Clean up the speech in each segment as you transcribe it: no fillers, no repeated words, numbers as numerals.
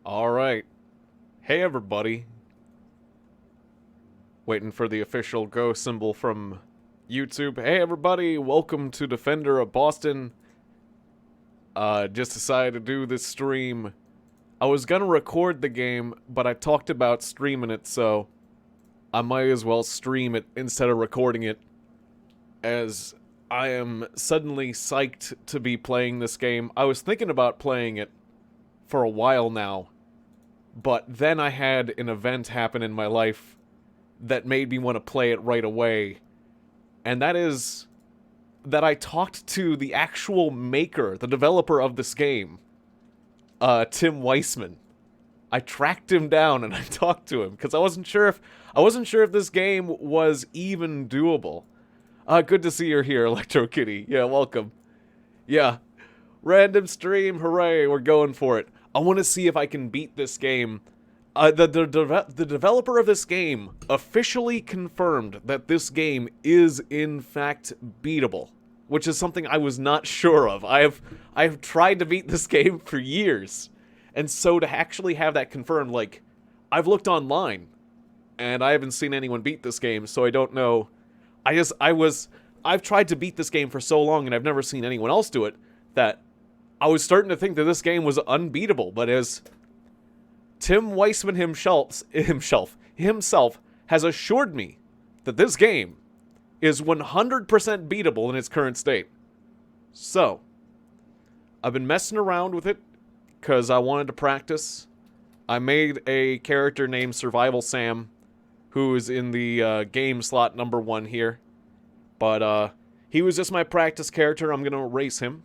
Alright. Hey everybody. Waiting for the official go symbol from YouTube. Hey everybody, welcome to Defender of Boston. Just decided to do this stream. I was gonna record the game, but I talked about streaming it, so I might as well stream it instead of recording it, as I am suddenly psyched to be playing this game. I was thinking about playing it for a while now, but then I had an event happen in my life that made me want to play it right away. And that is that I talked to the actual maker, the developer of this game, Tim Weissman. I tracked him down and I talked to him because I wasn't sure if this game was even doable. Good to see you're here, Electro Kitty. Yeah, welcome. Yeah, random stream, hooray! We're going for it. I want to see if I can beat this game. The developer of this game officially confirmed that this game is in fact beatable, which is something I was not sure of. I've tried to beat this game for years, and so to actually have that confirmed, like, I've looked online, and I haven't seen anyone beat this game, so I don't know. I've tried to beat this game for so long, and I've never seen anyone else do it, that I was starting to think that this game was unbeatable, but as Tim Weissman himself has assured me that this game is 100% beatable in its current state. So, I've been messing around with it because I wanted to practice. I made a character named Survival Sam, who is in the game slot number 1 here. But he was just my practice character. I'm going to erase him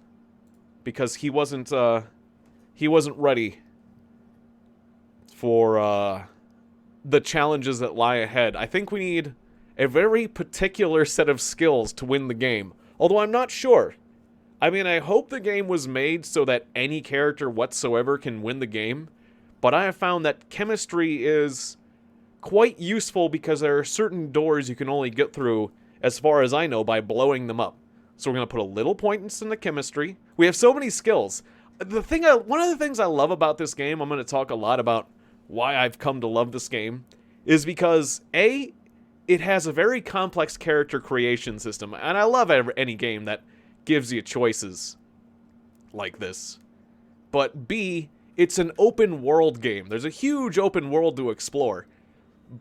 because he wasn't ready for the challenges that lie ahead. I think we need a very particular set of skills to win the game, although I'm not sure. I mean, I hope the game was made so that any character whatsoever can win the game, but I have found that chemistry is quite useful because there are certain doors you can only get through, as far as I know, by blowing them up. So we're going to put a little points in the chemistry. We have so many skills. One of the things I love about this game, I'm going to talk a lot about why I've come to love this game, is because, A, it has a very complex character creation system, and I love any game that gives you choices like this. But B, it's an open world game. There's a huge open world to explore,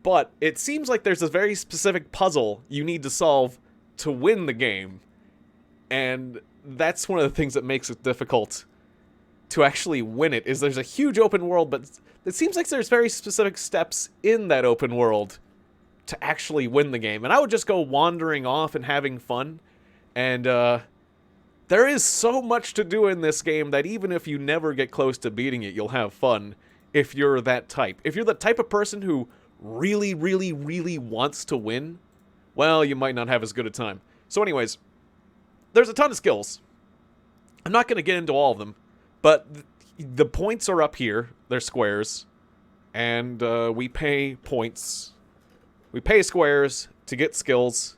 but it seems like there's a very specific puzzle you need to solve to win the game, and that's one of the things that makes it difficult to actually win it, is there's a huge open world, but it seems like there's very specific steps in that open world to actually win the game. And I would just go wandering off and having fun, and there is so much to do in this game that even if you never get close to beating it, you'll have fun if you're that type. If you're the type of person who really, really, really wants to win, well, you might not have as good a time. So anyways, there's a ton of skills. I'm not going to get into all of them, but the points are up here. They're squares, and we pay points. We pay squares to get skills.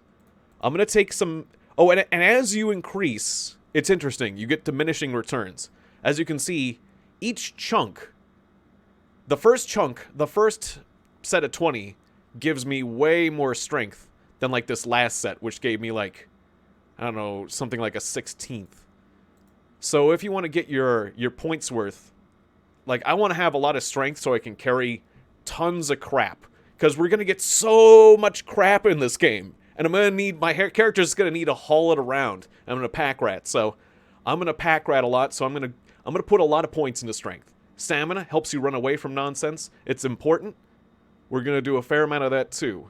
I'm going to take some... Oh, and as you increase, it's interesting. You get diminishing returns. As you can see, each chunk... The first set of 20 gives me way more strength than, like, this last set, which gave me, like, I don't know, something like a 16th. So if you want to get your points worth, like, I want to have a lot of strength so I can carry tons of crap, because we're going to get so much crap in this game, and I'm going to need, my character's going to need to haul it around. I'm going to pack rat, so I'm going to pack rat a lot, so I'm going to put a lot of points into strength. Stamina helps you run away from nonsense. It's important. We're going to do a fair amount of that too,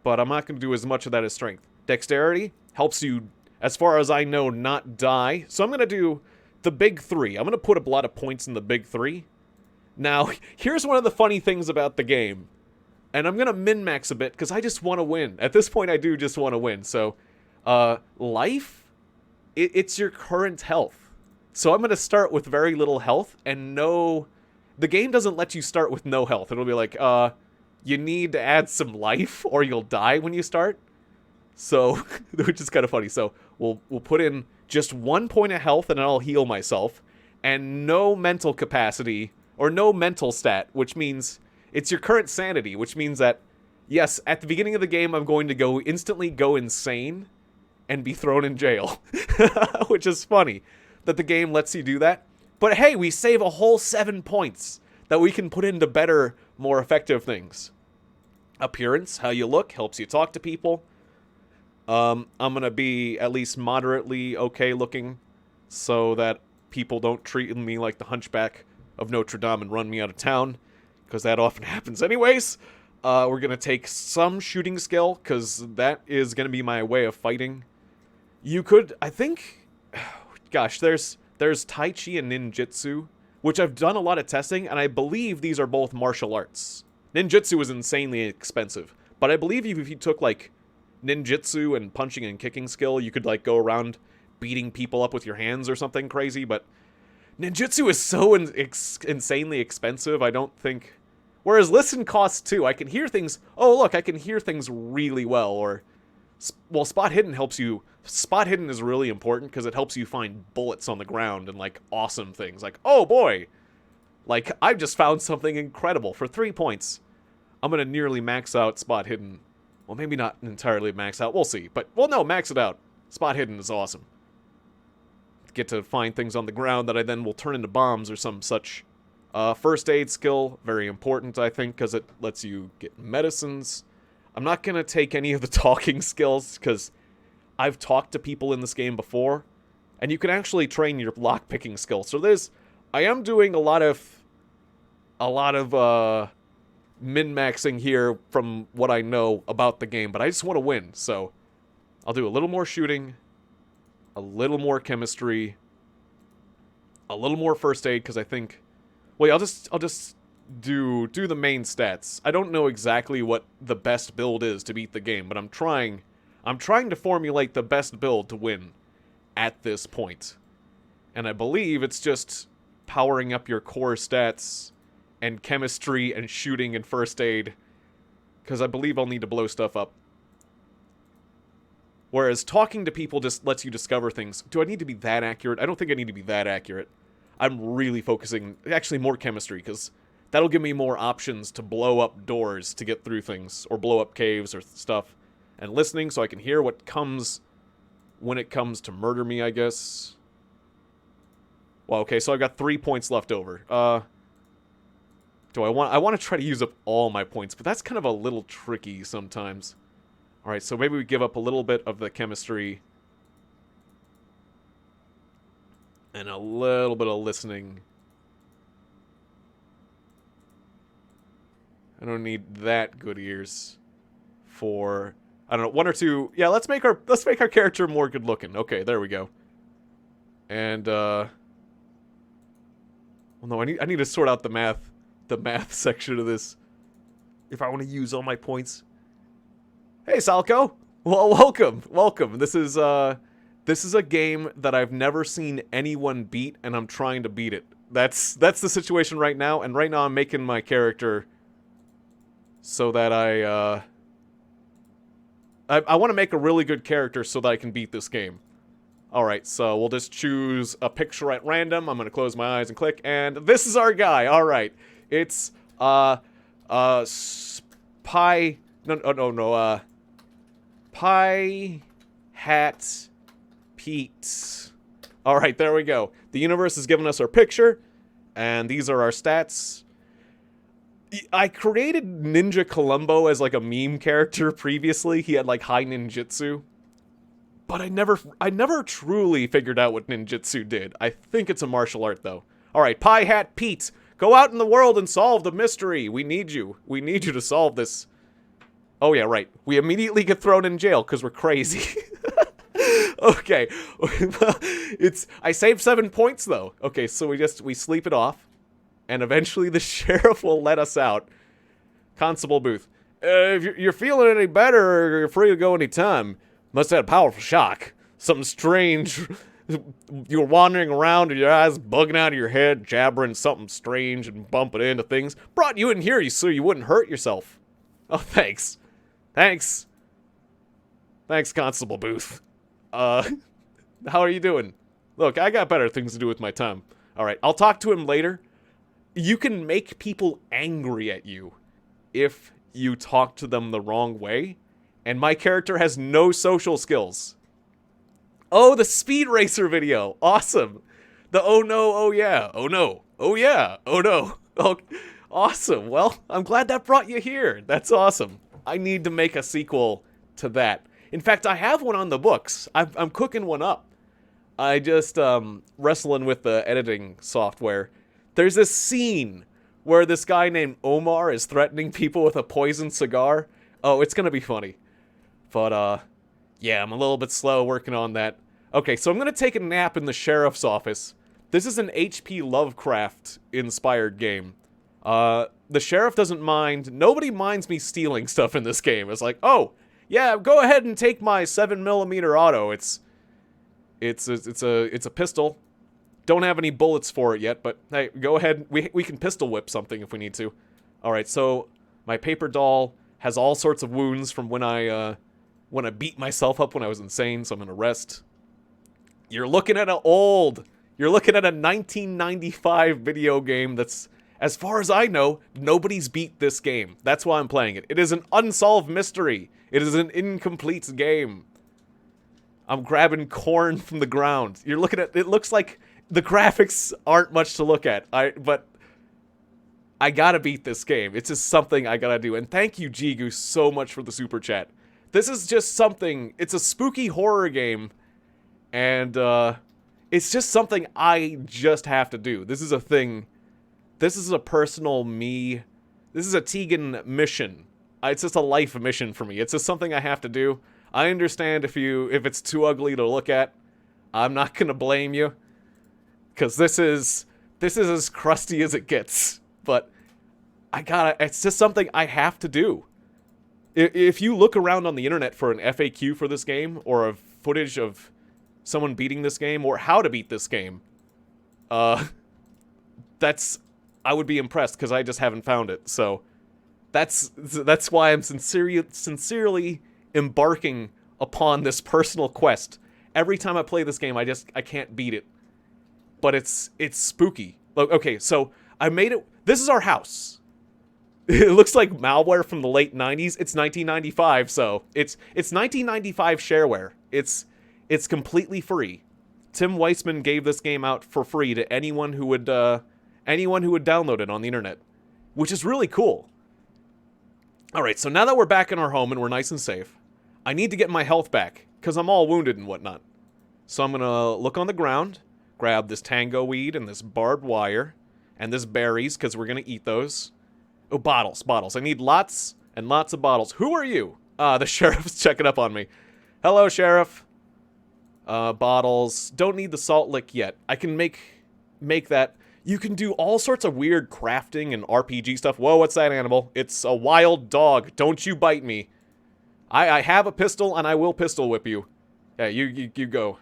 but I'm not going to do as much of that as strength. Dexterity helps you, as far as I know, not die. So I'm going to do the big 3. I'm going to put a lot of points in the big 3. Now, here's one of the funny things about the game. And I'm going to min-max a bit because I just want to win. At this point, I do just want to win. So, life, it's your current health. So I'm going to start with very little health and no... The game doesn't let you start with no health. It'll be like, you need to add some life or you'll die when you start. So, which is kind of funny. So we'll put in just 1 point of health and I'll heal myself. and no mental capacity, or no mental stat, which means it's your current sanity, which means that, yes, at the beginning of the game, I'm going to instantly go insane and be thrown in jail. Which is funny that the game lets you do that. But hey, we save a whole 7 points that we can put into better, more effective things. Appearance, how you look, helps you talk to people. I'm gonna be at least moderately okay looking so that people don't treat me like the Hunchback of Notre Dame and run me out of town, because that often happens anyways. We're gonna take some shooting skill, because that is gonna be my way of fighting. You could, I think, gosh, there's Tai Chi and Ninjutsu, which I've done a lot of testing, and I believe these are both martial arts. Ninjutsu is insanely expensive, but I believe if you took, like, ninjutsu and punching and kicking skill, you could, like, go around beating people up with your hands or something crazy, but ninjutsu is so insanely expensive, I don't think... Whereas listen costs too. I can hear things... Oh, look, I can hear things really well, or... Well, spot hidden helps you... Spot hidden is really important, because it helps you find bullets on the ground and, like, awesome things. Like, oh boy! Like, I've just found something incredible for 3 points. I'm gonna nearly max out spot hidden. Well, maybe not entirely max out. We'll see. But, well, no, max it out. Spot hidden is awesome. Get to find things on the ground that I then will turn into bombs or some such. First aid skill, very important, I think, because it lets you get medicines. I'm not gonna take any of the talking skills, because I've talked to people in this game before, and you can actually train your lockpicking skill. So I am doing a lot of min-maxing here from what I know about the game, but I just want to win, so I'll do a little more shooting, a little more chemistry, a little more first aid, because I think... Wait, I'll just do the main stats. I don't know exactly what the best build is to beat the game, but I'm trying to formulate the best build to win at this point. And I believe it's just powering up your core stats and chemistry and shooting and first aid, because I believe I'll need to blow stuff up. Whereas talking to people just lets you discover things. Do I need to be that accurate? I don't think I need to be that accurate. I'm really focusing, actually more chemistry, because that'll give me more options to blow up doors to get through things, or blow up caves or stuff. And listening, so I can hear what comes when it comes to murder me, I guess. Well, okay, so I've got 3 points left over. I want to try to use up all my points, but that's kind of a little tricky sometimes. Alright, so maybe we give up a little bit of the chemistry. And a little bit of listening. I don't need that good ears for, I don't know, 1 or 2. Yeah, let's make our character more good looking. Okay, there we go. And well, no, I need to sort out the math section of this if I want to use all my points. Hey, Salco. Well, welcome. This is a game that I've never seen anyone beat, and I'm trying to beat it. That's the situation right now, and right now I'm making my character so that I want to make a really good character so that I can beat this game. Alright, so we'll just choose a picture at random. I'm gonna close my eyes and click, and this is our guy. Alright. It's, Pie Hat Pete. Alright, there we go. The universe has given us our picture, and these are our stats. I created Ninja Columbo as, like, a meme character previously. He had, like, high ninjutsu. But I never truly figured out what ninjutsu did. I think it's a martial art, though. Alright, Pie Hat Pete. Go out in the world and solve the mystery. We need you. We need you to solve this. Oh, yeah, right. We immediately get thrown in jail because we're crazy. Okay. I saved 7 points, though. Okay, so we sleep it off. And eventually the sheriff will let us out. Constable Booth. If you're feeling any better, you're free to go anytime. Must have had a powerful shock. Something strange. You were wandering around with your eyes bugging out of your head, jabbering something strange and bumping into things. Brought you in here so you wouldn't hurt yourself. Oh, thanks. Thanks, Constable Booth. How are you doing? Look, I got better things to do with my time. All right, I'll talk to him later. You can make people angry at you if you talk to them the wrong way, and my character has no social skills. Oh, the Speed Racer video. Awesome. The oh no, oh yeah, oh no, oh yeah, oh no. Oh, awesome. Well, I'm glad that brought you here. That's awesome. I need to make a sequel to that. In fact, I have one on the books. I'm cooking one up. I just wrestling with the editing software. There's this scene where this guy named Omar is threatening people with a poisoned cigar. Oh, it's gonna be funny. But yeah, I'm a little bit slow working on that. Okay, so I'm gonna take a nap in the sheriff's office. This is an H.P. Lovecraft-inspired game. The sheriff doesn't mind. Nobody minds me stealing stuff in this game. It's like, oh, yeah, go ahead and take my 7mm auto. It's a pistol. Don't have any bullets for it yet, but hey, go ahead. We can pistol whip something if we need to. All right, so my paper doll has all sorts of wounds from when I beat myself up when I was insane, so I'm gonna rest. You're looking at You're looking at a 1995 video game that's, as far as I know, nobody's beat this game. That's why I'm playing it. It is an unsolved mystery. It is an incomplete game. I'm grabbing corn from the ground. You're looking at, it looks like the graphics aren't much to look at. But I gotta beat this game. It's just something I gotta do. And thank you, Jigu, so much for the super chat. This is just something, it's a spooky horror game. And, it's just something I just have to do. This is a thing. This is a personal me. This is a Tiegon mission. It's just a life mission for me. It's just something I have to do. I understand if it's too ugly to look at. I'm not gonna blame you. Cause this is as crusty as it gets. But it's just something I have to do. If you look around on the internet for an FAQ for this game, or a footage of someone beating this game, or how to beat this game, I would be impressed, because I just haven't found it. So that's why I'm sincerely embarking upon this personal quest. Every time I play this game, I can't beat it. But it's spooky. Okay, so I made it. This is our house. It looks like malware from the late 90s. It's 1995, so it's 1995 shareware. It's completely free. Tim Weissman gave this game out for free to anyone who would download it on the internet, which is really cool. All right, so now that we're back in our home and we're nice and safe, I need to get my health back because I'm all wounded and whatnot. So I'm gonna look on the ground, grab this tango weed and this barbed wire and this berries because we're gonna eat those. Oh, bottles. I need lots and lots of bottles. Who are you? The sheriff's checking up on me. Hello, sheriff. Bottles. Don't need the salt lick yet. I can make that. You can do all sorts of weird crafting and RPG stuff. Whoa, what's that animal? It's a wild dog. Don't you bite me. I have a pistol and I will pistol whip you. Yeah, you go.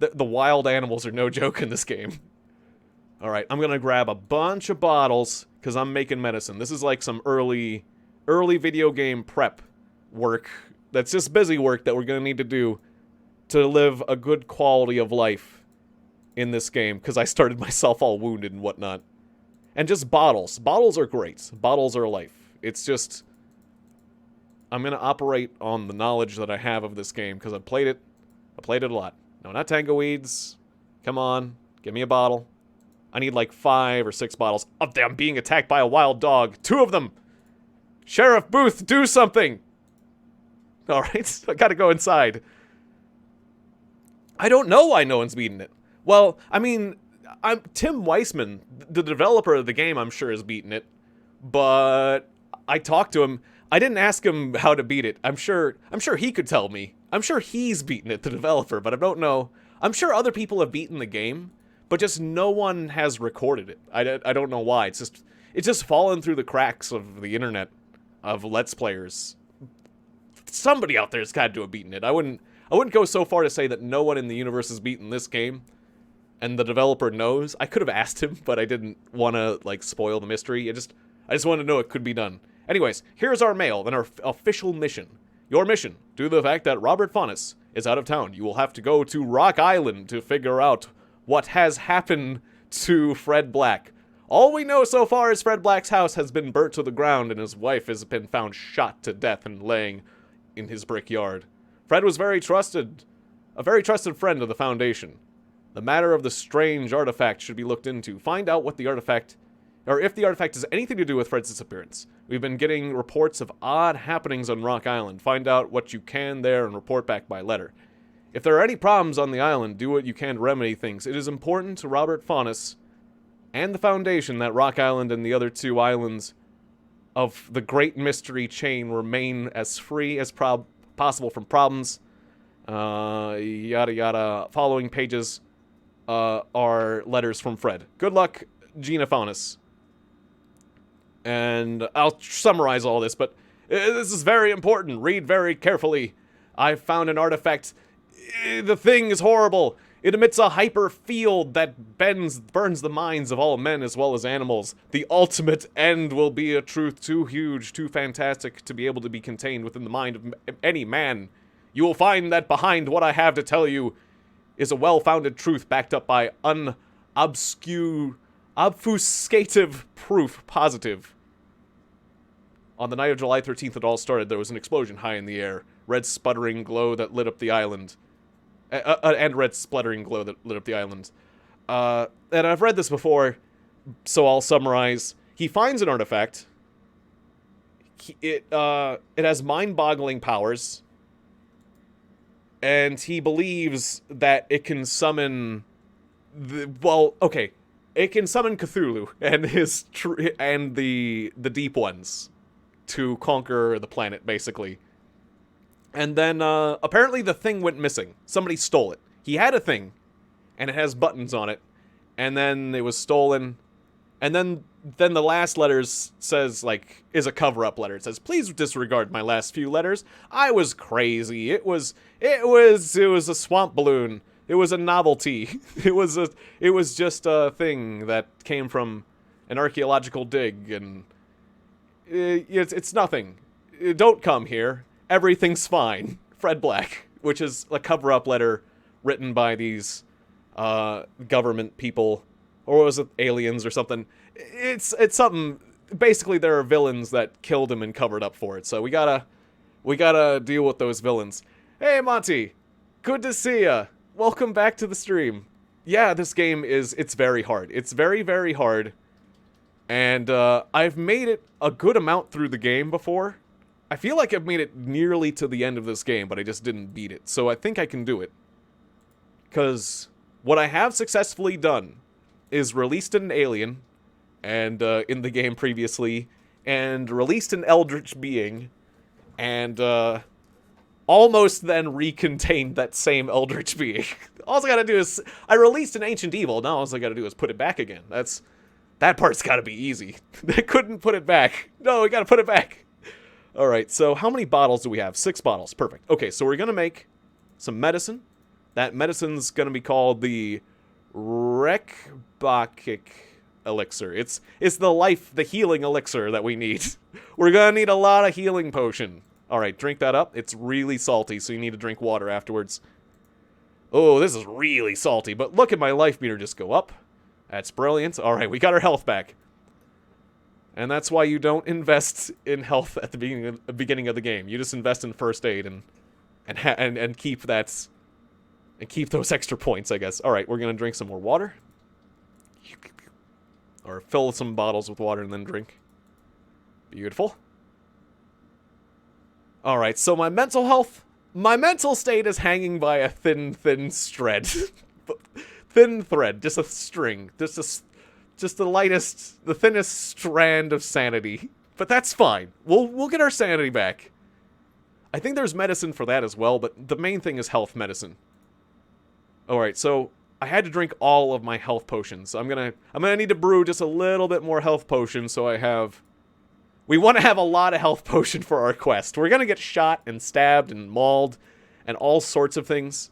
The wild animals are no joke in this game. Alright, I'm gonna grab a bunch of bottles because I'm making medicine. This is like some early video game prep work. That's just busy work that we're gonna need to do to live a good quality of life in this game, because I started myself all wounded and whatnot. And just bottles. Bottles are great. Bottles are life. It's just, I'm going to operate on the knowledge that I have of this game, because I played it a lot. No, not tango weeds. Come on, give me a bottle. I need like 5 or 6 bottles. Oh, damn, I'm being attacked by a wild dog. 2 of them! Sheriff Booth, do something! Alright, I gotta go inside. I don't know why no one's beaten it. Well, I mean, Tim Weissman, the developer of the game, I'm sure has beaten it. But I talked to him. I didn't ask him how to beat it. I'm sure he could tell me. I'm sure he's beaten it, the developer, but I don't know. I'm sure other people have beaten the game, but just no one has recorded it. I don't know why. It's just fallen through the cracks of the internet of Let's Players. Somebody out there's got to have beaten it. I wouldn't go so far to say that no one in the universe has beaten this game, and the developer knows. I could have asked him, but I didn't want to, like, spoil the mystery. I just wanted to know it could be done. Anyways, here's our mail and our official mission. Your mission, due to the fact that Robert Faunus is out of town, you will have to go to Rock Island to figure out what has happened to Fred Black. All we know so far is Fred Black's house has been burnt to the ground and his wife has been found shot to death and laying in his brickyard. Fred was a very trusted friend of the Foundation. The matter of the strange artifact should be looked into. Find out what the artifact, or if the artifact has anything to do with Fred's disappearance. We've been getting reports of odd happenings on Rock Island. Find out what you can there and report back by letter. If there are any problems on the island, do what you can to remedy things. It is important to Robert Faunus and the Foundation that Rock Island and the other 2 islands of the Great Mystery chain remain as free as possible from problems. Yada yada. Following pages are letters from Fred. Good luck, Gina Faunus. And I'll summarize all this, but this is very important. Read very carefully. I found an artifact. The thing is horrible. It emits a hyper field that burns the minds of all men as well as animals. The ultimate end will be a truth too huge, too fantastic to be able to be contained within the mind of any man. You will find that behind what I have to tell you is a well-founded truth backed up by obfuscative proof positive. On the night of July 13th, it all started. There was an explosion high in the air. Red sputtering glow that lit up the island. And red spluttering glow that lit up the island. And I've read this before, so I'll summarize. He finds an artifact. It has mind-boggling powers. And he believes that it can summon... It can summon Cthulhu and the Deep Ones to conquer the planet, basically. And then, apparently the thing went missing. Somebody stole it. He had a thing, and it has buttons on it, and then it was stolen. And then the last letters says, like, is a cover-up letter. It says, please disregard my last few letters. I was crazy. It was a swamp balloon. It was a novelty. It was just a thing that came from an archaeological dig, and it's nothing. Don't come here. Everything's fine. Fred Black, which is a cover-up letter written by these government people, or was it aliens or something? It's something. Basically, there are villains that killed him and covered up for it. So we gotta deal with those villains. Hey, Monty, good to see ya. Welcome back to the stream. Yeah, this game it's very hard. It's very, very hard. And I've made it a good amount through the game before. I feel like I've made it nearly to the end of this game, but I just didn't beat it. So I think I can do it. Because what I have successfully done is released an alien, and in the game previously, and released an eldritch being, and almost then recontained that same eldritch being. All I gotta do is, I released an ancient evil, now all I gotta do is put it back again. That part's gotta be easy. They couldn't put it back. No, we gotta put it back. Alright, so how many bottles do we have? 6 bottles. Perfect. Okay, so we're gonna make some medicine. That medicine's gonna be called the Rekbakic elixir. It's the healing elixir that we need. We're gonna need a lot of healing potion. Alright, drink that up. It's really salty, so you need to drink water afterwards. Oh, this is really salty, but look at my life meter just go up. That's brilliant. Alright, we got our health back. And that's why you don't invest in health at the beginning of the game. You just invest in first aid and keep that, and keep those extra points, I guess. All right, we're gonna drink some more water, or fill some bottles with water and then drink. Beautiful. All right, so my mental state is hanging by a thin thread, thin thread, just a string, just the thinnest strand of sanity. But that's fine. We'll get our sanity back. I think there's medicine for that as well, but the main thing is health medicine. Alright, so I had to drink all of my health potions. I'm gonna need to brew just a little bit more health potions so we want to have a lot of health potion for our quest. We're gonna get shot and stabbed and mauled and all sorts of things.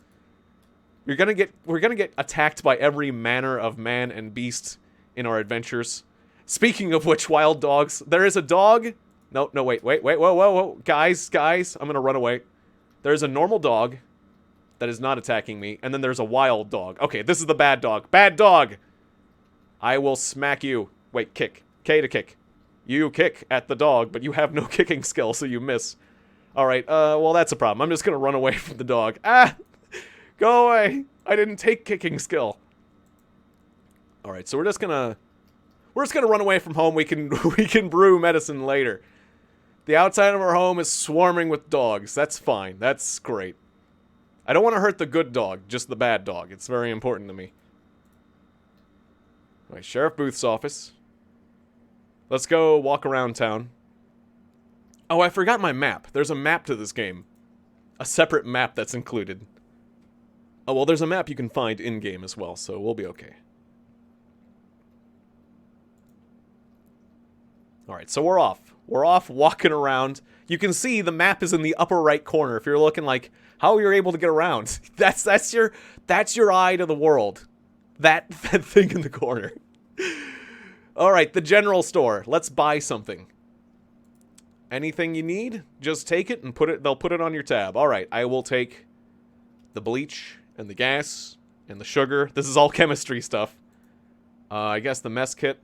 We're gonna get attacked by every manner of man and beast in our adventures. Speaking of which, wild dogs. There is a dog. No, wait. Whoa. Guys, I'm gonna run away. There's a normal dog. that is not attacking me. And then there's a wild dog. Okay, this is the bad dog. Bad dog! I will smack you. Wait, kick. K to kick. You kick at the dog, but you have no kicking skill, so you miss. Alright, well, that's a problem. I'm just gonna run away from the dog. Ah! Go away! I didn't take kicking skill. Alright, so we're just gonna run away from home. We can brew medicine later. The outside of our home is swarming with dogs. That's fine. That's great. I don't want to hurt the good dog, just the bad dog. It's very important to me. Alright, Sheriff Booth's office. Let's go walk around town. Oh, I forgot my map. There's a map to this game. A separate map that's included. Oh, well, there's a map you can find in-game as well, so we'll be okay. Alright, so we're off. We're off walking around. You can see the map is in the upper right corner if you're looking like how you're able to get around. That's your eye to the world. That thing in the corner. Alright, the general store. Let's buy something. Anything you need, just take it and they'll put it on your tab. Alright, I will take the bleach and the gas and the sugar. This is all chemistry stuff. I guess the mess kit.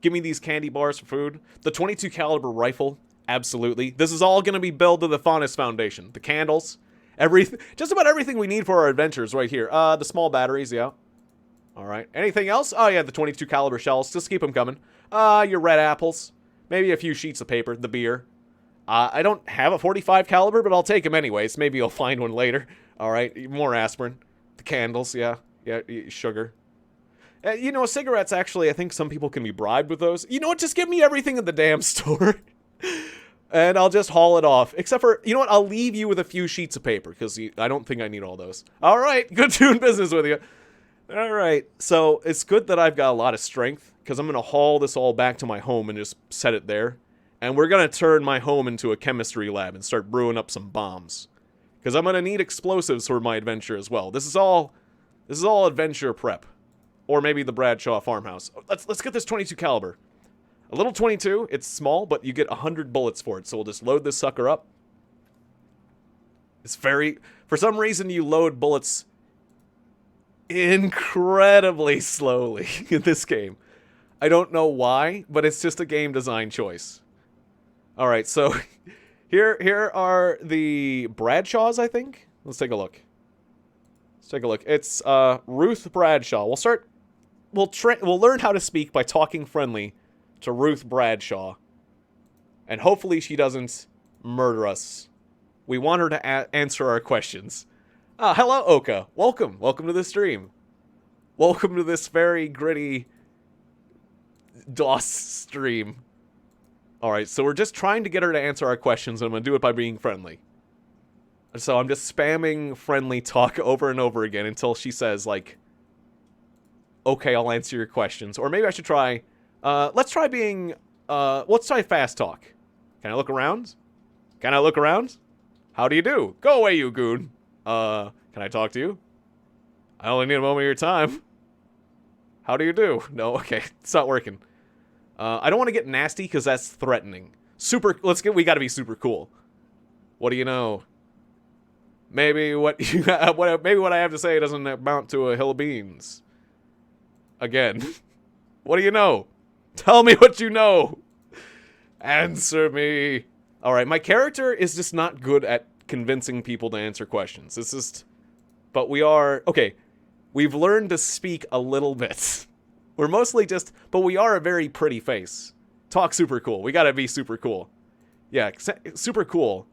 Give me these candy bars for food. The 22 caliber rifle, absolutely. This is all going to be billed to the Faunus Foundation. The candles, just about everything we need for our adventures right here. The small batteries, yeah. All right. Anything else? Oh yeah, the 22 caliber shells. Just keep them coming. Your red apples, maybe a few sheets of paper. The beer. I don't have a 45 caliber, but I'll take them anyways. Maybe you'll find one later. All right. More aspirin. The candles, yeah, sugar. You know, cigarettes, actually, I think some people can be bribed with those. You know what? Just give me everything in the damn store. And I'll just haul it off. Except for, you know what? I'll leave you with a few sheets of paper, because I don't think I need all those. Alright, good doing business with you. Alright, so it's good that I've got a lot of strength, because I'm going to haul this all back to my home and just set it there. And we're going to turn my home into a chemistry lab and start brewing up some bombs. Because I'm going to need explosives for my adventure as well. This is all adventure prep. Or maybe the Bradshaw farmhouse. Let's get this 22 caliber. A little 22. It's small, but you get 100 bullets for it. So we'll just load this sucker up. It's for some reason, you load bullets incredibly slowly in this game. I don't know why, but it's just a game design choice. All right, so here are the Bradshaws, I think. Let's take a look. It's Ruth Bradshaw. We'll learn how to speak by talking friendly to Ruth Bradshaw. And hopefully she doesn't murder us. We want her to answer our questions. Hello, Oka. Welcome. Welcome to the stream. Welcome to this very gritty DOS stream. Alright, so we're just trying to get her to answer our questions, and I'm going to do it by being friendly. So I'm just spamming friendly talk over and over again until she says, like, okay, I'll answer your questions. Or maybe I should try, let's try fast talk. Can I look around? Can I look around? How do you do? Go away, you goon. Can I talk to you? I only need a moment of your time. How do you do? No, okay, it's not working. I don't want to get nasty because that's threatening. We gotta be super cool. What do you know? Maybe what I have to say doesn't amount to a hill of beans. Again. What do you know? Tell me what you know. Answer me. Alright, my character is just not good at convincing people to answer questions. It's just... But we are... Okay, we've learned to speak a little bit. We're mostly just... But we are a very pretty face. Talk super cool. We gotta be super cool. Yeah, super cool.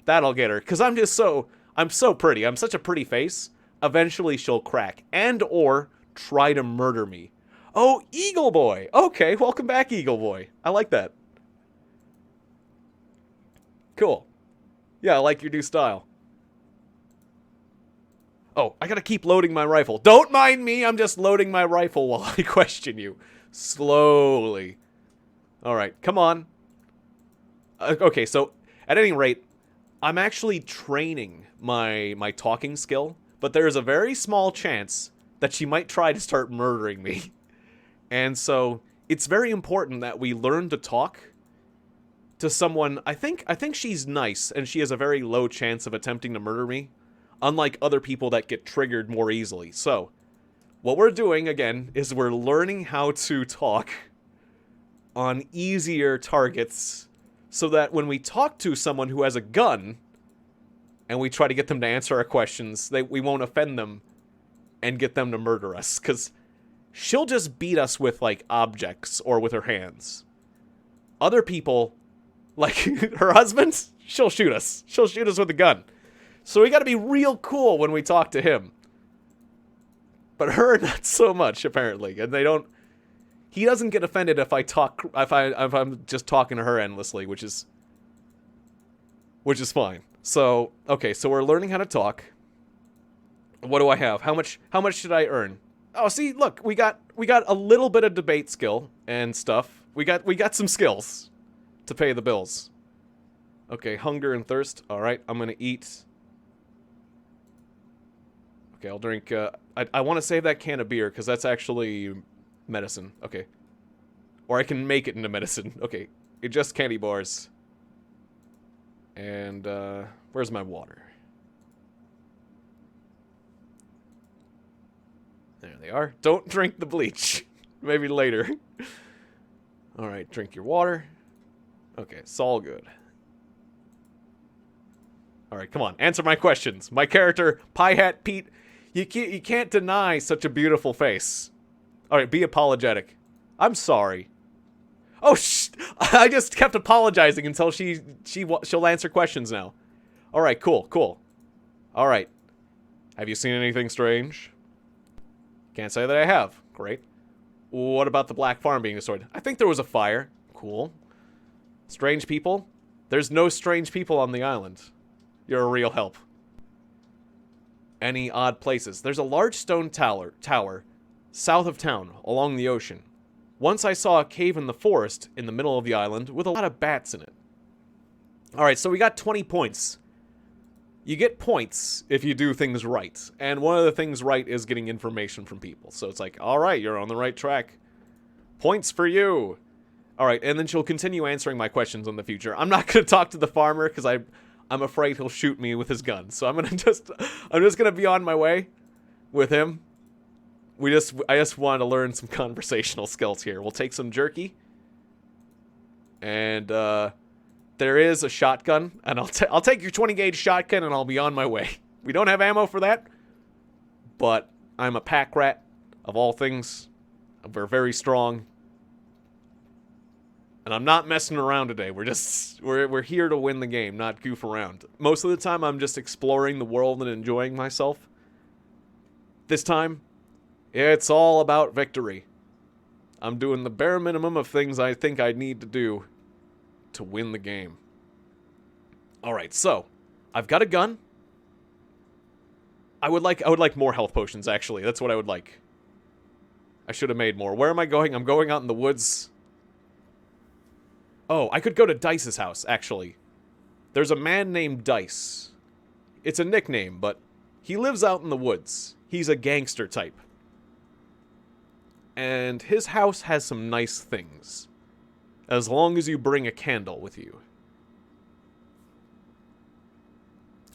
That'll get her. Because I'm just so... I'm so pretty. I'm such a pretty face. Eventually she'll crack. And or try to murder me. Oh, Eagle Boy. Okay, welcome back, Eagle Boy. I like that. Cool. Yeah, I like your new style. Oh, I gotta keep loading my rifle. Don't mind me, I'm just loading my rifle while I question you. Slowly. Alright, come on. Okay, so, at any rate, I'm actually training my talking skill, but there is a very small chance that she might try to start murdering me. And so, it's very important that we learn to talk to someone. I think she's nice, and she has a very low chance of attempting to murder me. unlike other people that get triggered more easily. So, what we're doing, again, is we're learning how to talk on easier targets so that when we talk to someone who has a gun and we try to get them to answer our questions, we won't offend them and get them to murder us, because she'll just beat us with, like, objects or with her hands. Other people, like her husband, she'll shoot us. She'll shoot us with a gun. So we gotta be real cool when we talk to him. But her, not so much, apparently. And he doesn't get offended if I'm just talking to her endlessly, which is fine. So, okay, so we're learning how to talk. What do I have? How much should I earn? Oh, see, look, we got a little bit of debate skill and stuff. We got some skills to pay the bills. Okay, hunger and thirst. All right, I'm gonna eat. Okay, I'll drink. I want to save that can of beer because that's actually medicine. Okay, or I can make it into medicine. Okay, it just candy bars. And where's my water? There they are. Don't drink the bleach. Maybe later. Alright, drink your water. Okay, it's all good. Alright, come on. Answer my questions. My character, Pie Hat Pete, you can't deny such a beautiful face. Alright, be apologetic. I'm sorry. Oh, I just kept apologizing until she'll answer questions now. Alright, cool. Alright. Have you seen anything strange? Can't say that I have. Great. What about the Black Farm being destroyed? I think there was a fire. Cool. Strange people? There's no strange people on the island. You're a real help. Any odd places? There's a large stone tower south of town, along the ocean. Once I saw a cave in the forest in the middle of the island with a lot of bats in it. Alright, so we got 20 points. You get points if you do things right. And one of the things right is getting information from people. So it's like, alright, you're on the right track. Points for you. Alright, and then she'll continue answering my questions in the future. I'm not going to talk to the farmer because I'm afraid he'll shoot me with his gun. So I'm just going to be on my way with him. I just wanted to learn some conversational skills here. We'll take some jerky. And, there is a shotgun, and I'll take your 20 gauge shotgun and I'll be on my way. We don't have ammo for that, but I'm a pack rat of all things. We're very strong. And I'm not messing around today. We're here to win the game, not goof around. Most of the time I'm just exploring the world and enjoying myself. This time, it's all about victory. I'm doing the bare minimum of things I think I need to do to win the game. Alright, so I've got a gun. I would like more health potions, actually. That's what I would like. I should have made more. Where am I going? I'm going out in the woods. Oh, I could go to Dice's house, actually. There's a man named Dice. It's a nickname, but he lives out in the woods. He's a gangster type. And his house has some nice things. As long as you bring a candle with you.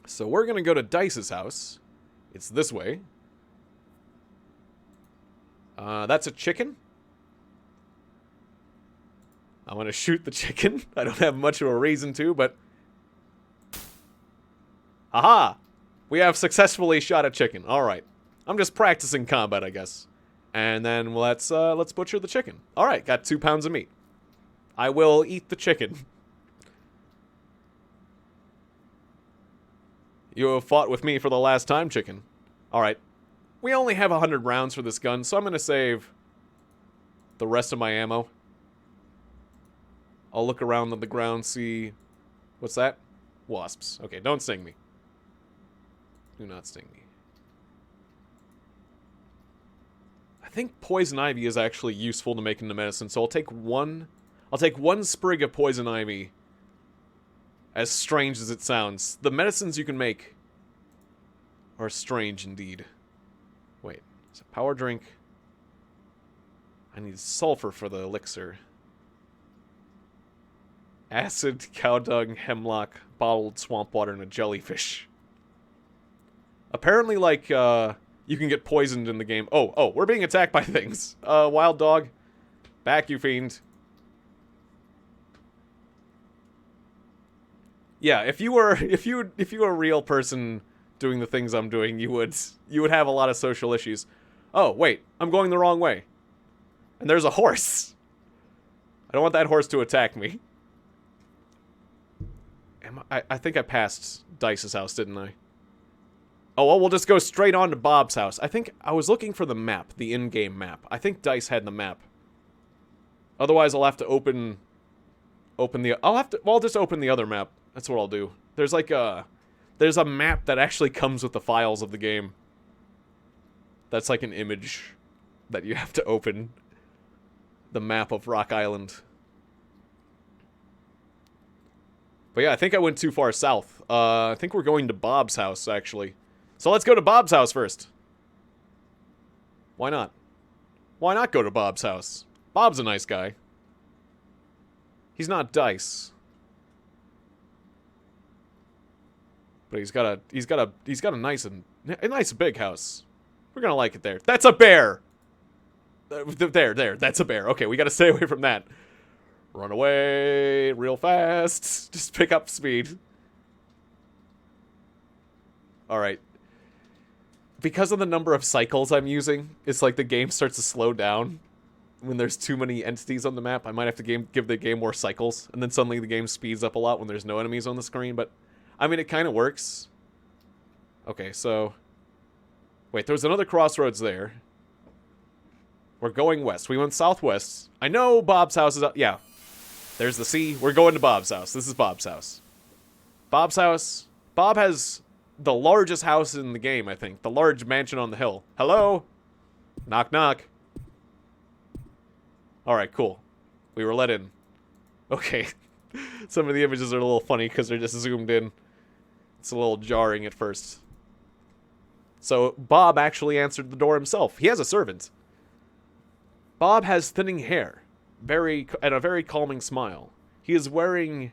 So we're going to go to Dice's house. It's this way. That's a chicken. I'm going to shoot the chicken. I don't have much of a reason to, but... Aha! We have successfully shot a chicken. Alright. I'm just practicing combat, I guess. And then let's butcher the chicken. Alright, got 2 pounds of meat. I will eat the chicken. You have fought with me for the last time, chicken. Alright. We only have 100 rounds for this gun, so I'm going to save the rest of my ammo. I'll look around on the ground, see... What's that? Wasps. Okay, don't sting me. Do not sting me. I think poison ivy is actually useful to make into medicine, so I'll take one sprig of poison ivy. As strange as it sounds. The medicines you can make are strange indeed. Wait, is it power drink? I need sulfur for the elixir. Acid, cow dung, hemlock, bottled swamp water, and a jellyfish. Apparently, like, you can get poisoned in the game. Oh, we're being attacked by things. Wild dog. Back, you fiend. Yeah, if you were a real person doing the things I'm doing, you would have a lot of social issues. Oh, wait, I'm going the wrong way. And there's a horse. I don't want that horse to attack me. I think I passed Dice's house, didn't I? Oh, well, we'll just go straight on to Bob's house. I think I was looking for the map, the in-game map. I think Dice had the map. Otherwise, I'll have to open the... I'll just open the other map. That's what I'll do. There's like there's a map that actually comes with the files of the game. That's like an image that you have to open. The map of Rock Island. But yeah, I think I went too far south. I think we're going to Bob's house, actually. So let's go to Bob's house first. Why not? Why not go to Bob's house? Bob's a nice guy. He's not Dice. But he's got a nice big house. We're gonna like it there. That's a bear! There, that's a bear. Okay, we gotta stay away from that. Run away real fast. Just pick up speed. Alright. Because of the number of cycles I'm using, it's like the game starts to slow down. When there's too many entities on the map, I might have to give the game more cycles. And then suddenly the game speeds up a lot when there's no enemies on the screen. But, I mean, it kind of works. Okay, so... Wait, there's another crossroads there. We're going west. We went southwest. I know Bob's house is up. Yeah. There's the sea. We're going to Bob's house. This is Bob's house. Bob's house. Bob has the largest house in the game, I think. The large mansion on the hill. Hello? Knock, knock. Alright, cool. We were let in. Okay. Some of the images are a little funny because they're just zoomed in. It's a little jarring at first. So, Bob actually answered the door himself. He has a servant. Bob has thinning hair, and a very calming smile. He is wearing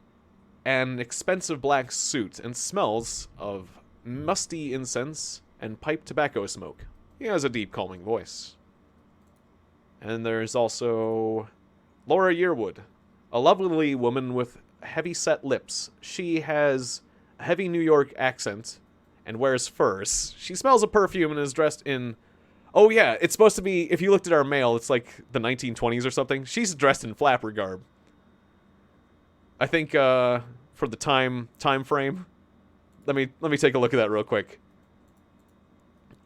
an expensive black suit and smells of musty incense and pipe tobacco smoke. He has a deep, calming voice. And there's also Laura Yearwood, a lovely woman with heavy-set lips. She has a heavy New York accent and wears furs. She smells of perfume and is dressed in... Oh yeah, it's supposed to be, if you looked at our mail, it's like the 1920s or something. She's dressed in flapper garb. I think, for the time frame. Let me take a look at that real quick.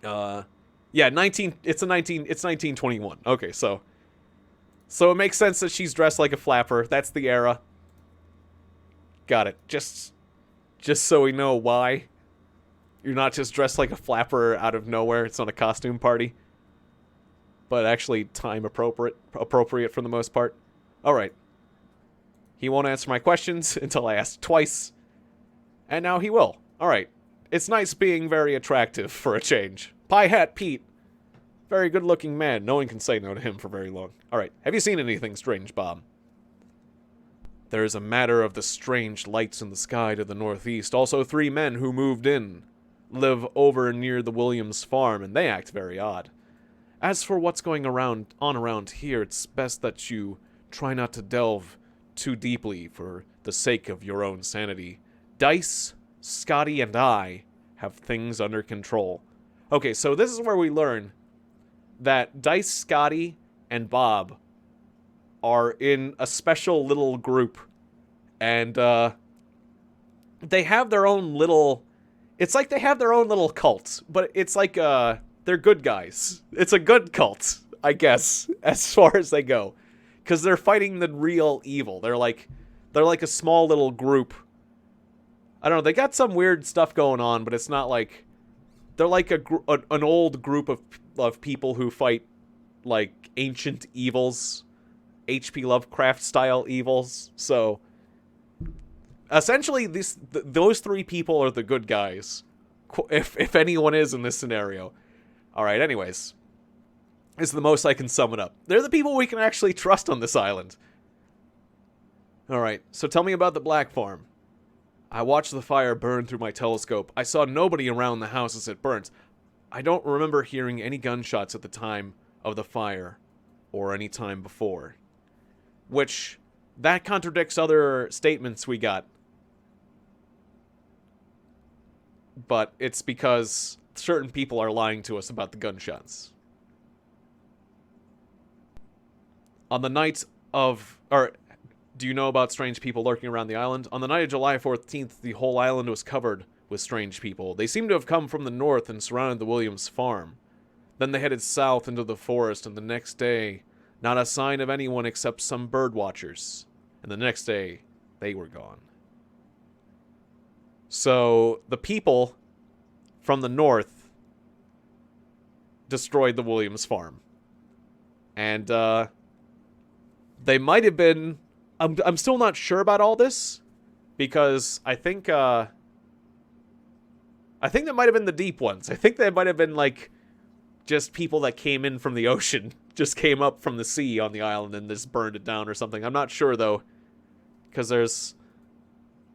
Yeah, it's 1921. Okay, so it makes sense that she's dressed like a flapper. That's the era. Got it. Just so we know why. You're not just dressed like a flapper out of nowhere. It's not a costume party. But actually time appropriate for the most part. Alright. He won't answer my questions until I ask twice. And now he will. Alright. It's nice being very attractive for a change. Pie Hat Pete. Very good looking man. No one can say no to him for very long. Alright. Have you seen anything strange, Bob? There is a matter of the strange lights in the sky to the northeast. Also 3 men who moved in live over near the Williams farm, and they act very odd. As for what's going on around here, it's best that you try not to delve too deeply for the sake of your own sanity. Dice, Scotty, and I have things under control. Okay, so this is where we learn that Dice, Scotty, and Bob are in a special little group, and they have their own little... It's like they have their own little cult, but it's like, they're good guys. It's a good cult, I guess, as far as they go. Because they're fighting the real evil. They're like a small little group. I don't know, they got some weird stuff going on, but it's not like... They're like an old group of people who fight, like, ancient evils. H.P. Lovecraft-style evils, so... Essentially, those 3 people are the good guys, if anyone is in this scenario. Alright, anyways. This is the most I can sum it up. They're the people we can actually trust on this island. Alright, so tell me about the Black Farm. I watched the fire burn through my telescope. I saw nobody around the house as it burnt. I don't remember hearing any gunshots at the time of the fire, or any time before. Which, that contradicts other statements we got. But it's because certain people are lying to us about the gunshots. On the night of... Or, do you know about strange people lurking around the island? On the night of July 14th, the whole island was covered with strange people. They seemed to have come from the north and surrounded the Williams farm. Then they headed south into the forest, and the next day, not a sign of anyone except some bird watchers. And the next day, they were gone. So, the people from the north destroyed the Williams farm. And, they might have been... I'm still not sure about all this, because I think that might have been the deep ones. I think they might have been, like, just people that came in from the ocean, just came up from the sea on the island and just burned it down or something. I'm not sure, though, because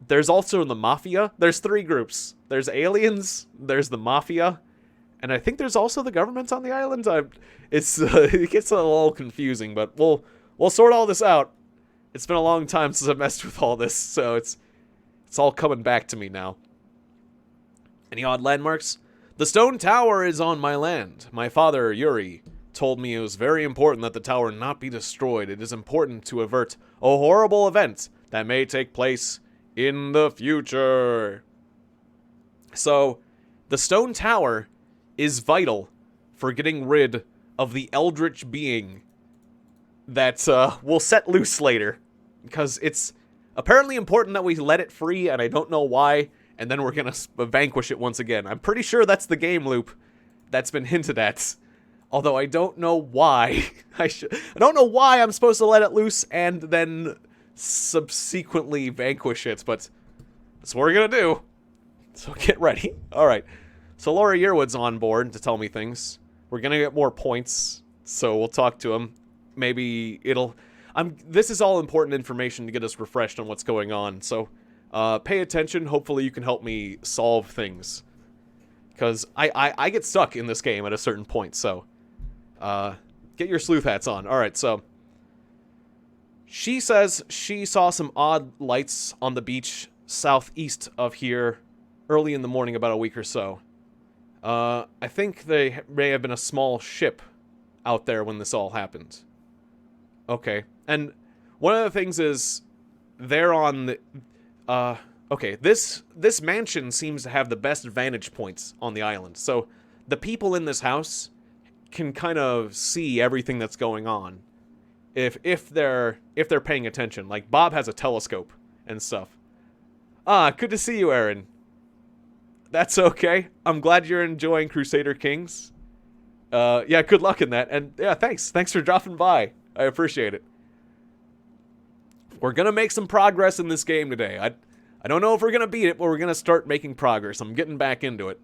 there's also the Mafia. There's 3 groups. There's aliens, there's the Mafia, and I think there's also the government on the island. It gets a little confusing, but we'll sort all this out. It's been a long time since I've messed with all this, so it's all coming back to me now. Any odd landmarks? The stone tower is on my land. My father, Yuri, told me it was very important that the tower not be destroyed. It is important to avert a horrible event that may take place in the future. So, the stone tower is vital for getting rid of the eldritch being that we'll set loose later. Because it's apparently important that we let it free, and I don't know why, and then we're gonna vanquish it once again. I'm pretty sure that's the game loop that's been hinted at. Although I don't know why. I don't know why I'm supposed to let it loose and then subsequently vanquish it, but that's what we're gonna do. So get ready. Alright. So Laura Yearwood's on board to tell me things. We're gonna get more points, so we'll talk to him. Maybe it'll... This is all important information to get us refreshed on what's going on, so pay attention. Hopefully you can help me solve things. Because I get stuck in this game at a certain point, so get your sleuth hats on. Alright, so she says she saw some odd lights on the beach southeast of here early in the morning about a week or so. I think they may have been a small ship out there when this all happened. Okay. And one of the things is they're on the okay, this mansion seems to have the best vantage points on the island. So the people in this house can kind of see everything that's going on if they're paying attention. Like Bob has a telescope and stuff. Good to see you, Aaron. That's okay. I'm glad you're enjoying Crusader Kings. Yeah, good luck in that. And yeah, thanks for dropping by. I appreciate it. We're gonna make some progress in this game today. I don't know if we're gonna beat it, but we're gonna start making progress. I'm getting back into it.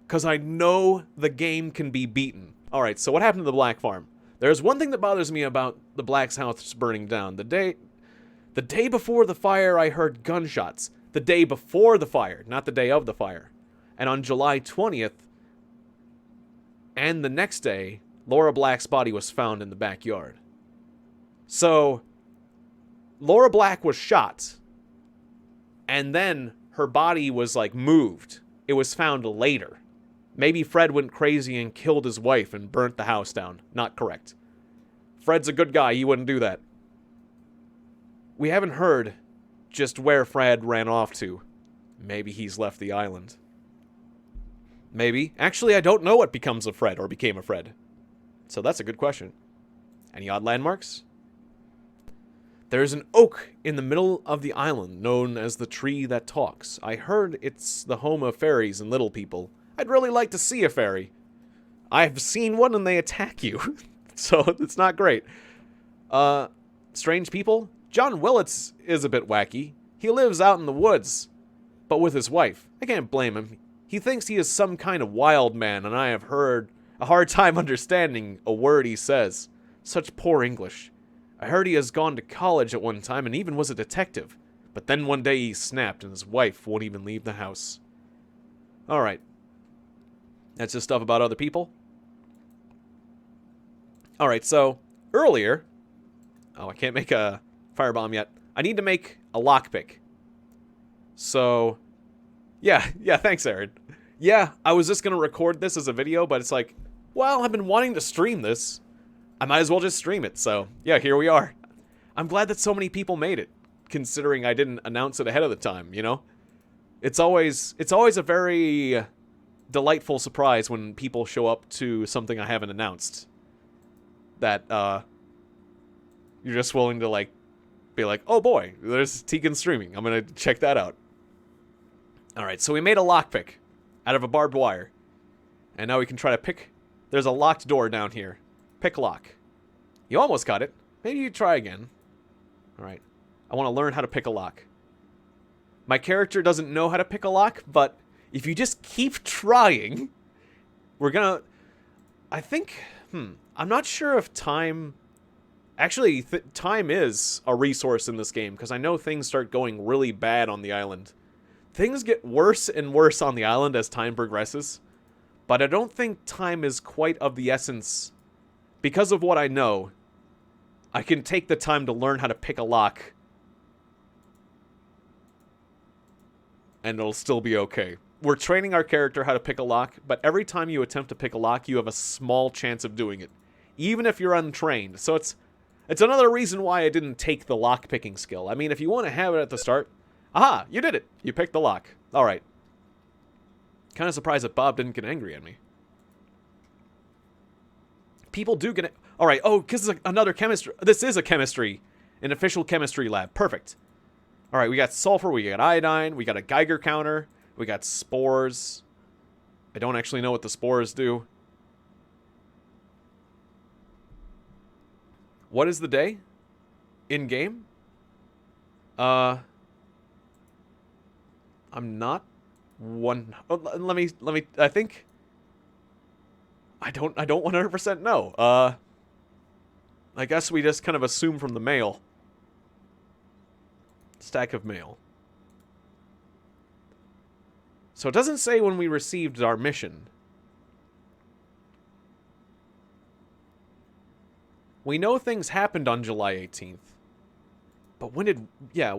Because I know the game can be beaten. Alright, so what happened to the Black Farm? There's one thing that bothers me about the Black's house burning down. The day before the fire, I heard gunshots. The day before the fire, not the day of the fire. And on July 20th, and the next day, Laura Black's body was found in the backyard. So, Laura Black was shot, and then her body was, like, moved. It was found later. Maybe Fred went crazy and killed his wife and burnt the house down. Not correct. Fred's a good guy. He wouldn't do that. We haven't heard just where Fred ran off to. Maybe he's left the island. Maybe. Actually, I don't know what becomes of Fred or became of Fred. So that's a good question. Any odd landmarks? There's an oak in the middle of the island known as the tree that talks. I heard it's the home of fairies and little people. I'd really like to see a fairy. I've seen one and they attack you. So it's not great. Strange people? John Willits is a bit wacky. He lives out in the woods, but with his wife. I can't blame him. He thinks he is some kind of wild man, and I have heard a hard time understanding a word he says. Such poor English. I heard he has gone to college at one time and even was a detective. But then one day he snapped and his wife won't even leave the house. Alright. That's just stuff about other people. Alright, so earlier... Oh, I can't make a firebomb yet. I need to make a lockpick. So... Yeah, thanks, Aaron. Yeah, I was just going to record this as a video, but it's like, well, I've been wanting to stream this. I might as well just stream it, so yeah, here we are. I'm glad that so many people made it, considering I didn't announce it ahead of the time, you know? It's always a very delightful surprise when people show up to something I haven't announced. That, you're just willing to, like, be like, oh boy, there's Tiegon streaming. I'm gonna check that out. Alright, so we made a lockpick out of a barbed wire. And now we can try to pick... There's a locked door down here. Pick lock. You almost got it. Maybe you try again. Alright. I want to learn how to pick a lock. My character doesn't know how to pick a lock, but if you just keep trying, we're gonna... I think... I'm not sure if time... Actually, time is a resource in this game, because I know things start going really bad on the island. Things get worse and worse on the island as time progresses, but I don't think time is quite of the essence. Because of what I know, I can take the time to learn how to pick a lock, and it'll still be okay. We're training our character how to pick a lock, but every time you attempt to pick a lock, you have a small chance of doing it, even if you're untrained. So it's another reason why I didn't take the lock picking skill. I mean, if you want to have it at the start... Aha! You did it! You picked the lock. Alright. Kind of surprised that Bob didn't get angry at me. People do get... Alright, oh, because it's another chemistry... This is a chemistry. An official chemistry lab. Perfect. Alright, we got sulfur, we got iodine, we got a Geiger counter, we got spores. I don't actually know what the spores do. What is the day? In-game? I'm not one... Oh, let me... I think... I don't 100% know. I guess we just kind of assume from the mail. Stack of mail. So it doesn't say when we received our mission. We know things happened on July 18th. But when did... Yeah...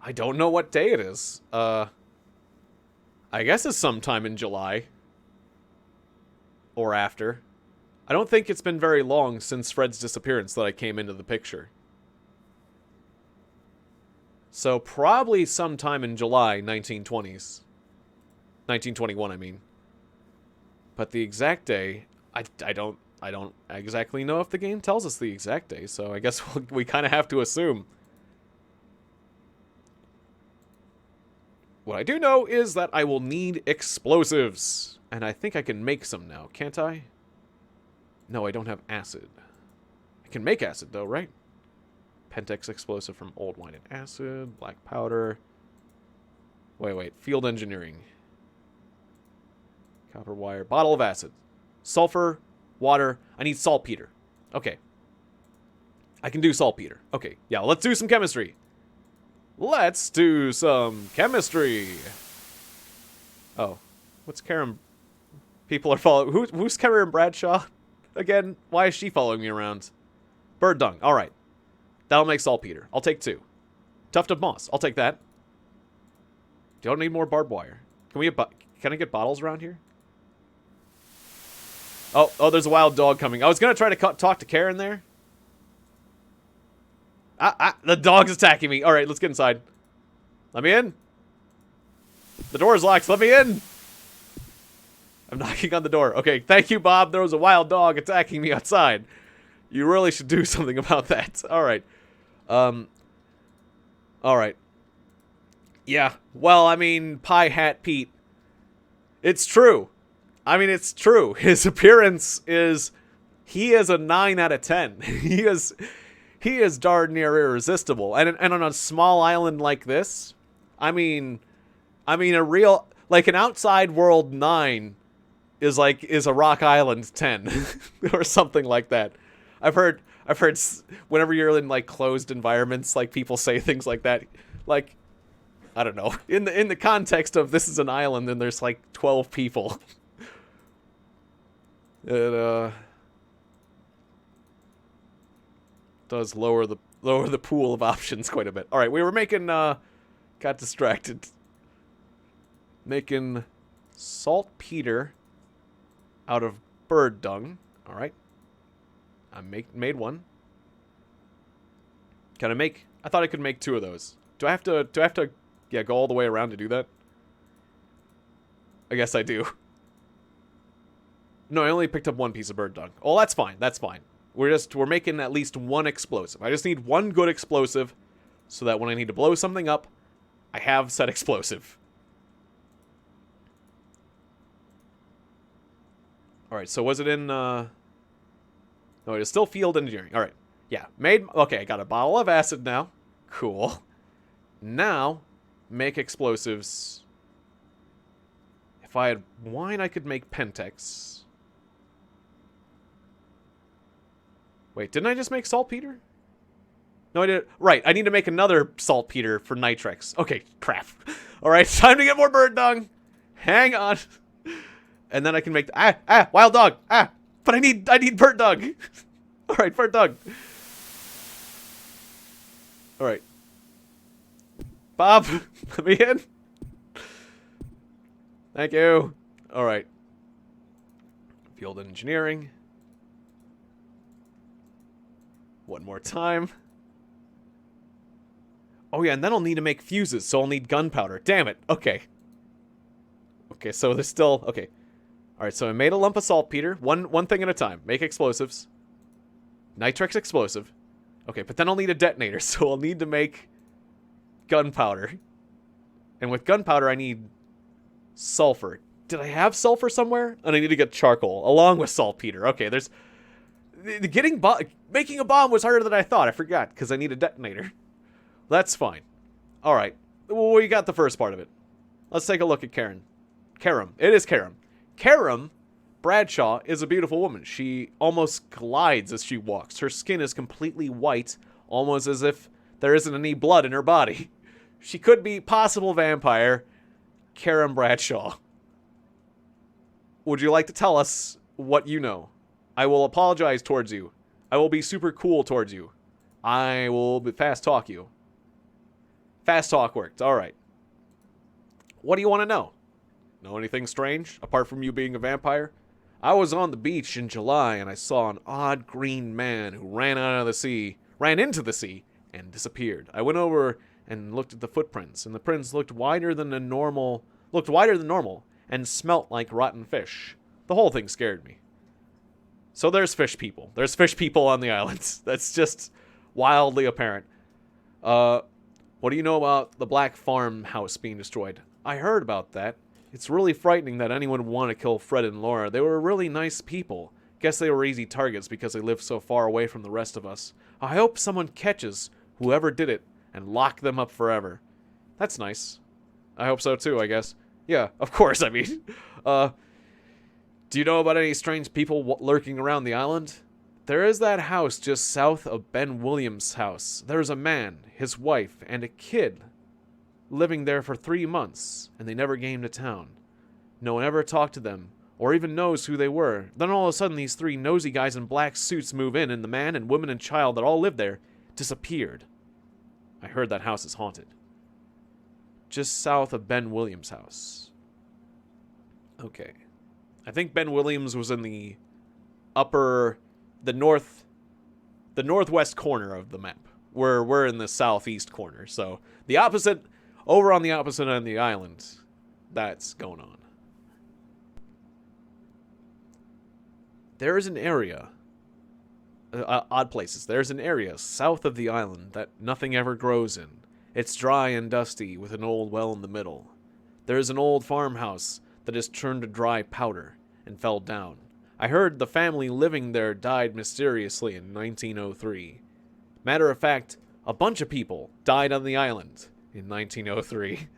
I don't know what day it is. I guess it's sometime in July. Or after. I don't think it's been very long since Fred's disappearance that I came into the picture. So probably sometime in July 1920s. 1921, I mean. But the exact day, I don't exactly know if the game tells us the exact day, so I guess we kind of have to assume. What I do know is that I will need explosives. And I think I can make some now, can't I? No, I don't have acid. I can make acid though, right? Pentex explosive from old wine and acid. Black powder. Wait. Field engineering. Copper wire. Bottle of acid. Sulfur. Water. I need saltpeter. Okay. I can do saltpeter. Okay, yeah, let's do some chemistry. Let's do some chemistry. Oh, what's Karen? People are following. Who's Karen Bradshaw? Again, why is she following me around? Bird dung. All right, that'll make saltpeter. I'll take 2. Tuft of moss. I'll take that. Don't need more barbed wire. Can I get bottles around here? Oh, there's a wild dog coming. I was gonna try to talk to Karen there. The dog's attacking me. All right, let's get inside. Let me in. The door's locked. Let me in. I'm knocking on the door. Okay, thank you, Bob. There was a wild dog attacking me outside. You really should do something about that. All right. All right. Yeah. Well, I mean, Pie Hat Pete. It's true. I mean, it's true. His appearance is... He is a 9 out of 10. He is darn near irresistible. And on a small island like this, I mean a real, like an outside world 9 is a Rock Island 10 or something like that. I've heard I've heard whenever you're in like closed environments, like people say things like that. Like, I don't know. In the context of this is an island and there's like 12 people. It does lower the pool of options quite a bit. All right, we were making got distracted. Making saltpeter out of bird dung. All right. I made one. Can I make? I thought I could make 2 of those. Do I have to yeah, go all the way around to do that? I guess I do. No, I only picked up 1 piece of bird dung. Oh, that's fine. That's fine. We're making at least 1 explosive. I just need 1 good explosive so that when I need to blow something up, I have said explosive. All right, so was it in no, it is still field engineering. All right. Yeah, okay, I got a bottle of acid now. Cool. Now, make explosives. If I had wine, I could make Pentex. Wait, didn't I just make saltpeter? No, I didn't. Right, I need to make another saltpeter for Nitrex. Okay, crap. All right, time to get more bird dung. Hang on. And then I can make wild dog. But I need bird dung. All right, bird dung. All right. Bob, let me in. Thank you. All right. Field engineering. One more time. Oh yeah, and then I'll need to make fuses, so I'll need gunpowder. Damn it. Okay. Okay, so there's still... Okay. Alright, so I made a lump of saltpeter. One thing at a time. Make explosives. Nitrex explosive. Okay, but then I'll need a detonator, so I'll need to make gunpowder. And with gunpowder, I need sulfur. Did I have sulfur somewhere? And I need to get charcoal, along with saltpeter. Okay, there's... Making a bomb was harder than I thought. I forgot, because I need a detonator. That's fine. Alright. Well, we got the first part of it. Let's take a look at Karen. Karam. It is Karam. Karam Bradshaw is a beautiful woman. She almost glides as she walks. Her skin is completely white, almost as if there isn't any blood in her body. She could be possible vampire Karam Bradshaw. Would you like to tell us what you know? I will apologize towards you. I will be super cool towards you. I will fast talk you. Fast talk worked. All right. What do you want to know? Know anything strange, apart from you being a vampire? I was on the beach in July, and I saw an odd green man who ran into the sea, and disappeared. I went over and looked at the footprints, and the prints looked wider than normal, and smelt like rotten fish. The whole thing scared me. So there's fish people. There's fish people on the islands. That's just wildly apparent. What do you know about the black farmhouse being destroyed? I heard about that. It's really frightening that anyone would want to kill Fred and Laura. They were really nice people. Guess they were easy targets because they lived so far away from the rest of us. I hope someone catches whoever did it and lock them up forever. That's nice. I hope so too, I guess. Yeah, of course, I mean. Do you know about any strange people lurking around the island? There is that house just south of Ben Williams' house. There's a man, his wife, and a kid living there for 3 months, and they never came to town. No one ever talked to them, or even knows who they were. Then all of a sudden these 3 nosy guys in black suits move in, and the man and woman and child that all lived there disappeared. I heard that house is haunted. Just south of Ben Williams' house. Okay. I think Ben Williams was in the northwest corner of the map. We're in the southeast corner, so the opposite, over on the opposite end of the island, that's going on. There is an area, odd places, there's an area south of the island that nothing ever grows in. It's dry and dusty with an old well in the middle. There is an old farmhouse that is turned to dry powder and fell down. I heard the family living there died mysteriously in 1903. Matter of fact, a bunch of people died on the island in 1903.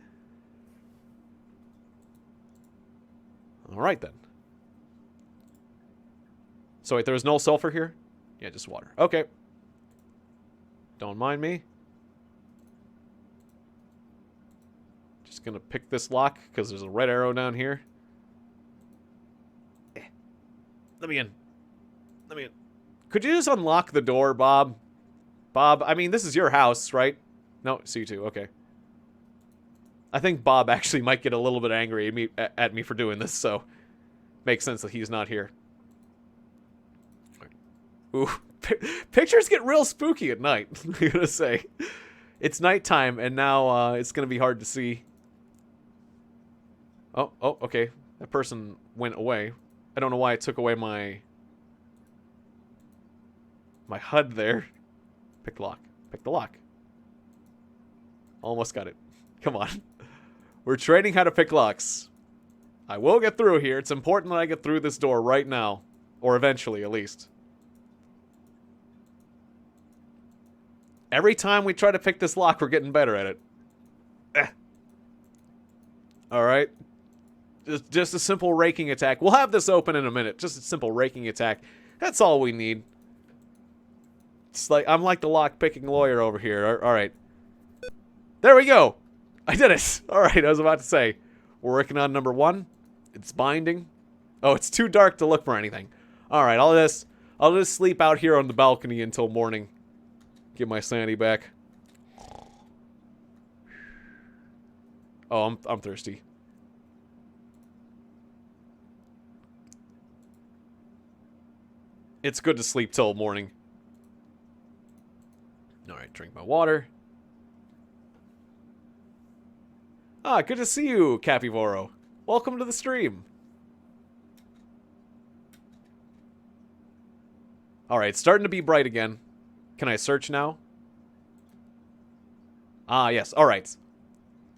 Alright then. So wait, there was no sulfur here? Yeah, just water. Okay. Don't mind me. Just gonna pick this lock, because there's a red arrow down here. Let me in. Let me in. Could you just unlock the door, Bob? Bob, I mean, this is your house, right? No, it's you two, okay. I think Bob actually might get a little bit angry at me for doing this, so makes sense that he's not here. Ooh, pictures get real spooky at night, I'm gonna say. It's nighttime, and now it's gonna be hard to see. Oh, okay. That person went away. I don't know why it took away my HUD there. Pick the lock. Pick the lock. Almost got it. Come on. We're training how to pick locks. I will get through here. It's important that I get through this door right now. Or eventually, at least. Every time we try to pick this lock, we're getting better at it. Alright. Just a simple raking attack. We'll have this open in a minute. Just a simple raking attack. That's all we need. It's like, I'm like the lock-picking lawyer over here. Alright. There we go! I did it! Alright, I was about to say. We're working on number 1. It's binding. Oh, it's too dark to look for anything. Alright, I'll just sleep out here on the balcony until morning. Get my sanity back. Oh, I'm thirsty. It's good to sleep till morning. Alright, drink my water. Ah, good to see you, Capivoro. Welcome to the stream. Alright, it's starting to be bright again. Can I search now? Ah, yes. Alright.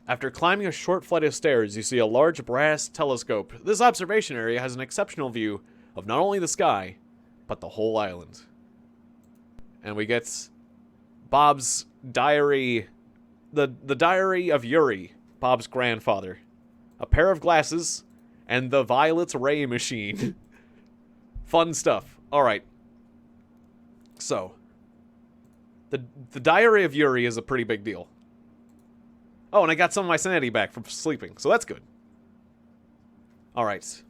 After climbing a short flight of stairs, you see a large brass telescope. This observation area has an exceptional view of not only the sky, but the whole island. And we get Bob's diary, the diary of Yuri, Bob's grandfather. A pair of glasses, and the Violet Ray machine. Fun stuff. Alright. So, the diary of Yuri is a pretty big deal. Oh, and I got some of my sanity back from sleeping, so that's good. Alright.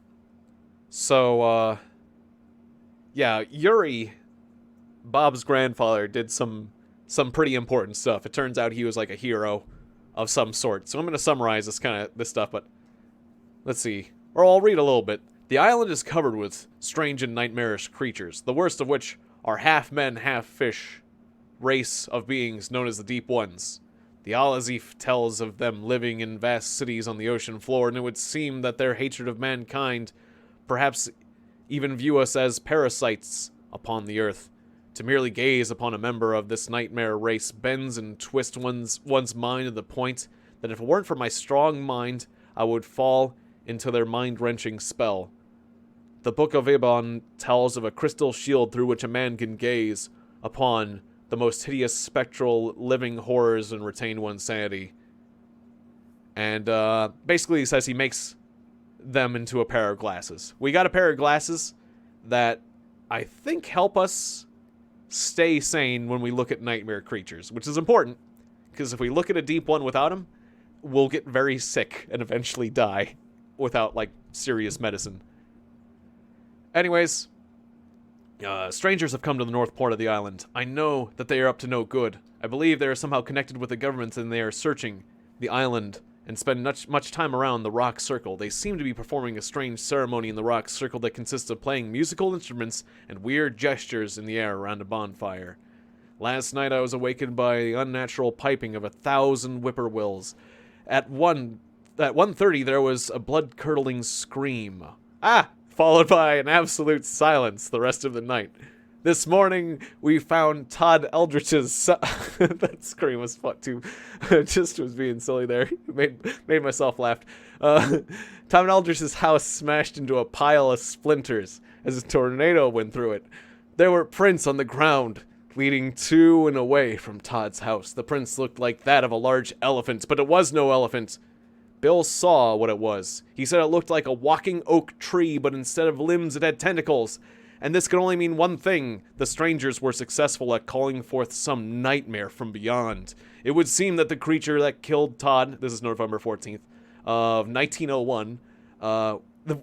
So, yeah, Yuri, Bob's grandfather, did some pretty important stuff. It turns out he was like a hero of some sort. So I'm going to summarize this stuff, but let's see. Or I'll read a little bit. The island is covered with strange and nightmarish creatures, the worst of which are half-men, half-fish race of beings known as the Deep Ones. The Al-Azif tells of them living in vast cities on the ocean floor, and it would seem that their hatred of mankind perhaps even view us as parasites upon the earth. To merely gaze upon a member of this nightmare race bends and twists one's mind to the point that if it weren't for my strong mind, I would fall into their mind-wrenching spell. The Book of Ibon tells of a crystal shield through which a man can gaze upon the most hideous spectral living horrors and retain one's sanity. And basically he says he makes them into a pair of glasses. We got a pair of glasses that I think help us stay sane when we look at nightmare creatures, which is important, because if we look at a deep one without them, we'll get very sick and eventually die without, like, serious medicine. Anyways, strangers have come to the north port of the island. I know that they are up to no good. I believe they are somehow connected with the government and they are searching the island and spend much time around the rock circle. They seem to be performing a strange ceremony in the rock circle that consists of playing musical instruments and weird gestures in the air around a bonfire. Last night I was awakened by the unnatural piping of 1,000 whippoorwills. At 1:30 there was a blood-curdling scream. Followed by an absolute silence the rest of the night. This morning, we found Todd Eldritch's... that scream was fun, too. Just was being silly there. Made myself laugh. Todd Eldritch's house smashed into a pile of splinters as a tornado went through it. There were prints on the ground, leading to and away from Todd's house. The prints looked like that of a large elephant, but it was no elephant. Bill saw what it was. He said it looked like a walking oak tree, but instead of limbs, it had tentacles. And this can only mean one thing. The strangers were successful at calling forth some nightmare from beyond. It would seem that the creature that killed Todd, this is November 14th, of 1901,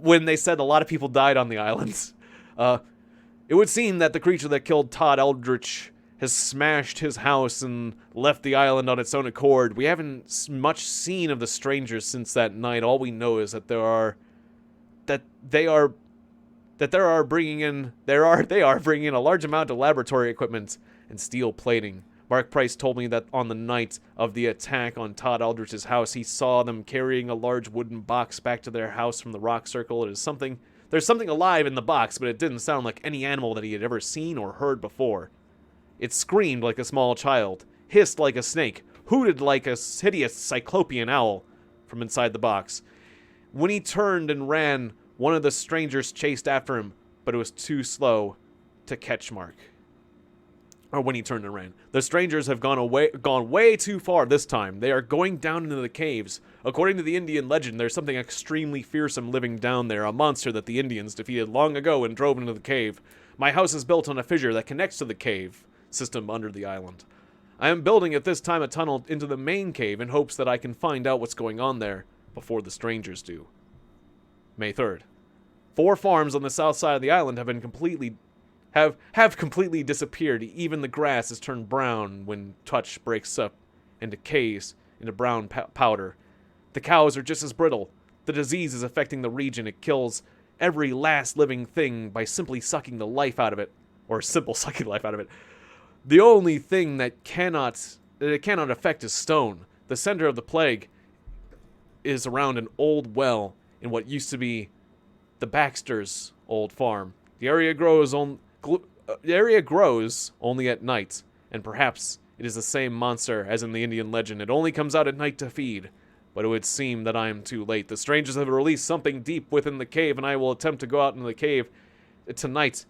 when they said a lot of people died on the islands, it would seem that the creature that killed Todd Eldritch has smashed his house and left the island on its own accord. We haven't much seen of the strangers since that night. All we know is that they are bringing in a large amount of laboratory equipment and steel plating. Mark Price told me that on the night of the attack on Todd Eldritch's house, he saw them carrying a large wooden box back to their house from the rock circle. There's something alive in the box, but it didn't sound like any animal that he had ever seen or heard before. It screamed like a small child, hissed like a snake, hooted like a hideous cyclopean owl from inside the box. When he turned and ran, one of the strangers chased after him, but it was too slow to catch Mark. Or when he turned and ran. The strangers have gone way too far this time. They are going down into the caves. According to the Indian legend, there's something extremely fearsome living down there, a monster that the Indians defeated long ago and drove into the cave. My house is built on a fissure that connects to the cave system under the island. I am building at this time a tunnel into the main cave in hopes that I can find out what's going on there before the strangers do. May 3rd. 4 farms on the south side of the island have been completely disappeared. Even the grass has turned brown when touch breaks up and decays into brown powder. The cows are just as brittle. The disease is affecting the region. It kills every last living thing by simply sucking the life out of it. Or simple sucking life out of it. The only thing that it cannot affect is stone. The center of the plague is around an old well in what used to be the Baxters' old farm. The area grows only at night, and perhaps it is the same monster as in the Indian legend. It only comes out at night to feed, but it would seem that I am too late. The strangers have released something deep within the cave, and I will attempt to go out into the cave tonight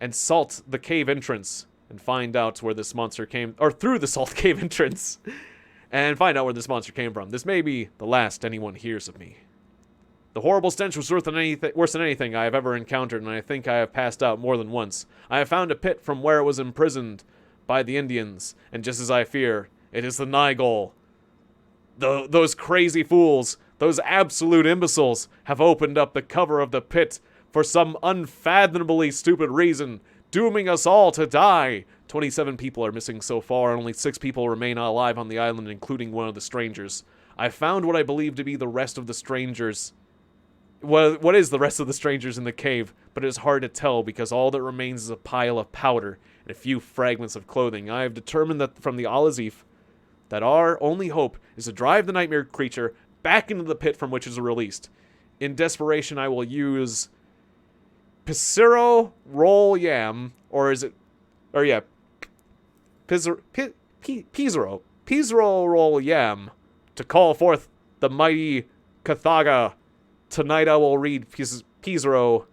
and salt the cave entrance and find out where this monster came, or through the salt cave entrance, and find out where this monster came from. This may be the last anyone hears of me. The horrible stench was worse than anything I have ever encountered, and I think I have passed out more than once. I have found a pit from where it was imprisoned by the Indians, and just as I fear, it is the Nigol. Those crazy fools, those absolute imbeciles, have opened up the cover of the pit for some unfathomably stupid reason, dooming us all to die. 27 people are missing so far, and only 6 people remain alive on the island, including one of the strangers. I found what I believe to be the rest of the strangers. What is the rest of the strangers in the cave, but it is hard to tell because all that remains is a pile of powder and a few fragments of clothing. I have determined that from the Al-Azif, that our only hope is to drive the nightmare creature back into the pit from which it is released. In desperation, I will use Pizarro roll yam, Pizarro roll yam to call forth the mighty Cathaga. Tonight I will read Pizarro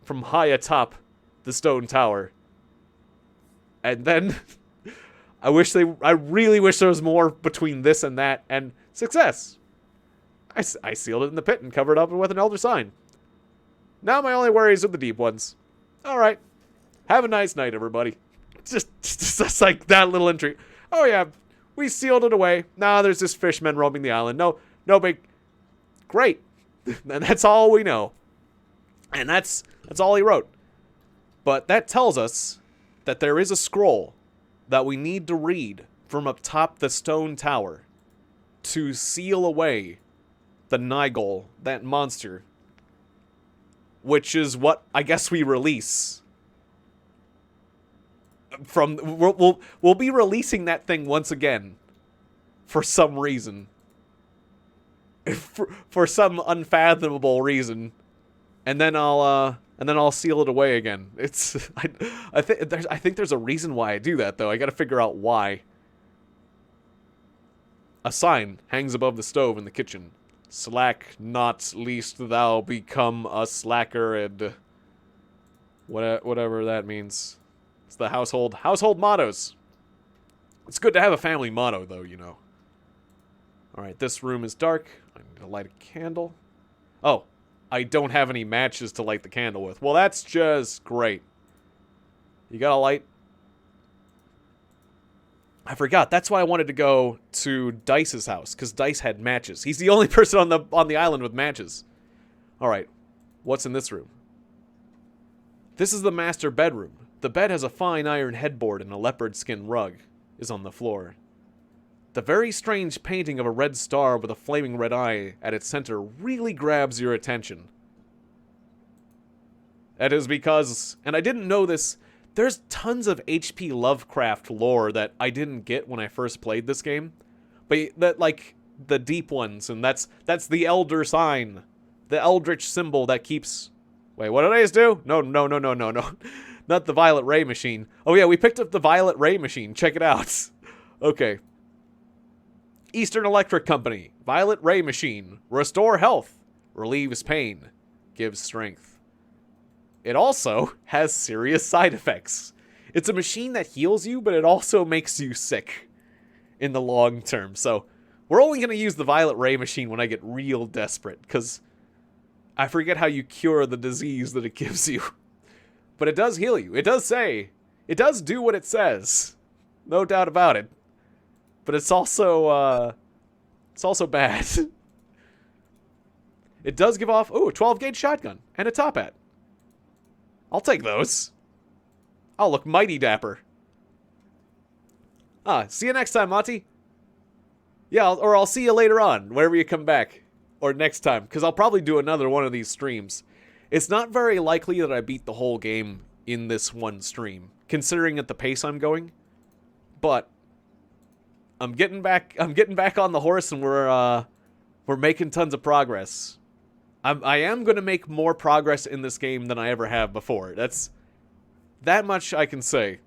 from high atop the stone tower. And then I really wish there was more between this and that, and success. I sealed it in the pit and covered it up with an elder sign. Now my only worries are the deep ones. Alright. Have a nice night, everybody. Just like that little entry. Oh yeah, we sealed it away. Nah, there's just fishmen roaming the island. No big... Great. And that's all we know. And that's all he wrote. But that tells us that there is a scroll that we need to read from up top the stone tower to seal away the Nigol, that monster, which is what I guess we release. We'll be releasing that thing once again for some reason. For some unfathomable reason, and then I'll seal it away again. I think there's a reason why I do that, though. I got to figure out why. A sign hangs above the stove in the kitchen. Slack not, lest thou become a slacker, and whatever that means. It's the household mottos. It's good to have a family motto, though, you know. All right, this room is dark. I need to light a candle. Oh, I don't have any matches to light the candle with. Well, that's just great. You got a light? I forgot. That's why I wanted to go to Dice's house, because Dice had matches. He's the only person on the island with matches. Alright. What's in this room? This is the master bedroom. The bed has a fine iron headboard and a leopard skin rug is on the floor. The very strange painting of a red star with a flaming red eye at its center really grabs your attention. That is because, and I didn't know this, there's tons of H.P. Lovecraft lore that I didn't get when I first played this game. But that, like, the deep ones, and that's the Elder sign. The Eldritch symbol that keeps... Wait, what did I just do? No. Not the Violet Ray machine. Oh yeah, we picked up the Violet Ray machine. Check it out. Okay. Eastern Electric Company. Violet Ray machine. Restore health. Relieves pain. Gives strength. It also has serious side effects. It's a machine that heals you, but it also makes you sick in the long term. So we're only going to use the Violet Ray machine when I get real desperate, because I forget how you cure the disease that it gives you. But it does heal you. It does say. It does do what it says. No doubt about it. But it's also bad. It does give off, ooh, a 12-gauge shotgun and a top hat. I'll take those. I'll look mighty dapper. See you next time, Monty. Yeah, or I'll see you later on, whenever you come back. Or next time, because I'll probably do another one of these streams. It's not very likely that I beat the whole game in this one stream, considering at the pace I'm going. But I'm getting back on the horse, and we're making tons of progress. I am going to make more progress in this game than I ever have before. That much I can say.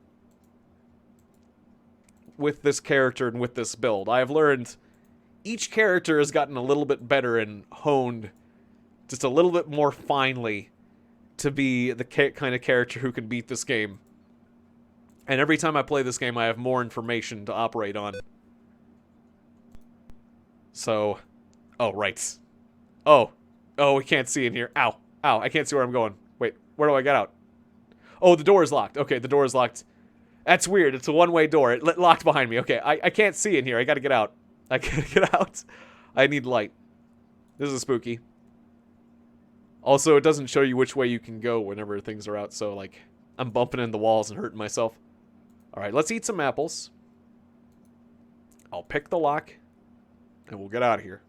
With this character and with this build, I have learned each character has gotten a little bit better and honed just a little bit more finely to be the kind of character who can beat this game. And every time I play this game, I have more information to operate on. So, oh, right. Oh, we can't see in here. Ow, I can't see where I'm going. Wait, where do I get out? Oh, the door is locked. Okay, the door is locked. That's weird. It's a one-way door. It locked behind me. Okay, I can't see in here. I gotta get out. I gotta get out. I need light. This is spooky. Also, it doesn't show you which way you can go whenever things are out, so, like, I'm bumping into the walls and hurting myself. Alright, let's eat some apples. I'll pick the lock, and we'll get out of here.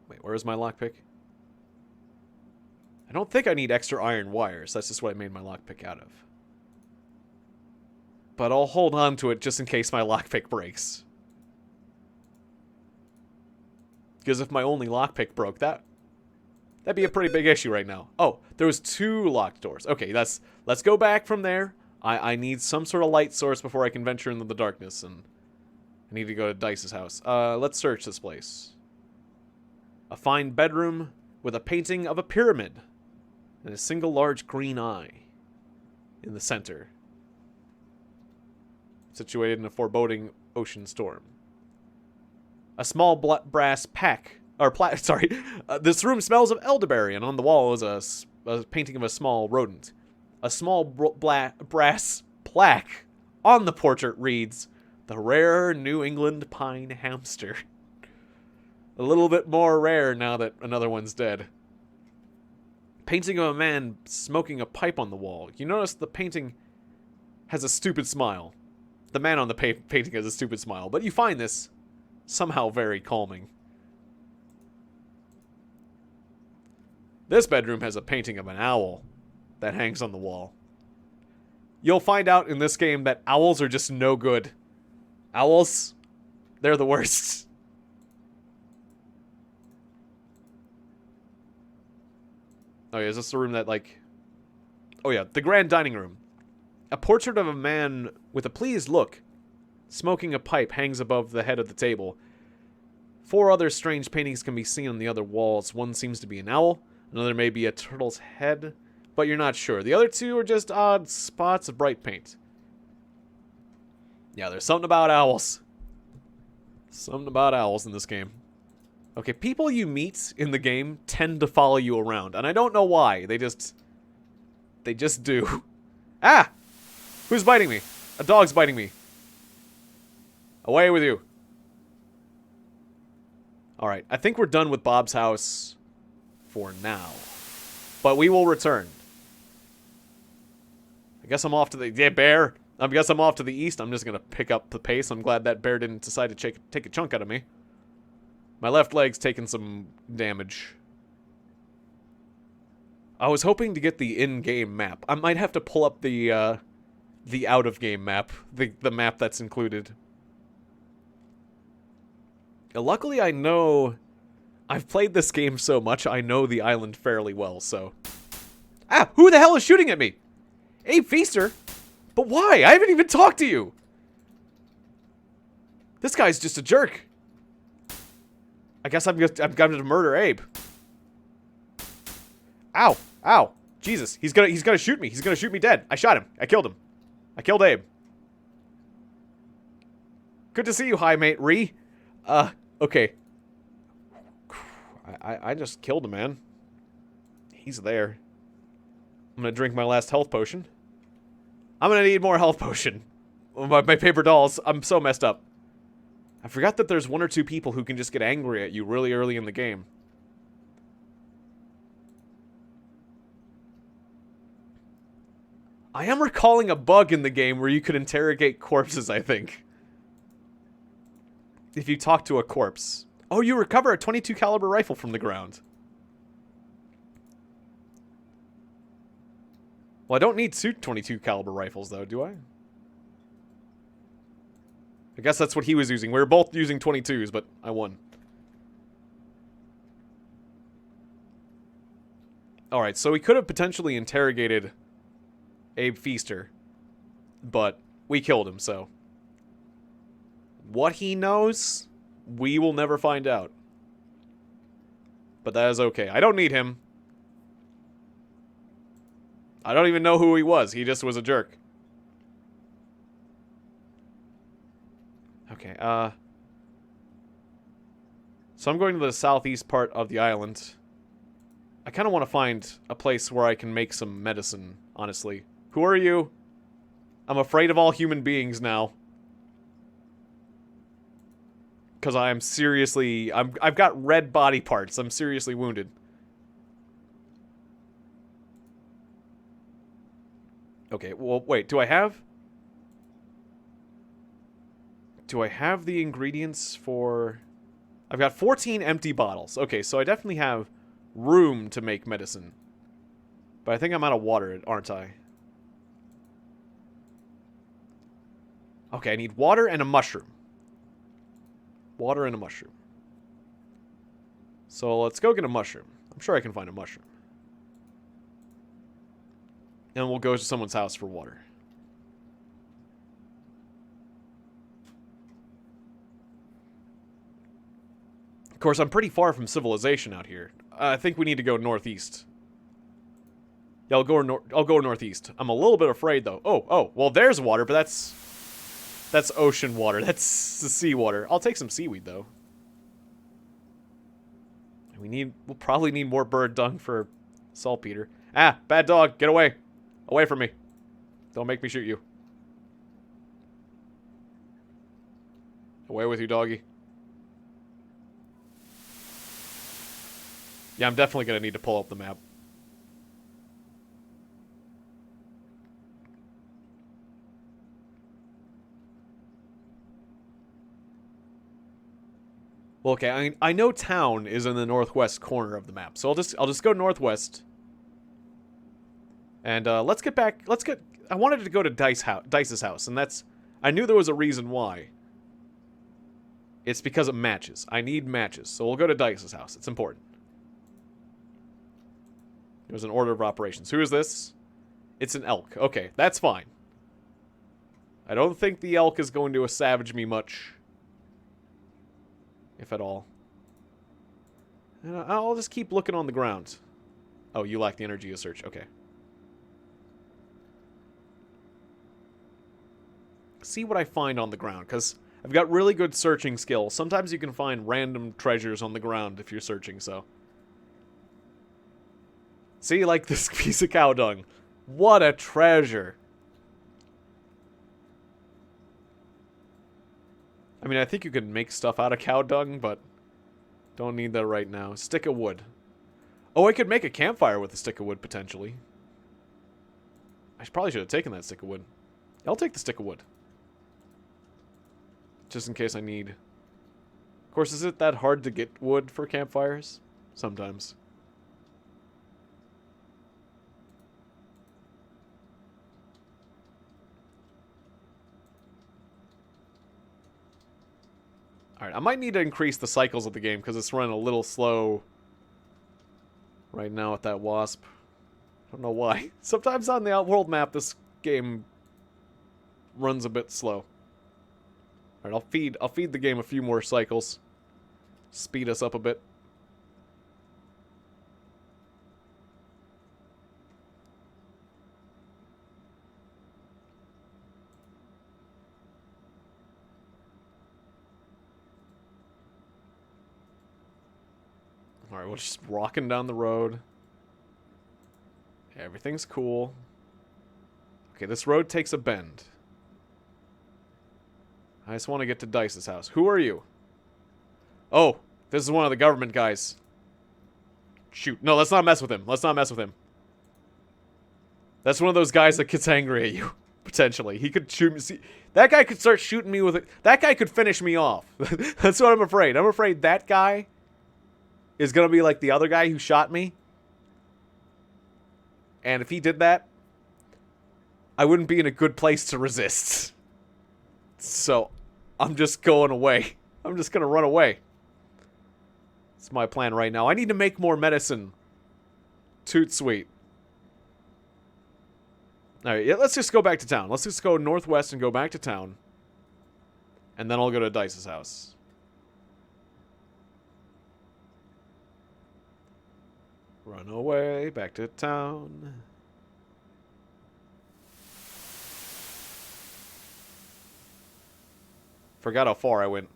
Wait, where's my lockpick? I don't think I need extra iron wires. That's just what I made my lockpick out of. But I'll hold on to it just in case my lockpick breaks. Because if my only lockpick broke, that'd be a pretty big issue right now. Oh, there was 2 locked doors. Okay, let's go back from there. I need some sort of light source before I can venture into the darkness, and I need to go to Dice's house. Let's search this place. A fine bedroom with a painting of a pyramid and a single large green eye in the center, situated in a foreboding ocean storm. A small brass pack, or sorry, this room smells of elderberry, and on the wall is a painting of a small rodent. A small brass plaque on the portrait reads, "The rare New England pine hamster." A little bit more rare now that another one's dead. Painting of a man smoking a pipe on the wall. You notice the painting has a stupid smile. The man on the painting has a stupid smile, but you find this somehow very calming. This bedroom has a painting of an owl that hangs on the wall. You'll find out in this game that owls are just no good. Owls, they're the worst. Oh yeah, is this the room that, like... Oh yeah, the grand dining room. A portrait of a man with a pleased look, smoking a pipe, hangs above the head of the table. 4 other strange paintings can be seen on the other walls. One seems to be an owl, another may be a turtle's head, but you're not sure. The other 2 are just odd spots of bright paint. Yeah, there's something about owls. Something about owls in this game. Okay, people you meet in the game tend to follow you around, and I don't know why. They just do. Ah! Who's biting me? A dog's biting me. Away with you. Alright, I think we're done with Bob's house for now. But we will return. I guess I'm off to the... Yeah, bear! I guess I'm off to the east. I'm just gonna pick up the pace. I'm glad that bear didn't decide to take a chunk out of me. My left leg's taking some damage. I was hoping to get the in-game map. I might have to pull up the out-of-game map. The map that's included. Luckily, I know... I've played this game so much, I know the island fairly well, so... Ah! Who the hell is shooting at me? Abe Feaster? But why? I haven't even talked to you! This guy's just a jerk. I guess I'm gonna murder Abe. Ow! Ow! Jesus, he's gonna shoot me. He's gonna shoot me dead. I shot him. I killed him. I killed Abe. Good to see you, hi mate, Ree. Okay. I just killed a man. He's there. I'm gonna drink my last health potion. I'm gonna need more health potion. My paper dolls, I'm so messed up. I forgot that there's one or two people who can just get angry at you really early in the game. I am recalling a bug in the game where you could interrogate corpses, I think. If you talk to a corpse. Oh, you recover a .22 caliber rifle from the ground. Well, I don't need two .22 caliber rifles, though, do I? I guess that's what he was using. We were both using 22s, but I won. Alright, so we could have potentially interrogated Abe Feaster, but we killed him, so... What he knows, we will never find out. But that is okay. I don't need him. I don't even know who he was. He just was a jerk. Okay, so I'm going to the southeast part of the island. I kind of want to find a place where I can make some medicine, honestly. Who are you? I'm afraid of all human beings now. Because I am seriously... I've got red body parts. I'm seriously wounded. Okay, well, wait. Do I have the ingredients for... I've got 14 empty bottles. Okay, so I definitely have room to make medicine. But I think I'm out of water, aren't I? Okay, I need water and a mushroom. Water and a mushroom. So let's go get a mushroom. I'm sure I can find a mushroom. And we'll go to someone's house for water. Of course, I'm pretty far from civilization out here. I think we need to go northeast. Yeah, I'll go northeast. I'm a little bit afraid, though. Oh, well, there's water, but that's ocean water. That's the sea water. I'll take some seaweed, though. We'll probably need more bird dung for saltpeter. Ah, bad dog, get away. Away from me. Don't make me shoot you. Away with you, doggy. Yeah, I'm definitely going to need to pull up the map. Well, okay, I know town is in the northwest corner of the map, so I'll just go northwest. And let's get back. I wanted to go to Dice's house, and I knew there was a reason why. It's because of matches. I need matches, so we'll go to Dice's house. It's important. There's an order of operations. Who is this? It's an elk. Okay, that's fine. I don't think the elk is going to savage me much. If at all. And I'll just keep looking on the ground. Oh, you lack the energy to search. Okay. See what I find on the ground, because I've got really good searching skills. Sometimes you can find random treasures on the ground if you're searching, so. See, like this piece of cow dung. What a treasure. I mean, I think you can make stuff out of cow dung, but don't need that right now. Stick of wood. Oh, I could make a campfire with a stick of wood, potentially. Probably should have taken that stick of wood. I'll take the stick of wood. Just in case I need. Of course, is it that hard to get wood for campfires? Sometimes. Alright, I might need to increase the cycles of the game because it's running a little slow right now with that wasp. I don't know why. Sometimes on the Outworld map, this game runs a bit slow. Alright, I'll feed the game a few more cycles. Speed us up a bit. Alright, we're just rocking down the road. Everything's cool. Okay, this road takes a bend. I just want to get to Dice's house. Who are you? Oh, this is one of the government guys. Shoot. No, let's not mess with him. Let's not mess with him. That's one of those guys that gets angry at you. Potentially. He could shoot me. See, that guy could start shooting me with it. That guy could finish me off. That's what I'm afraid. I'm afraid that guy is going to be like the other guy who shot me. And if he did that, I wouldn't be in a good place to resist. So, I'm just going away. I'm just going to run away. That's my plan right now. I need to make more medicine. Toot sweet. Alright, yeah, let's just go back to town. Let's just go northwest and go back to town. And then I'll go to Dice's house. Run away, back to town. Forgot how far I went.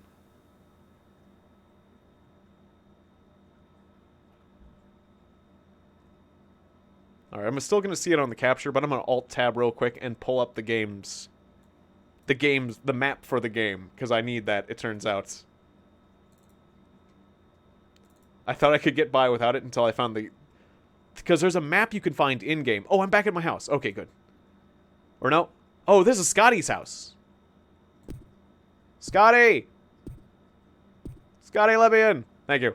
Alright, I'm still going to see it on the capture, but I'm going to Alt-Tab real quick and pull up the map for the game, because I need that, it turns out. I thought I could get by without it until I found the... Because there's a map you can find in-game. Oh, I'm back at my house. Okay, good. Or no. Oh, this is Scotty's house. Scotty! Scotty, let me in. Thank you.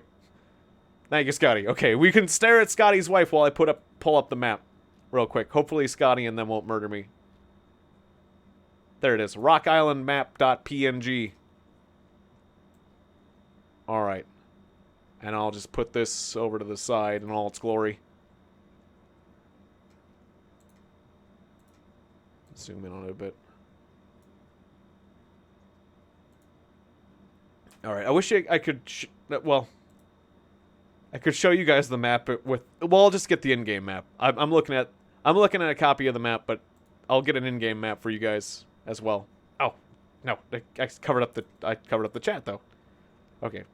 Thank you, Scotty. Okay, we can stare at Scotty's wife while I pull up the map real quick. Hopefully Scotty and them won't murder me. There it is. Rock Island map.png. Alright. And I'll just put this over to the side in all its glory. Zoom in on it a bit. Alright, I wish I could... well... I could show you guys the map with... Well, I'll just get the in-game map. I'm looking at a copy of the map, but I'll get an in-game map for you guys as well. Oh, no. I covered up the chat, though. Okay.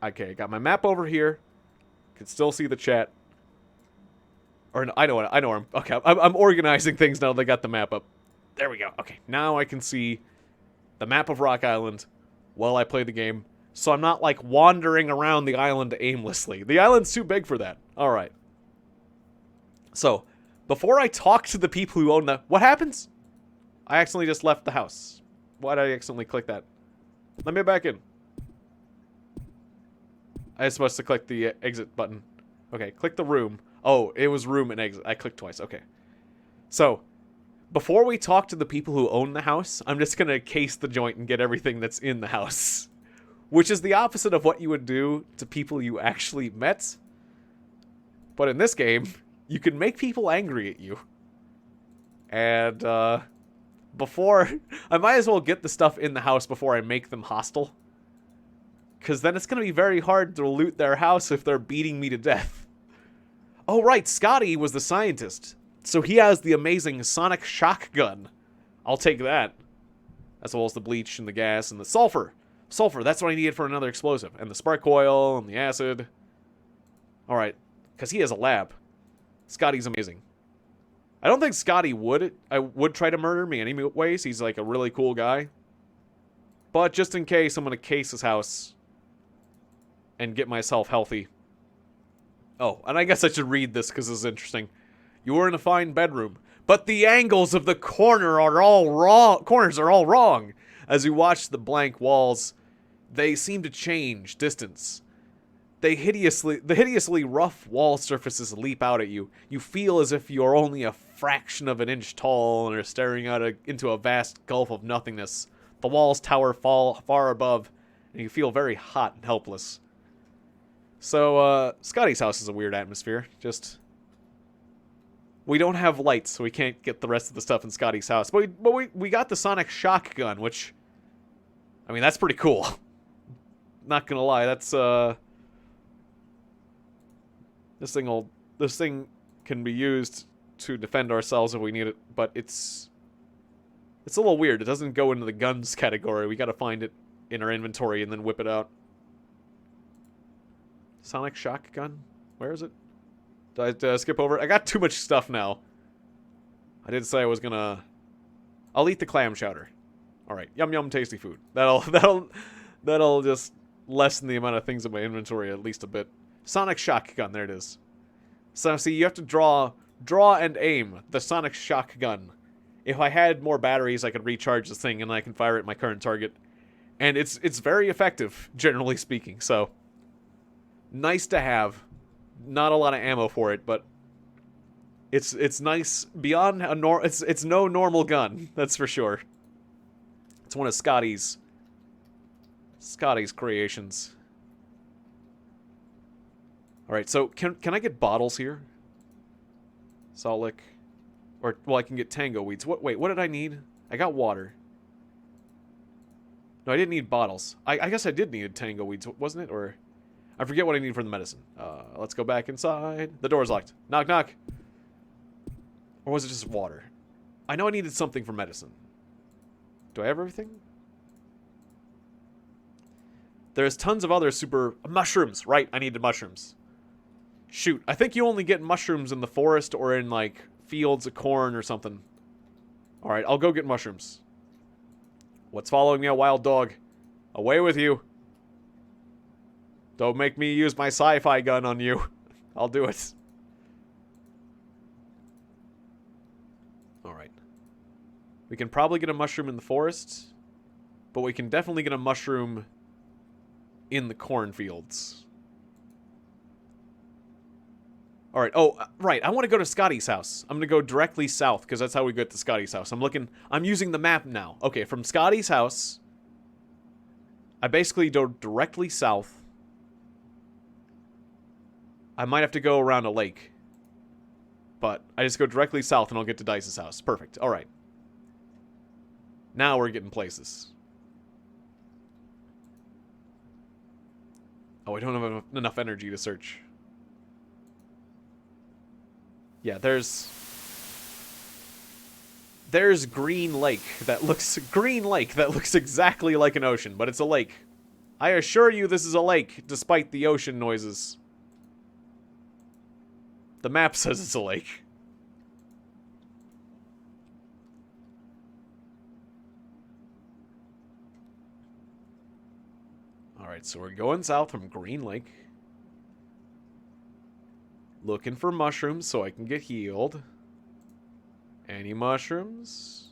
Okay, got my map over here. Can still see the chat. Or, I know where I'm... Okay, I'm organizing things now that I got the map up. There we go. Okay, now I can see the map of Rock Island while I play the game. So I'm not, like, wandering around the island aimlessly. The island's too big for that. Alright. So, before I talk to the people who own the... What happens? I accidentally just left the house. Why did I accidentally click that? Let me back in. I was supposed to click the exit button. Okay, click the room. Oh, it was room and exit. I clicked twice. Okay. So, before we talk to the people who own the house, I'm just going to case the joint and get everything that's in the house. Which is the opposite of what you would do to people you actually met. But in this game, you can make people angry at you. And, before... I might as well get the stuff in the house before I make them hostile. Because then it's going to be very hard to loot their house if they're beating me to death. Oh, right, Scotty was the scientist. So he has the amazing sonic shock gun. I'll take that. as well as the bleach and the gas and the sulfur. Sulfur, that's what I needed for another explosive. And the spark coil and the acid. Alright, because he has a lab. Scotty's amazing. I don't think Scotty would try to murder me anyways. He's like a really cool guy. But just in case, I'm going to case his house and get myself healthy. Oh, and I guess I should read this because this is interesting. You were in a fine bedroom, but the angles of the corners are all wrong. As you watch the blank walls, they seem to change distance. The hideously rough wall surfaces leap out at you. You feel as if you're only a fraction of an inch tall and are staring out into a vast gulf of nothingness. The walls tower far above, and you feel very hot and helpless. So, Scotty's house is a weird atmosphere. We don't have lights, so we can't get the rest of the stuff in Scotty's house. But we got the sonic shock gun, which, I mean, that's pretty cool. Not gonna lie, that's, this thing can be used to defend ourselves if we need it, but it's a little weird. It doesn't go into the guns category. We gotta find it in our inventory and then whip it out. Sonic shock gun? Where is it? Did I skip over? I got too much stuff now. I did say I was gonna... I'll eat the clam chowder. Alright, yum yum tasty food. That'll just lessen the amount of things in my inventory at least a bit. Sonic shock gun, there it is. So see, you have to draw and aim the sonic shock gun. If I had more batteries, I could recharge this thing and I can fire it at my current target. And it's very effective, generally speaking, so... Nice to have. Not a lot of ammo for it, but it's nice beyond a it's no normal gun, that's for sure. It's one of Scotty's creations. All right, so can I get bottles here? Salt lick, or well, I can get tango weeds. Wait, what did I need? I got water. No, I didn't need bottles. I guess I did need tango weeds, wasn't it? Or I forget what I need for the medicine. Let's go back inside. The door's locked. Knock, knock. Or was it just water? I know I needed something for medicine. Do I have everything? There's tons of other super... Mushrooms! Right, I needed mushrooms. Shoot, I think you only get mushrooms in the forest or in, like, fields of corn or something. Alright, I'll go get mushrooms. What's following me, a wild dog? Away with you. Don't make me use my sci-fi gun on you. I'll do it. Alright. We can probably get a mushroom in the forest, but we can definitely get a mushroom in the cornfields. Alright, oh, right, I want to go to Scotty's house. I'm going to go directly south, because that's how we get to Scotty's house. I'm using the map now. Okay, from Scotty's house, I basically go directly south. I might have to go around a lake. But I just go directly south and I'll get to Dice's house. Perfect. Alright. Now we're getting places. Oh, I don't have enough energy to search. Yeah, there's Green Lake that looks exactly like an ocean, but it's a lake. I assure you this is a lake, despite the ocean noises. The map says it's a lake. Alright, so we're going south from Green Lake. Looking for mushrooms so I can get healed. Any mushrooms?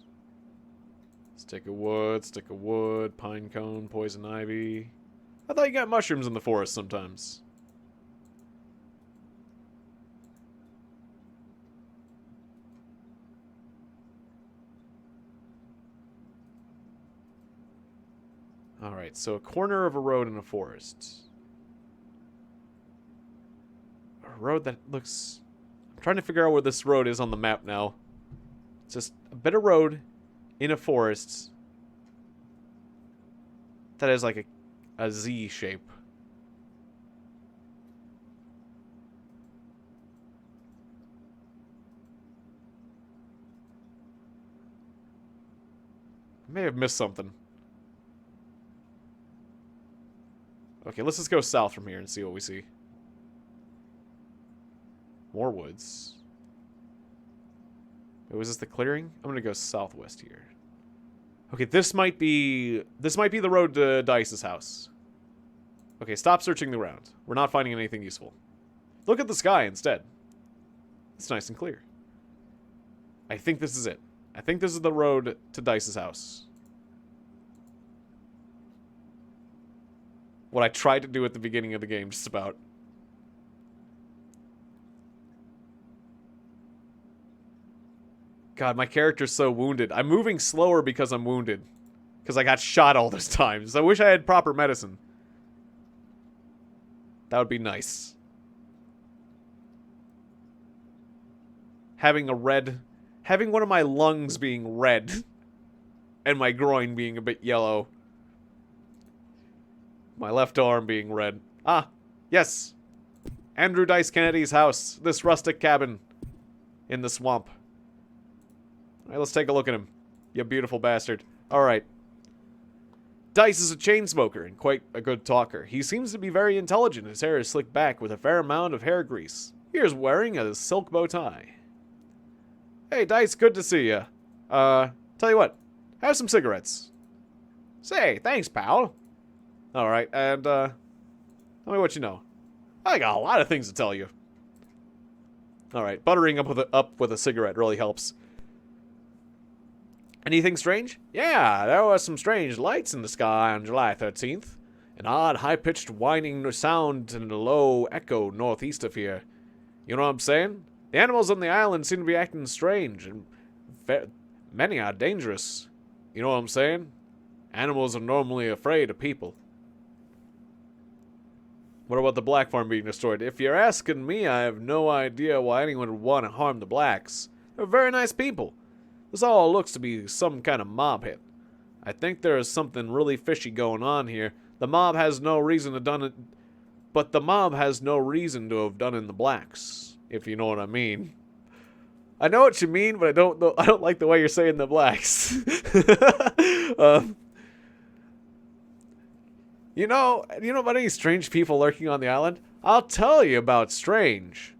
Stick of wood, pine cone, poison ivy. I thought you got mushrooms in the forest sometimes. Alright, so a corner of a road in a forest. A road that looks... I'm trying to figure out where this road is on the map now. It's just a bit of road in a forest that has like a Z shape. may have missed something. Okay, let's just go south from here and see what we see. More woods. Wait, was this the clearing? I'm gonna go southwest here. Okay, this might be the road to Dice's house. Okay, stop searching the ground. We're not finding anything useful. Look at the sky instead. It's nice and clear. I think this is it. I think this is the road to Dice's house. What I tried to do at the beginning of the game, just about. God, my character's so wounded. I'm moving slower because I'm wounded. Because I got shot all those times. I wish I had proper medicine. That would be nice. Having one of my lungs being red. And my groin being a bit yellow. My left arm being red. Ah, yes. Andrew Dice Kennedy's house. This rustic cabin in the swamp. Alright, let's take a look at him. You beautiful bastard. Alright. Dice is a chain smoker and quite a good talker. He seems to be very intelligent. His hair is slicked back with a fair amount of hair grease. He is wearing a silk bow tie. Hey, Dice, good to see ya. Tell you what. Have some cigarettes. Say, thanks, pal. Alright, and, tell me what you know. I got a lot of things to tell you. Alright, buttering up with a cigarette really helps. Anything strange? Yeah, there were some strange lights in the sky on July 13th. An odd, high-pitched whining sound and a low echo northeast of here. You know what I'm saying? The animals on the island seem to be acting strange, and many are dangerous. You know what I'm saying? Animals are normally afraid of people. What about the black farm being destroyed? If you're asking me, I have no idea why anyone would want to harm the blacks. They're very nice people. This all looks to be some kind of mob hit. I think there is something really fishy going on here. The mob has no reason to done it, but the mob has no reason to have done in the blacks, if you know what I mean. I know what you mean, but I don't like the way you're saying the blacks. You know about any strange people lurking on the island? I'll tell you about strange.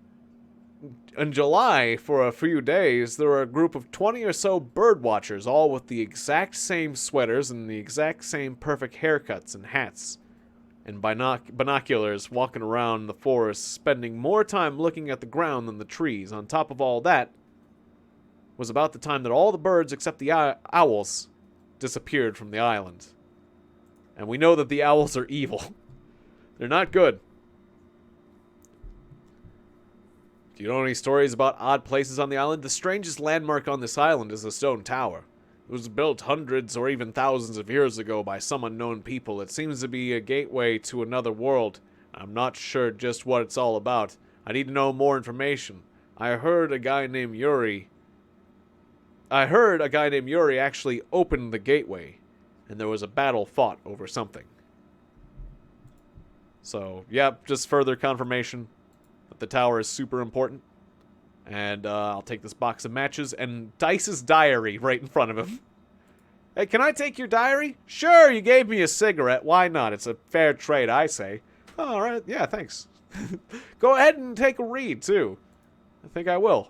In July, for a few days, there were a group of 20 or so bird watchers, all with the exact same sweaters and the exact same perfect haircuts and hats, and binoculars, walking around the forest, spending more time looking at the ground than the trees. On top of all that, was about the time that all the birds except the owls disappeared from the island. And we know that the owls are evil. They're not good. Do you know any stories about odd places on the island? The strangest landmark on this island is the stone tower. It was built hundreds or even thousands of years ago by some unknown people. It seems to be a gateway to another world. I'm not sure just what it's all about. I need to know more information. I heard a guy named Yuri actually opened the gateway, and there was a battle fought over something. So, yep, just further confirmation that the tower is super important. And I'll take this box of matches and Dice's diary right in front of him. Hey, can I take your diary? Sure, you gave me a cigarette. Why not? It's a fair trade, I say. Oh, all right, yeah, thanks. Go ahead and take a read, too. I think I will.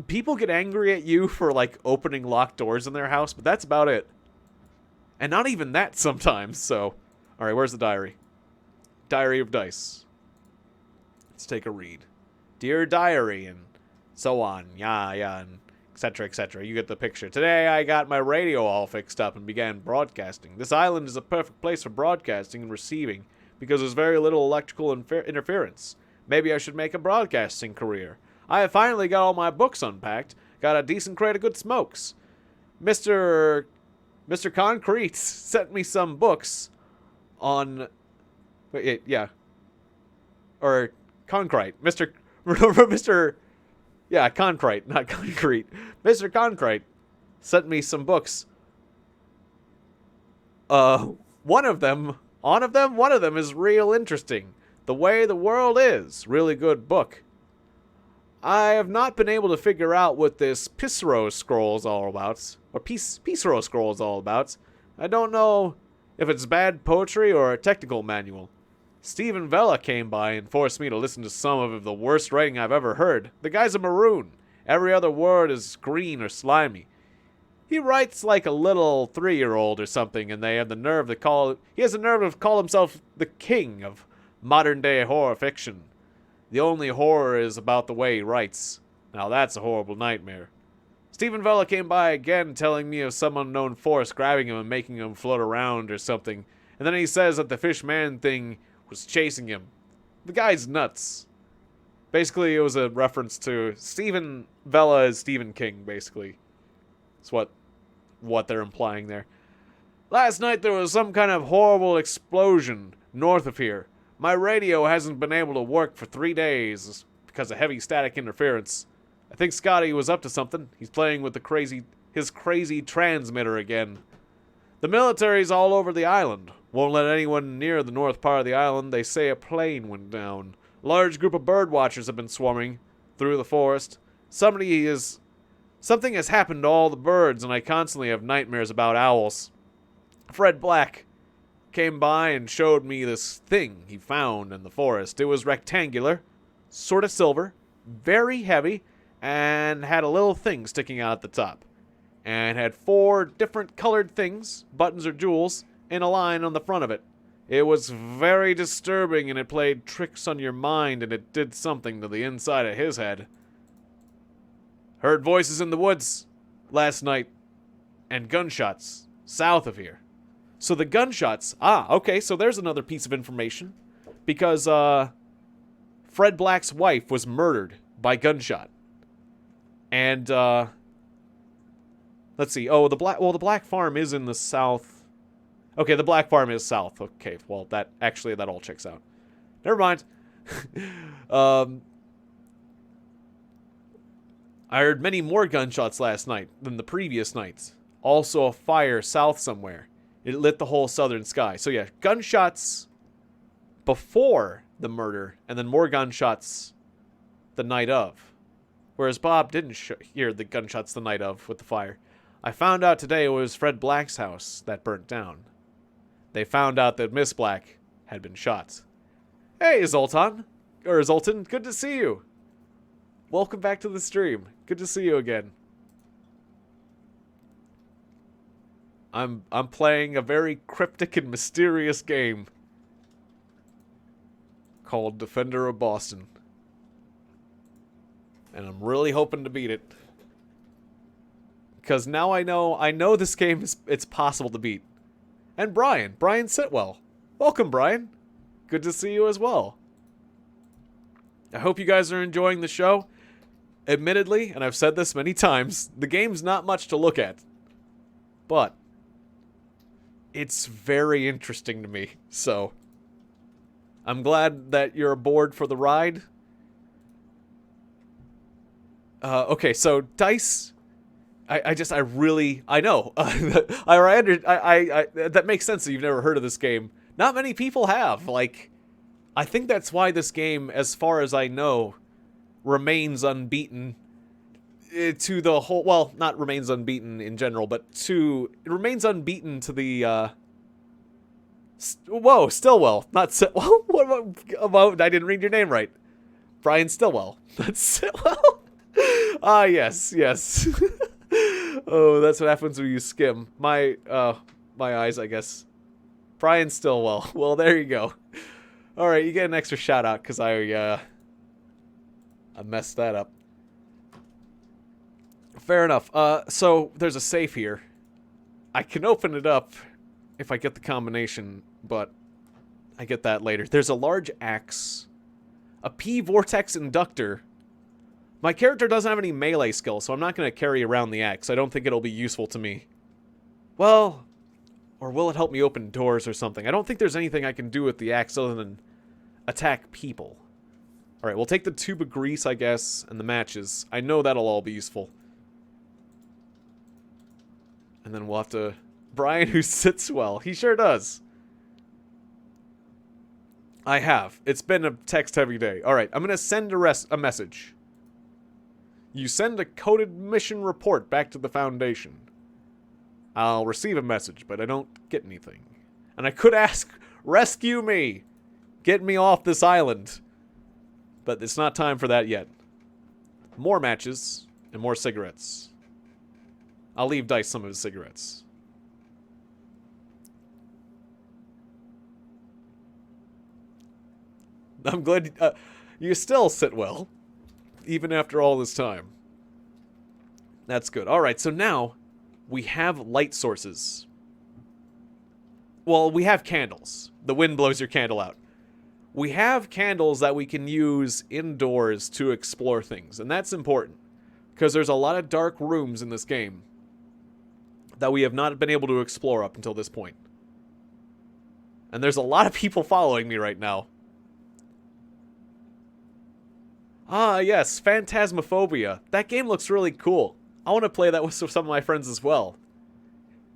People get angry at you for, like, opening locked doors in their house, but that's about it. And not even that sometimes, so... Alright, where's the diary? Diary of Dice. Let's take a read. Dear Diary, and so on, and etc., etc. You get the picture. Today I got my radio all fixed up and began broadcasting. This island is a perfect place for broadcasting and receiving because there's very little electrical interference. Maybe I should make a broadcasting career. I have finally got all my books unpacked, got a decent crate of good smokes. Mr. Concrete sent me some books on... Wait, yeah. Or Concrete. Mr. Yeah, Concrete, not Concrete. Mr. Concrete sent me some books. One of them is real interesting. The Way the World Is. Really good book. I have not been able to figure out what this Pisro scroll is all about. Or Pisro scroll is all about. I don't know if it's bad poetry or a technical manual. Stephen Vella came by and forced me to listen to some of the worst writing I've ever heard. The guy's a maroon. Every other word is green or slimy. He writes like a little 3-year-old or something, and they have the nerve to call... He has the nerve to call himself the king of modern-day horror fiction. The only horror is about the way he writes. Now that's a horrible nightmare. Stephen Vella came by again telling me of some unknown force grabbing him and making him float around or something. And then he says that the fish man thing was chasing him. The guy's nuts. Basically, it was a reference to Stephen Vella as Stephen King, basically. That's what they're implying there. Last night there was some kind of horrible explosion north of here. My radio hasn't been able to work for 3 days because of heavy static interference. I think Scotty was up to something. He's playing with his crazy transmitter again. The military's all over the island. Won't let anyone near the north part of the island. They say a plane went down. A large group of bird watchers have been swarming through the forest. Something has happened to all the birds, and I constantly have nightmares about owls. Fred Black came by and showed me this thing he found in the forest. It was rectangular, sort of silver, very heavy, and had a little thing sticking out at the top. And had 4 different colored things, buttons or jewels, in a line on the front of it. It was very disturbing, and it played tricks on your mind, and it did something to the inside of his head. Heard voices in the woods last night, and gunshots south of here. So the gunshots, okay, so there's another piece of information. Because, Fred Black's wife was murdered by gunshot. And, let's see, the Black Farm is in the south. Okay, the Black Farm is south. Okay, well, that all checks out. Never mind. I heard many more gunshots last night than the previous nights. Also a fire south somewhere. It lit the whole southern sky. So yeah, gunshots before the murder, and then more gunshots the night of. Whereas Bob didn't hear the gunshots the night of with the fire. I found out today it was Fred Black's house that burnt down. They found out that Miss Black had been shot. Hey, Zoltan, good to see you. Welcome back to the stream. Good to see you again. I'm playing a very cryptic and mysterious game called Defender of Boston. And I'm really hoping to beat it. Because now I know this game it's possible to beat. And Brian Sitwell. Welcome, Brian. Good to see you as well. I hope you guys are enjoying the show. Admittedly, and I've said this many times, the game's not much to look at. But it's very interesting to me, so I'm glad that you're aboard for the ride. Okay, so dice. I know. That makes sense that you've never heard of this game. Not many people have. Like, I think that's why this game, as far as I know, remains unbeaten to the whole, well, not remains unbeaten in general, but it remains unbeaten to the, Stillwell, not Sitwell. What about, I didn't read your name right. Brian Stillwell. That's Sitwell? Yes. Oh, that's what happens when you skim. My eyes, I guess. Brian Stillwell. Well, there you go. Alright, you get an extra shout out, because I messed that up. Fair enough. So there's a safe here. I can open it up if I get the combination, but I get that later. There's a large axe, a P-vortex inductor. My character doesn't have any melee skill, so I'm not going to carry around the axe. I don't think it'll be useful to me. Well, or will it help me open doors or something? I don't think there's anything I can do with the axe other than attack people. Alright, we'll take the tube of grease, I guess, and the matches. I know that'll all be useful. And then we'll have to... Brian, who sits well. He sure does. I have. It's been a text-heavy day. Alright, I'm going to send a message. You send a coded mission report back to the Foundation. I'll receive a message, but I don't get anything. And I could ask, rescue me! Get me off this island. But it's not time for that yet. More matches and more cigarettes. I'll leave Dice some of his cigarettes. I'm glad you still sit well, even after all this time. That's good. Alright, so now we have light sources. Well, we have candles. The wind blows your candle out. We have candles that we can use indoors to explore things, and that's important. Because there's a lot of dark rooms in this game that we have not been able to explore up until this point. And there's a lot of people following me right now. Ah, yes, Phantasmophobia. That game looks really cool. I want to play that with some of my friends as well.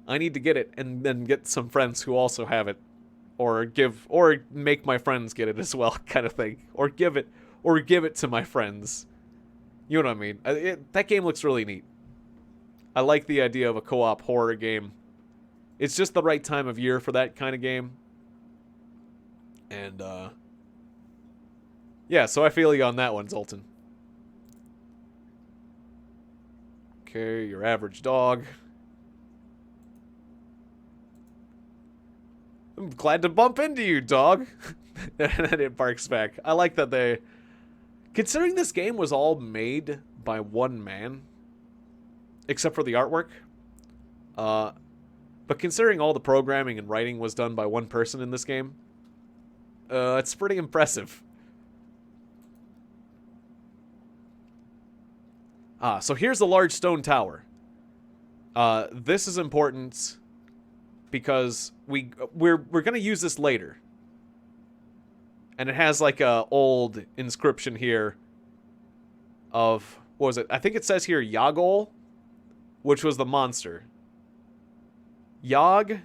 I need to get it and then get some friends who also have it. Or make my friends get it as well, kind of thing. Or give it to my friends. You know what I mean? That game looks really neat. I like the idea of a co-op horror game. It's just the right time of year for that kind of game. And, yeah, so I feel you on that one, Zoltan. Okay, your average dog. I'm glad to bump into you, dog. And it barks back. I like that they... Considering this game was all made by one man, except for the artwork, but considering all the programming and writing was done by one person in this game, it's pretty impressive. So here's the large stone tower. This is important because we're gonna use this later. And it has like a old inscription here of, what was it? I think it says here Yagol, which was the monster. Yog.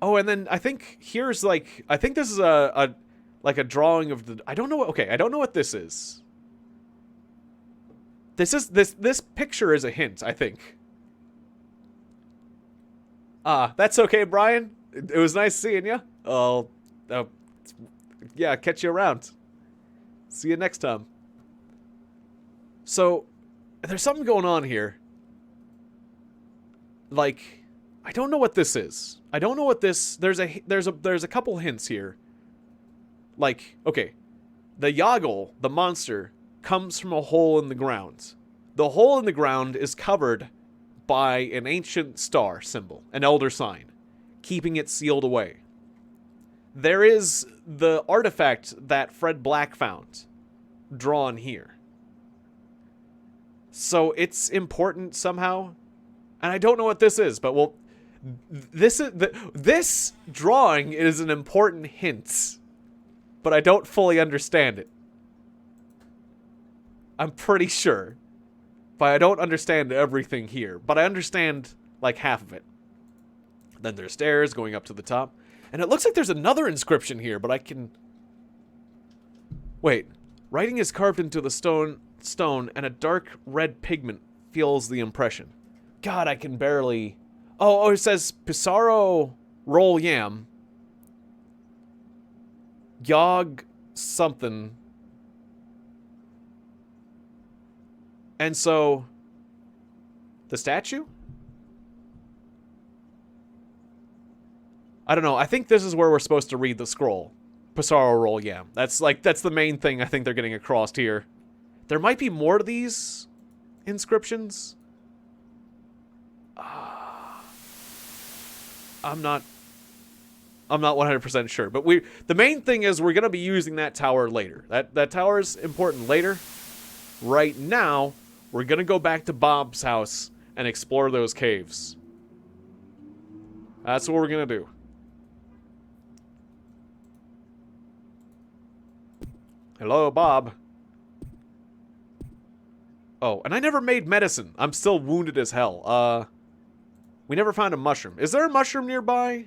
Oh, and then I think here's like, I think this is like a drawing of the, I don't know what, okay, I don't know what this is. This picture is a hint, I think. That's okay, Brian. It was nice seeing you. Yeah, catch you around. See you next time. So, there's something going on here. Like, I don't know what this is. I don't know what this... There's a couple hints here. Like, okay. The Yagol, the monster, comes from a hole in the ground. The hole in the ground is covered by an ancient star symbol, an elder sign, keeping it sealed away. There is the artifact that Fred Black found, drawn here. So it's important somehow, and I don't know what this is, but well, this drawing is an important hint, but I don't fully understand it. I'm pretty sure, but I don't understand everything here, but I understand like half of it. Then there's stairs going up to the top. And it looks like there's another inscription here, but I can... Wait. Writing is carved into the stone, and a dark red pigment fills the impression. God, I can barely... Oh, it says Pissarro roll yam. Yog something. And so... The statue? I don't know. I think this is where we're supposed to read the scroll. Pissarro roll yam. That's the main thing I think they're getting across here. There might be more to these inscriptions. I'm not 100% sure, but the main thing is we're going to be using that tower later. That tower is important later. Right now, we're going to go back to Bob's house and explore those caves. That's what we're going to do. Hello, Bob. Oh, and I never made medicine. I'm still wounded as hell. We never found a mushroom. Is there a mushroom nearby?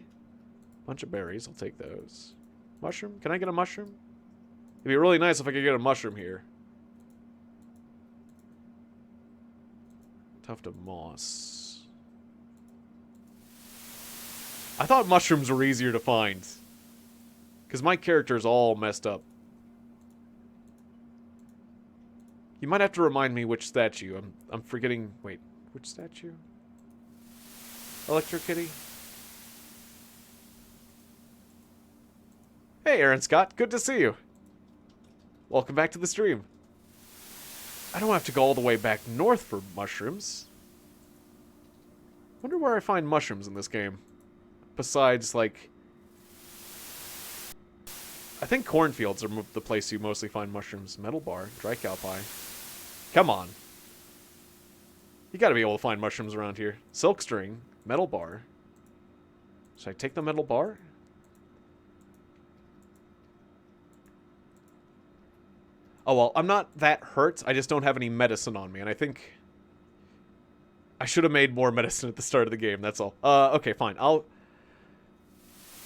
Bunch of berries. I'll take those. Mushroom? Can I get a mushroom? It'd be really nice if I could get a mushroom here. Tuft of moss. I thought mushrooms were easier to find. Because my character's all messed up. You might have to remind me which statue. I'm forgetting... Wait, which statue? Electro Kitty? Hey, Aaron Scott. Good to see you. Welcome back to the stream. I don't have to go all the way back north for mushrooms. Wonder where I find mushrooms in this game. Besides, like... I think cornfields are the place you mostly find mushrooms. Metal bar, dry cow pie. Come on. You gotta be able to find mushrooms around here. Silk string, metal bar. Should I take the metal bar? Oh, well, I'm not that hurt. I just don't have any medicine on me, and I think I should have made more medicine at the start of the game, that's all. Okay, fine. I'm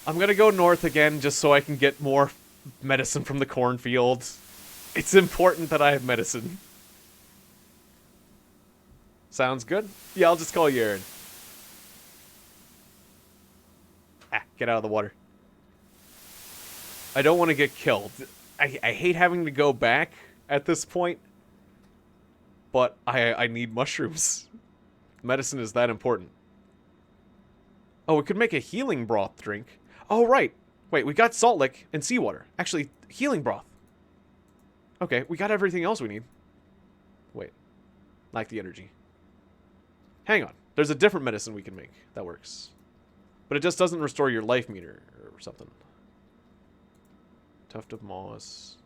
gonna go north again just so I can get more medicine from the cornfield. It's important that I have medicine. Sounds good? Yeah, I'll just call you Aaron. Ah, get out of the water. I don't want to get killed. I hate having to go back at this point, but I need mushrooms. Medicine is that important. Oh, we could make a healing broth drink. Oh, right. Wait, we got salt lick and seawater. Actually, healing broth. Okay, we got everything else we need. Wait. Lack the energy. Hang on. There's a different medicine we can make that works. But it just doesn't restore your life meter or something. Tuft of moss.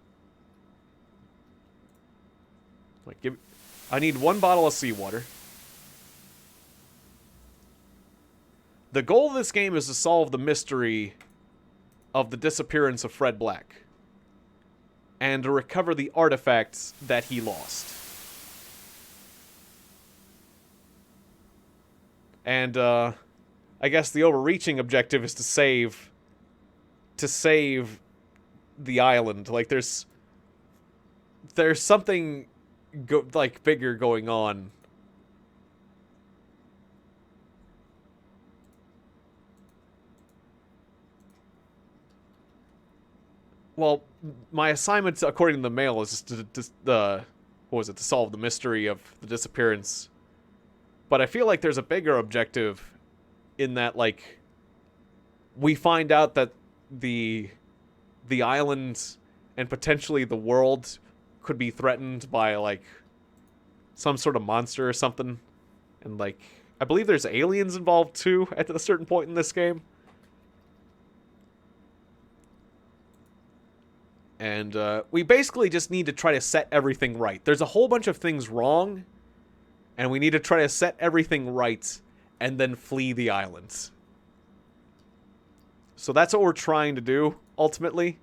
Wait, I need 1 bottle of seawater. The goal of this game is to solve the mystery of the disappearance of Fred Black. And to recover the artifacts that he lost. And, I guess the overreaching objective is to save the island. Like, there's something, bigger going on. Well, my assignment, according to the mail, is to solve the mystery of the disappearance. But I feel like there's a bigger objective in that, like, we find out that the island and potentially the world could be threatened by, like, some sort of monster or something. And, like, I believe there's aliens involved, too, at a certain point in this game. And we basically just need to try to set everything right. There's a whole bunch of things wrong, and we need to try to set everything right and then flee the island. So that's what we're trying to do, ultimately.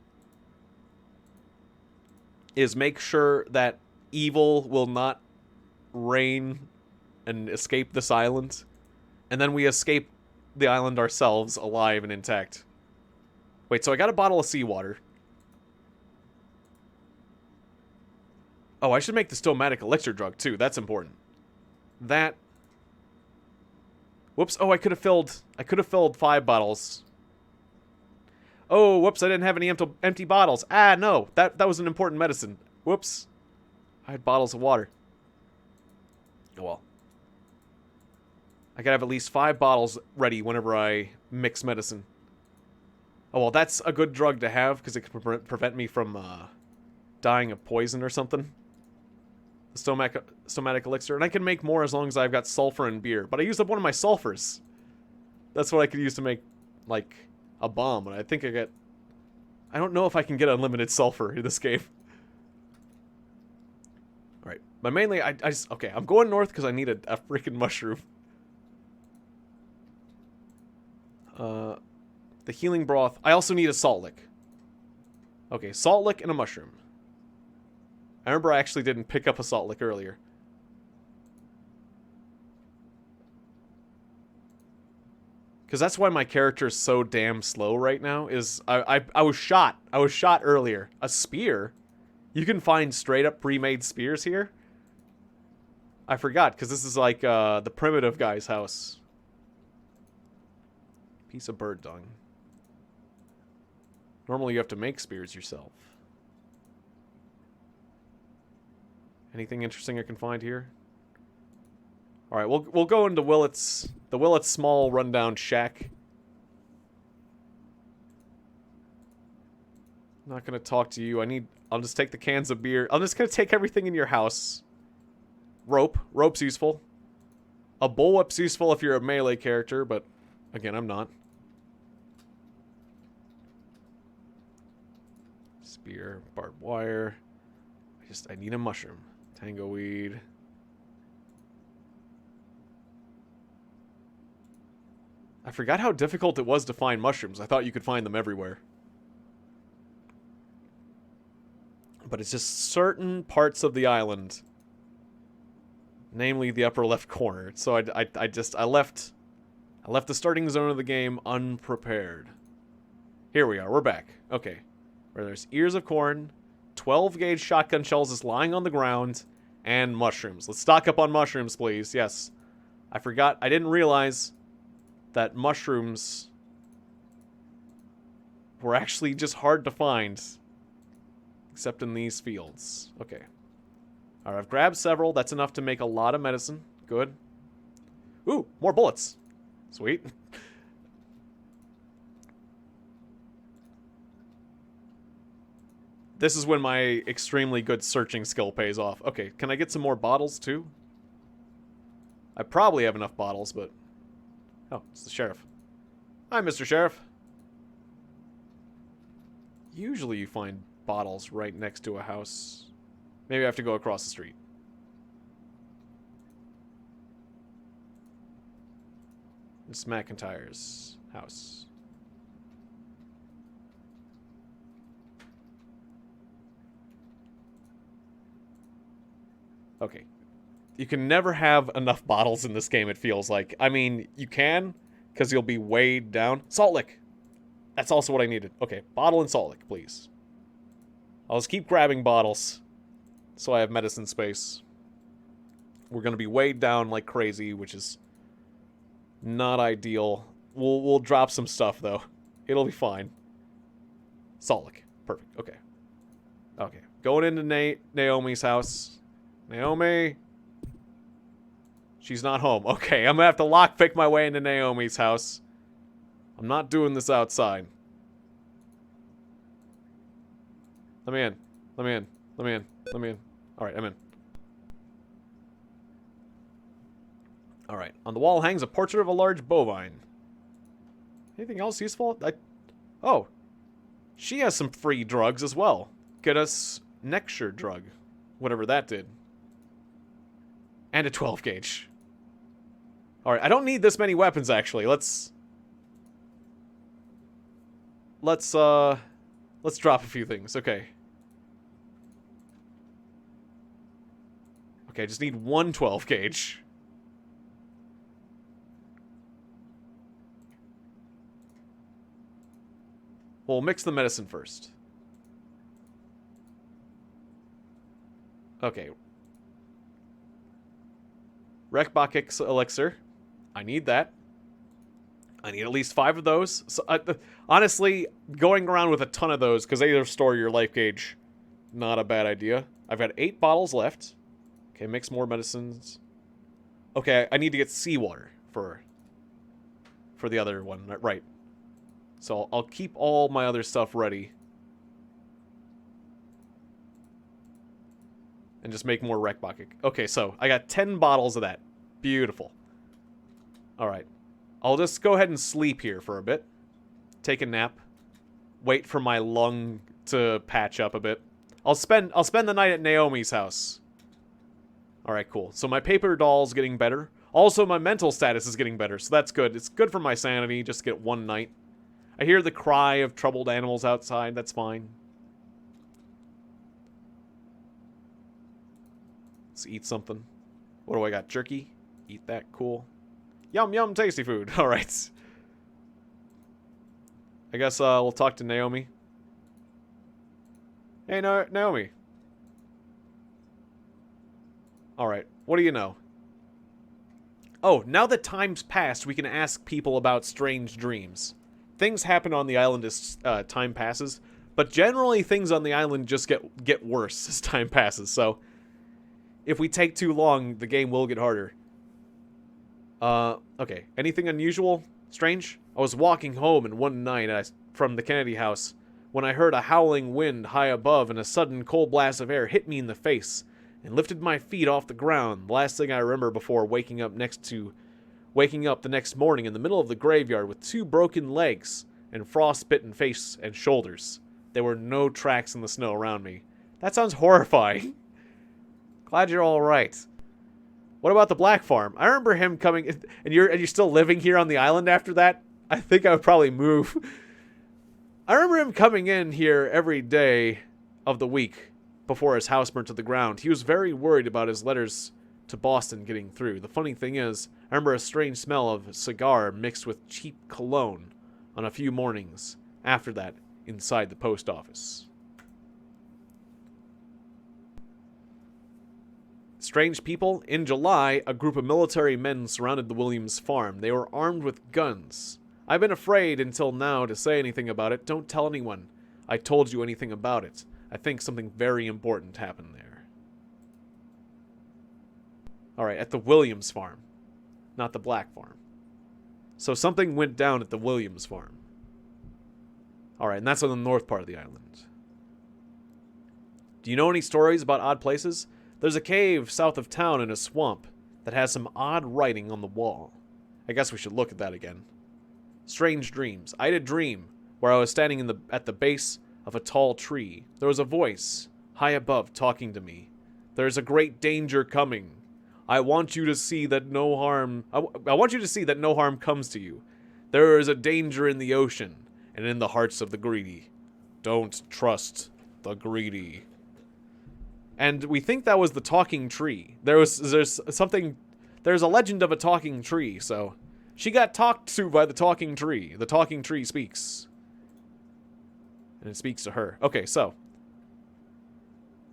Is make sure that evil will not reign and escape this island. And then we escape the island ourselves, alive and intact. Wait, so I got a bottle of seawater. Oh, I should make the stomatic elixir drug, too. That's important. That... Whoops. Oh, I could have filled 5 bottles. Oh, whoops, I didn't have any empty bottles. Ah, no. That was an important medicine. Whoops. I had bottles of water. Oh, well. I gotta have at least 5 bottles ready whenever I mix medicine. Oh, well, that's a good drug to have, because it can prevent me from, dying of poison or something. The stomatic elixir. And I can make more as long as I've got sulfur and beer. But I used up one of my sulfurs. That's what I could use to make, like, a bomb. And I think I don't know if I can get unlimited sulfur in this game. Alright. But mainly, okay, I'm going north because I need a freaking mushroom. The healing broth. I also need a salt lick. Okay, salt lick and a mushroom. I remember I actually didn't pick up a salt lick earlier. Because that's why my character is so damn slow right now, is I was shot. I was shot earlier. A spear? You can find straight up pre-made spears here? I forgot, because this is like the primitive guy's house. Piece of bird dung. Normally you have to make spears yourself. Anything interesting I can find here? All right, we'll go into the Willet's small rundown shack. I'm not gonna talk to you. I'll just take the cans of beer. I'm just gonna take everything in your house. Rope's useful. A bullwhip's useful if you're a melee character, but again, I'm not. Spear, barbed wire. I need a mushroom. Tango weed. I forgot how difficult it was to find mushrooms. I thought you could find them everywhere. But it's just certain parts of the island. Namely the upper left corner. So I left the starting zone of the game unprepared. Here we are. We're back. Okay. Where there's ears of corn, 12 gauge shotgun shells just lying on the ground, and mushrooms. Let's stock up on mushrooms, please. Yes. I forgot. I didn't realize that mushrooms were actually just hard to find. Except in these fields. Okay. Alright, I've grabbed several. That's enough to make a lot of medicine. Good. Ooh, more bullets. Sweet. This is when my extremely good searching skill pays off. Okay, can I get some more bottles, too? I probably have enough bottles, but... Oh, it's the sheriff. Hi, Mr. Sheriff. Usually you find bottles right next to a house. Maybe I have to go across the street. It's McIntyre's house. Okay. You can never have enough bottles in this game, it feels like. I mean, you can, because you'll be weighed down. Salt lick! That's also what I needed. Okay, bottle and salt lick, please. I'll just keep grabbing bottles, so I have medicine space. We're gonna be weighed down like crazy, which is not ideal. We'll drop some stuff, though. It'll be fine. Salt lick. Perfect. Okay. Okay. Going into Naomi's house. Naomi. She's not home. Okay, I'm gonna have to lockpick my way into Naomi's house. I'm not doing this outside. Let me in. Let me in. Let me in. Let me in. Alright, I'm in. Alright. On the wall hangs a portrait of a large bovine. Anything else useful? Oh. She has some free drugs as well. Get us Nectar drug. Whatever that did. And a 12 gauge. Alright, I don't need this many weapons, actually. Let's drop a few things. Okay. Okay, I just need one 12 gauge. We'll mix the medicine first. Okay. Rekbakik elixir. I need that. I need at least 5 of those. So, honestly, going around with a ton of those, because they restore your life gauge, not a bad idea. I've got 8 bottles left. Okay, mix more medicines. Okay, I need to get seawater for the other one, right. So I'll keep all my other stuff ready. And just make more Rekbakik. Okay, so I got 10 bottles of that. Beautiful. Alright. I'll just go ahead and sleep here for a bit. Take a nap. Wait for my lung to patch up a bit. I'll spend the night at Naomi's house. Alright, cool. So my paper doll's getting better. Also, my mental status is getting better, so that's good. It's good for my sanity, just to get one night. I hear the cry of troubled animals outside. That's fine. Let's eat something. What do I got? Jerky? Eat that. Cool. Yum, yum, tasty food. Alright. I guess we'll talk to Naomi. Hey, Naomi. Alright. What do you know? Oh, now that time's passed, we can ask people about strange dreams. Things happen on the island as time passes, but generally things on the island just get worse as time passes, so if we take too long, the game will get harder. Okay. Anything unusual? Strange? I was walking home and one night from the Kennedy house when I heard a howling wind high above and a sudden cold blast of air hit me in the face and lifted my feet off the ground. The last thing I remember before waking up the next morning in the middle of the graveyard with 2 broken legs and frostbitten face and shoulders. There were no tracks in the snow around me. That sounds horrifying. Glad you're all right. What about the Black Farm? I remember him coming, and you're still living here on the island after that? I think I would probably move. I remember him coming in here every day of the week before his house burnt to the ground. He was very worried about his letters to Boston getting through. The funny thing is, I remember a strange smell of cigar mixed with cheap cologne on a few mornings after that inside the post office. Strange people. In July, a group of military men surrounded the Williams farm. They were armed with guns. I've been afraid until now to say anything about it. Don't tell anyone I told you anything about it. I think something very important happened there. Alright, at the Williams farm. Not the Black farm. So something went down at the Williams farm. Alright, and that's on the north part of the island. Do you know any stories about odd places? There's a cave south of town in a swamp that has some odd writing on the wall. I guess we should look at that again. Strange dreams. I had a dream where I was standing at the base of a tall tree. There was a voice high above talking to me. There's a great danger coming. I want you to see that no harm comes to you. There is a danger in the ocean and in the hearts of the greedy. Don't trust the greedy. And we think that was the talking tree. There's a legend of a talking tree, so she got talked to by the talking tree. The talking tree speaks. And it speaks to her. Okay, so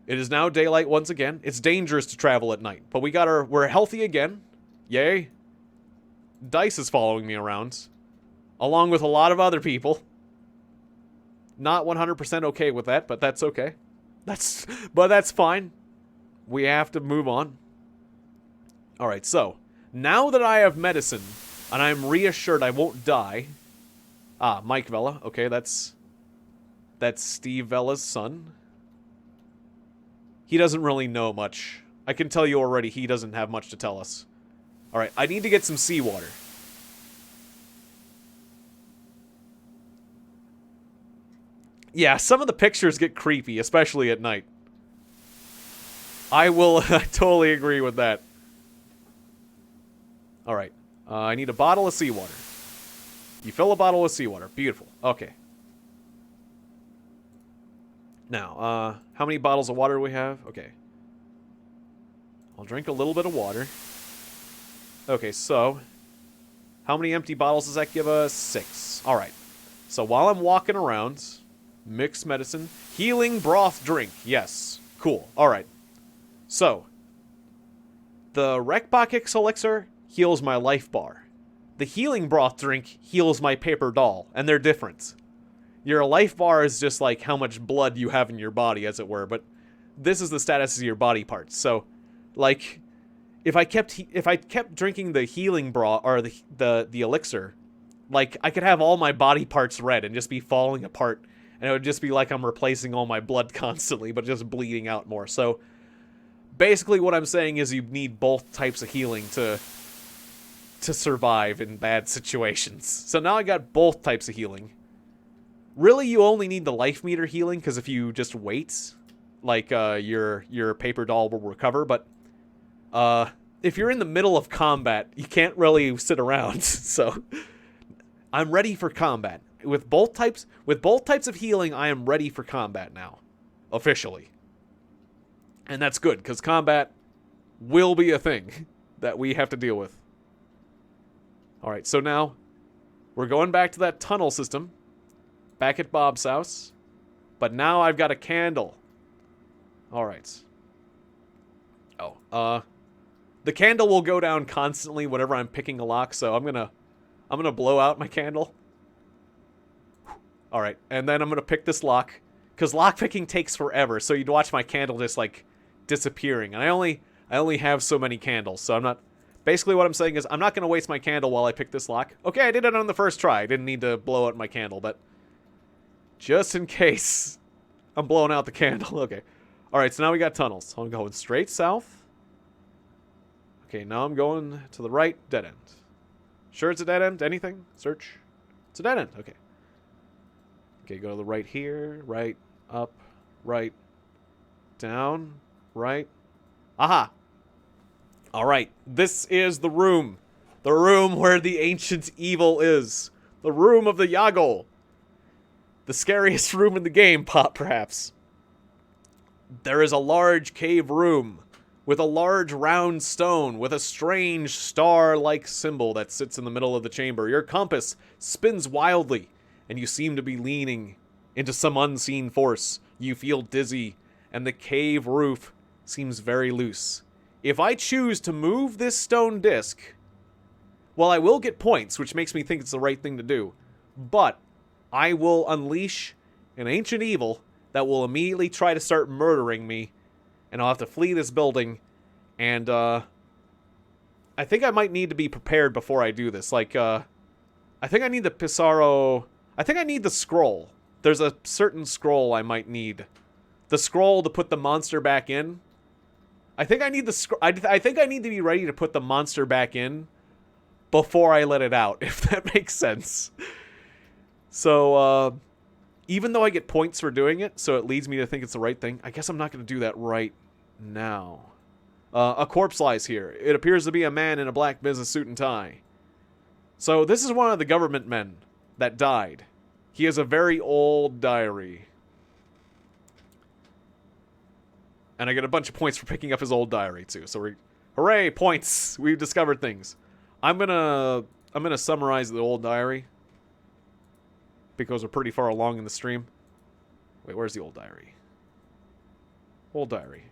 it is now daylight once again. It's dangerous to travel at night, but we're healthy again. Yay. Dice is following me around, along with a lot of other people. Not 100% okay with that, but that's okay. But that's fine. We have to move on. Alright, so now that I have medicine and I'm reassured I won't die. Ah, Mike Vela. Okay, that's Steve Vela's son. He doesn't really know much. I can tell you already he doesn't have much to tell us. Alright, I need to get some seawater. Yeah, some of the pictures get creepy, especially at night. I totally agree with that. Alright. I need a bottle of seawater. You fill a bottle with seawater. Beautiful. Okay. Now, how many bottles of water do we have? Okay. I'll drink a little bit of water. Okay, so how many empty bottles does that give us? 6. Alright. So while I'm walking around... Mixed medicine. Healing broth drink. Yes. Cool. Alright. So. The Rekbakix elixir heals my life bar. The healing broth drink heals my paper doll. And they're different. Your life bar is just like how much blood you have in your body, as it were. But this is the status of your body parts. So, like, if I kept drinking the healing broth, or the elixir, like, I could have all my body parts red and just be falling apart. And it would just be like I'm replacing all my blood constantly, but just bleeding out more. So, basically what I'm saying is you need both types of healing to survive in bad situations. So now I got both types of healing. Really, you only need the life meter healing, because if you just wait, like, your paper doll will recover. But, if you're in the middle of combat, you can't really sit around. So, I'm ready for combat. With both types of healing, I am ready for combat now. Officially. And that's good, because combat will be a thing that we have to deal with. Alright, so now, we're going back to that tunnel system. Back at Bob's house. But now I've got a candle. Alright. Oh, The candle will go down constantly whenever I'm picking a lock, so I'm gonna blow out my candle. Alright, and then I'm gonna pick this lock. Because lockpicking takes forever, so you'd watch my candle just, like, disappearing. And I only have so many candles, so I'm not... Basically what I'm saying is, I'm not gonna waste my candle while I pick this lock. Okay, I did it on the first try. I didn't need to blow out my candle, but... Just in case I'm blowing out the candle. Okay. Alright, so now we got tunnels. So I'm going straight south. Okay, now I'm going to the right. Dead end. Sure it's a dead end? Anything? Search. It's a dead end. Okay. Okay, go to the right here. Right. Up. Right. Down. Right. Aha! Alright. This is the room. The room where the ancient evil is. The room of the Yago. The scariest room in the game, perhaps. There is a large cave room with a large round stone with a strange star-like symbol that sits in the middle of the chamber. Your compass spins wildly, and you seem to be leaning into some unseen force. You feel dizzy, and the cave roof seems very loose. If I choose to move this stone disc, well, I will get points, which makes me think it's the right thing to do, but I will unleash an ancient evil that will immediately try to start murdering me, and I'll have to flee this building, and, I think I might need to be prepared before I do this. Like, I think I need the Pissarro... I think I need the scroll. There's a certain scroll I might need. The scroll to put the monster back in. I think I need the I think I need to be ready to put the monster back in before I let it out, if that makes sense. So, even though I get points for doing it, so it leads me to think it's the right thing, I guess I'm not going to do that right now. A corpse lies here. It appears to be a man in a black business suit and tie. So this is one of the government men that died. He has a very old diary. And I get a bunch of points for picking up his old diary, too. So hooray, points! We've discovered things. I'm gonna summarize the old diary, because we're pretty far along in the stream. Wait, where's the old diary? Old diary.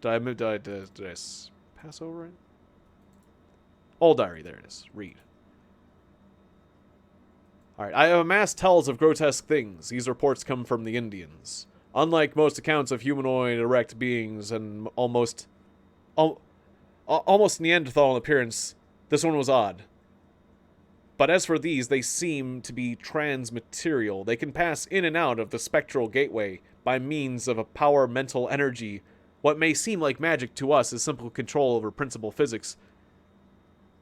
Did I pass over it? Old diary, there it is. Read. Alright, I have amassed tells of grotesque things. These reports come from the Indians. Unlike most accounts of humanoid erect beings and almost Neanderthal in appearance, this one was odd. But as for these, they seem to be transmaterial. They can pass in and out of the spectral gateway by means of a power mental energy. What may seem like magic to us is simple control over principal physics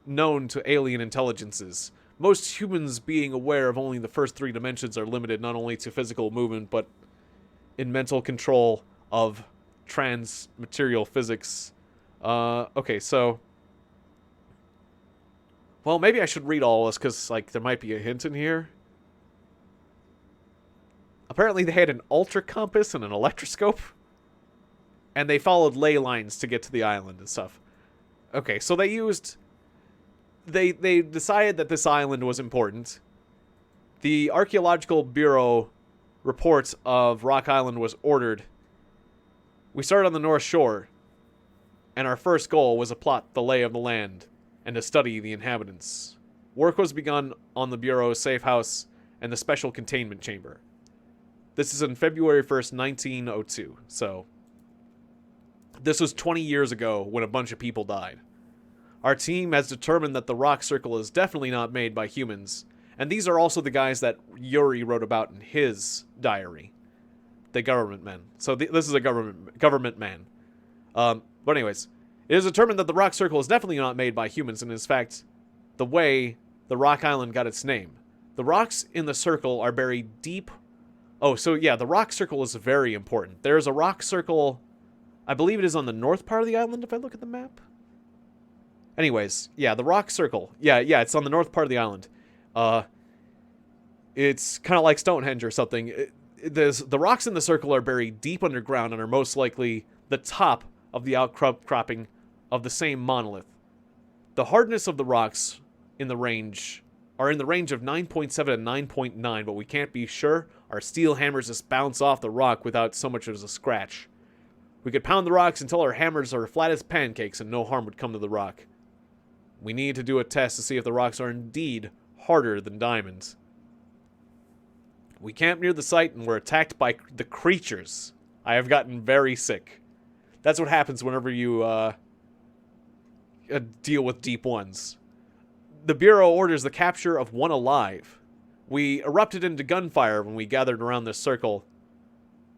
known to alien intelligences. Most humans being aware of only the first three dimensions are limited not only to physical movement, but in mental control of transmaterial physics. Okay, so... Well, maybe I should read all this, because, like, there might be a hint in here. Apparently they had an ultra compass and an electroscope. And they followed ley lines to get to the island and stuff. Okay, so they used... They decided that this island was important. The Archaeological Bureau report of Rock Island was ordered. We started on the North Shore, and our first goal was to plot the lay of the land and to study the inhabitants. Work was begun on the Bureau's safe house and the special containment chamber. This is on February 1st, 1902, so this was 20 years ago when a bunch of people died. Our team has determined that the rock circle is definitely not made by humans, and these are also the guys that Yuri wrote about in his diary. The government men. So this is a government man. But anyways, it is determined that the rock circle is definitely not made by humans, and is in fact the way the rock island got its name. The rocks in the circle are buried deep. Oh, so yeah, the rock circle is very important. There's a rock circle, I believe it is on the north part of the island if I look at the map. Anyways, yeah, the rock circle. Yeah, it's on the north part of the island. It's kind of like Stonehenge or something. The rocks in the circle are buried deep underground and are most likely the top of the outcropping of the same monolith. The hardness of the rocks in the range are in the range of 9.7 and 9.9, but we can't be sure. Our steel hammers just bounce off the rock without so much as a scratch. We could pound the rocks until our hammers are flat as pancakes and no harm would come to the rock. We need to do a test to see if the rocks are indeed harder than diamonds. We camped near the site and were attacked by the creatures. I have gotten very sick. That's what happens whenever you deal with deep ones. The Bureau orders the capture of one alive. We erupted into gunfire when we gathered around this circle,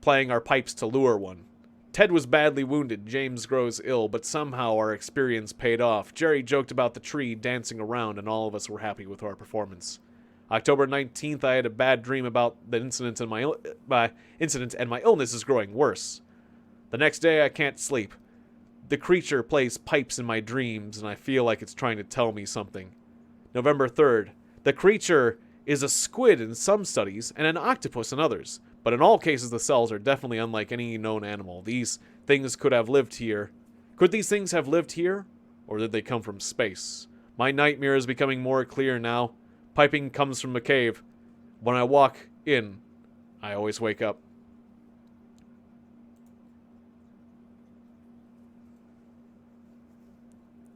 playing our pipes to lure one. Ted was badly wounded, James grows ill, but somehow our experience paid off. Jerry joked about the tree dancing around, and all of us were happy with our performance. October 19th, I had a bad dream about the incident, and my illness is growing worse. The next day, I can't sleep. The creature plays pipes in my dreams, and I feel like it's trying to tell me something. November 3rd, the creature is a squid in some studies, and an octopus in others. But in all cases, the cells are definitely unlike any known animal. These things could have lived here. Could these things have lived here? Or did they come from space? My nightmare is becoming more clear now. Piping comes from a cave. When I walk in, I always wake up.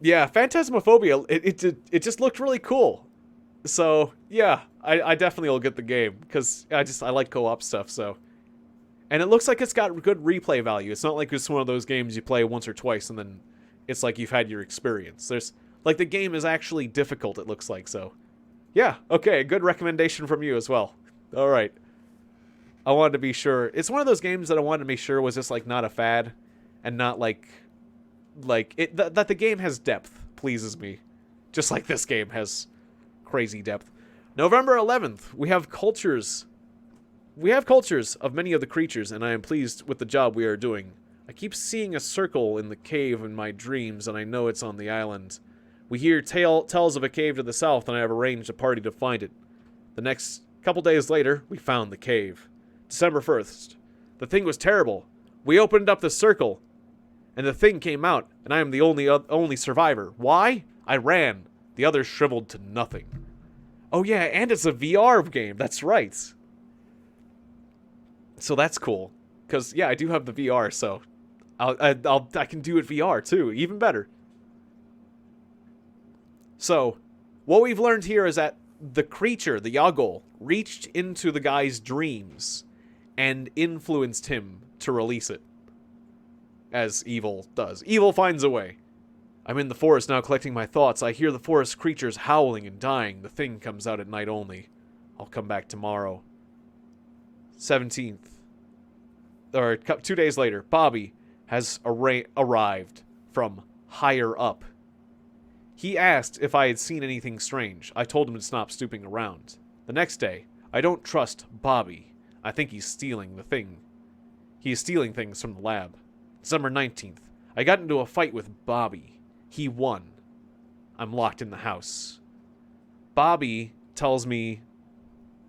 Yeah, Phantasmophobia, it just looked really cool. So, yeah, I definitely will get the game, because I like co-op stuff, so. And it looks like it's got good replay value. It's not like it's one of those games you play once or twice, and then it's like you've had your experience. Like, the game is actually difficult, it looks like, so. Yeah, okay, good recommendation from you as well. Alright. I wanted to be sure. It's one of those games that I wanted to be sure was just, like, not a fad, and not, that the game has depth pleases me. Just like this game has crazy depth. November 11th, we have cultures. We have cultures of many of the creatures, and I am pleased with the job we are doing. I keep seeing a circle in the cave in my dreams, and I know it's on the island. We hear tells of a cave to the south, and I have arranged a party to find it. The next couple days later, we found the cave. December 1st. The thing was terrible. We opened up the circle, and the thing came out, and I am the only survivor. Why? I ran. The others shriveled to nothing. Oh yeah, and it's a VR game. That's right. So that's cool. Because, yeah, I do have the VR, so I can do it VR, too. Even better. So, what we've learned here is that the creature, the Yagol, reached into the guy's dreams and influenced him to release it. As evil does. Evil finds a way. I'm in the forest now collecting my thoughts. I hear the forest creatures howling and dying. The thing comes out at night only. I'll come back tomorrow. 17th. Or 2 days later, Bobby has arrived from higher up. He asked if I had seen anything strange. I told him to stop stooping around. The next day, I don't trust Bobby. I think he's stealing the thing. He is stealing things from the lab. December 19th. I got into a fight with Bobby. He won. I'm locked in the house. Bobby tells me...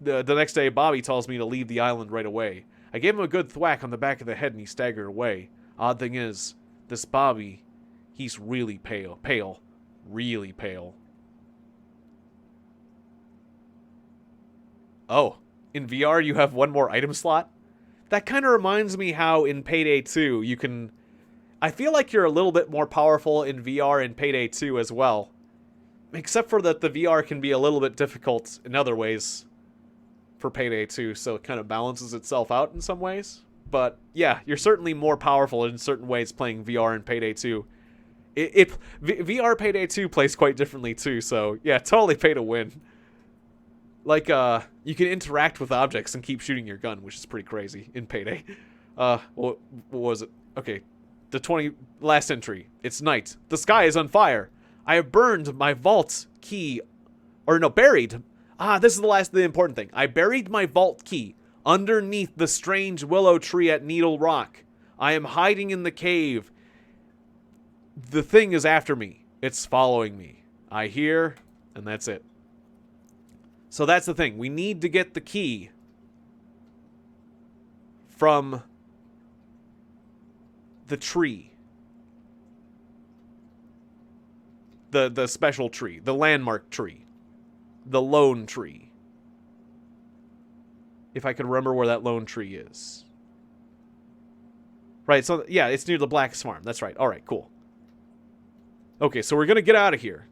The next day, Bobby tells me to leave the island right away. I gave him a good thwack on the back of the head and he staggered away. Odd thing is, this Bobby, he's really pale. Pale. Really pale. Oh, in VR you have one more item slot? That kind of reminds me how in Payday 2 you can... I feel like you're a little bit more powerful in VR in Payday 2 as well. Except for that the VR can be a little bit difficult in other ways for Payday 2, so it kind of balances itself out in some ways. But yeah, you're certainly more powerful in certain ways playing VR in Payday 2. VR Payday 2 plays quite differently too, so yeah, totally pay to win. Like, you can interact with objects and keep shooting your gun, which is pretty crazy in Payday. What was it? Okay, the last entry. It's night. The sky is on fire. I have burned my vault key, buried. This is the important thing. I buried my vault key underneath the strange willow tree at Needle Rock. I am hiding in the cave. The thing is after me. It's following me. I hear, and that's it. So that's the thing. We need to get the key from the tree. The special tree. The landmark tree. The lone tree. If I could remember where that lone tree is. Right, so, yeah, it's near the Black's Farm. That's right. Alright, cool. Okay, so we're gonna get out of here.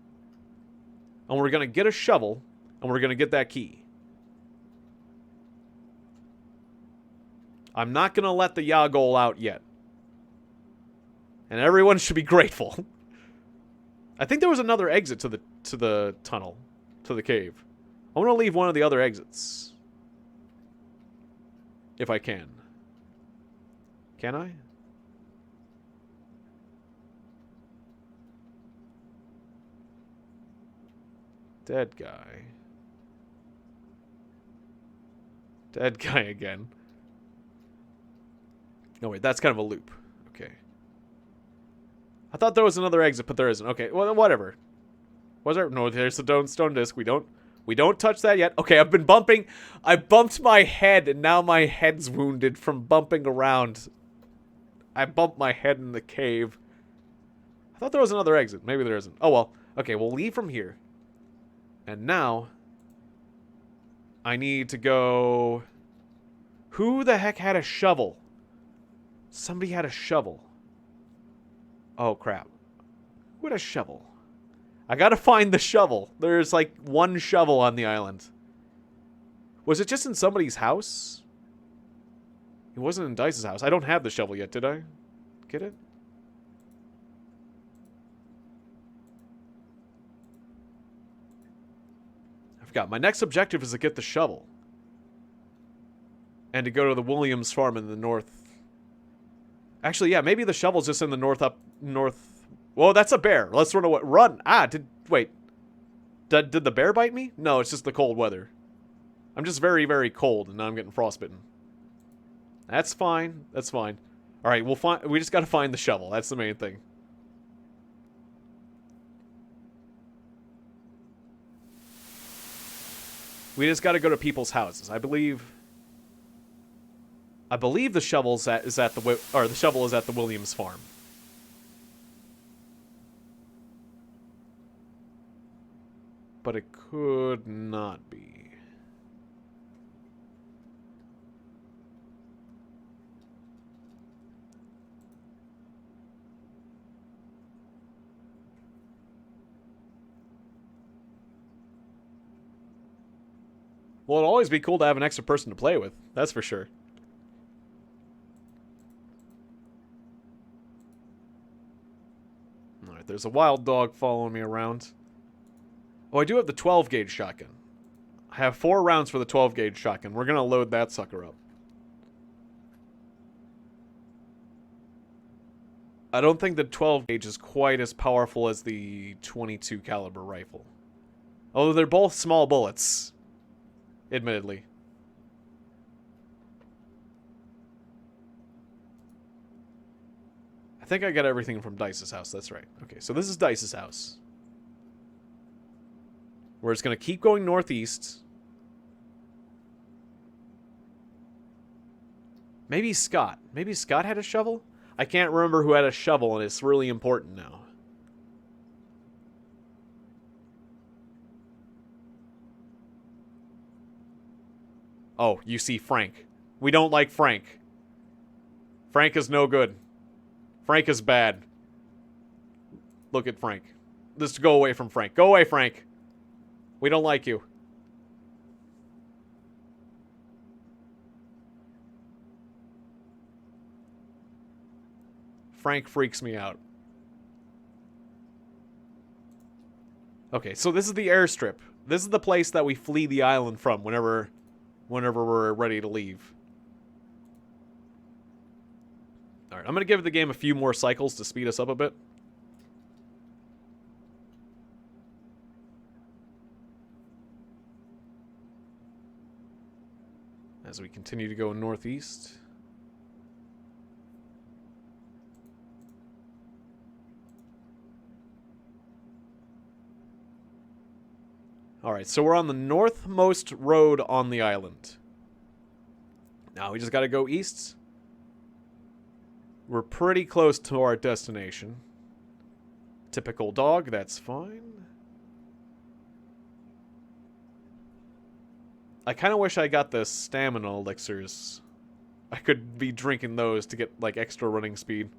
And we're gonna get a shovel, and we're gonna get that key. I'm not gonna let the Yagol out yet. And everyone should be grateful. I think there was another exit to the tunnel. To the cave. I want to leave one of the other exits. If I can. Can I? Dead guy. Dead guy again. No, wait, that's kind of a loop. Okay. I thought there was another exit, but there isn't. Okay, well, whatever. Was there? No, there's the stone disc. We don't touch that yet. Okay, I've been bumping. I bumped my head, and now my head's wounded from bumping around. I bumped my head in the cave. I thought there was another exit. Maybe there isn't. Oh, well. Okay, we'll leave from here. And now, I need to go... Who the heck had a shovel? Somebody had a shovel. Oh, crap. Who had a shovel? I gotta find the shovel. There's, like, one shovel on the island. Was it just in somebody's house? It wasn't in Dice's house. I don't have the shovel yet, did I? Get it? I forgot. My next objective is to get the shovel. And to go to the Williams farm in the north. Actually, yeah, maybe the shovel's just in the north. Whoa, that's a bear. Let's run away. Run. Ah, wait. Did the bear bite me? No, it's just the cold weather. I'm just very, very cold, and now I'm getting frostbitten. That's fine. That's fine. All right, we just got to find the shovel. That's the main thing. We just got to go to people's houses. I believe the shovel is at the Williams farm. But it could not be. Well, it'll always be cool to have an extra person to play with. That's for sure. Alright, there's a wild dog following me around. Oh, I do have the 12-gauge shotgun. I have 4 rounds for the 12-gauge shotgun. We're gonna load that sucker up. I don't think the 12-gauge is quite as powerful as the 22 caliber rifle. Although they're both small bullets. Admittedly. I think I got everything from Dice's house. That's right. Okay, so this is Dice's house. We're just going to keep going northeast. Maybe Scott. Maybe Scott had a shovel? I can't remember who had a shovel, and it's really important now. Oh, you see Frank. We don't like Frank. Frank is no good. Frank is bad. Look at Frank. Just go away from Frank. Go away, Frank. We don't like you. Frank freaks me out. Okay, so this is the airstrip. This is the place that we flee the island from whenever we're ready to leave. Alright, I'm going to give the game a few more cycles to speed us up a bit. As we continue to go northeast. Alright, so we're on the northmost road on the island. Now we just gotta go east. We're pretty close to our destination. Typical dog, that's fine. I kind of wish I got the stamina elixirs I could be drinking those to get, like, extra running speed.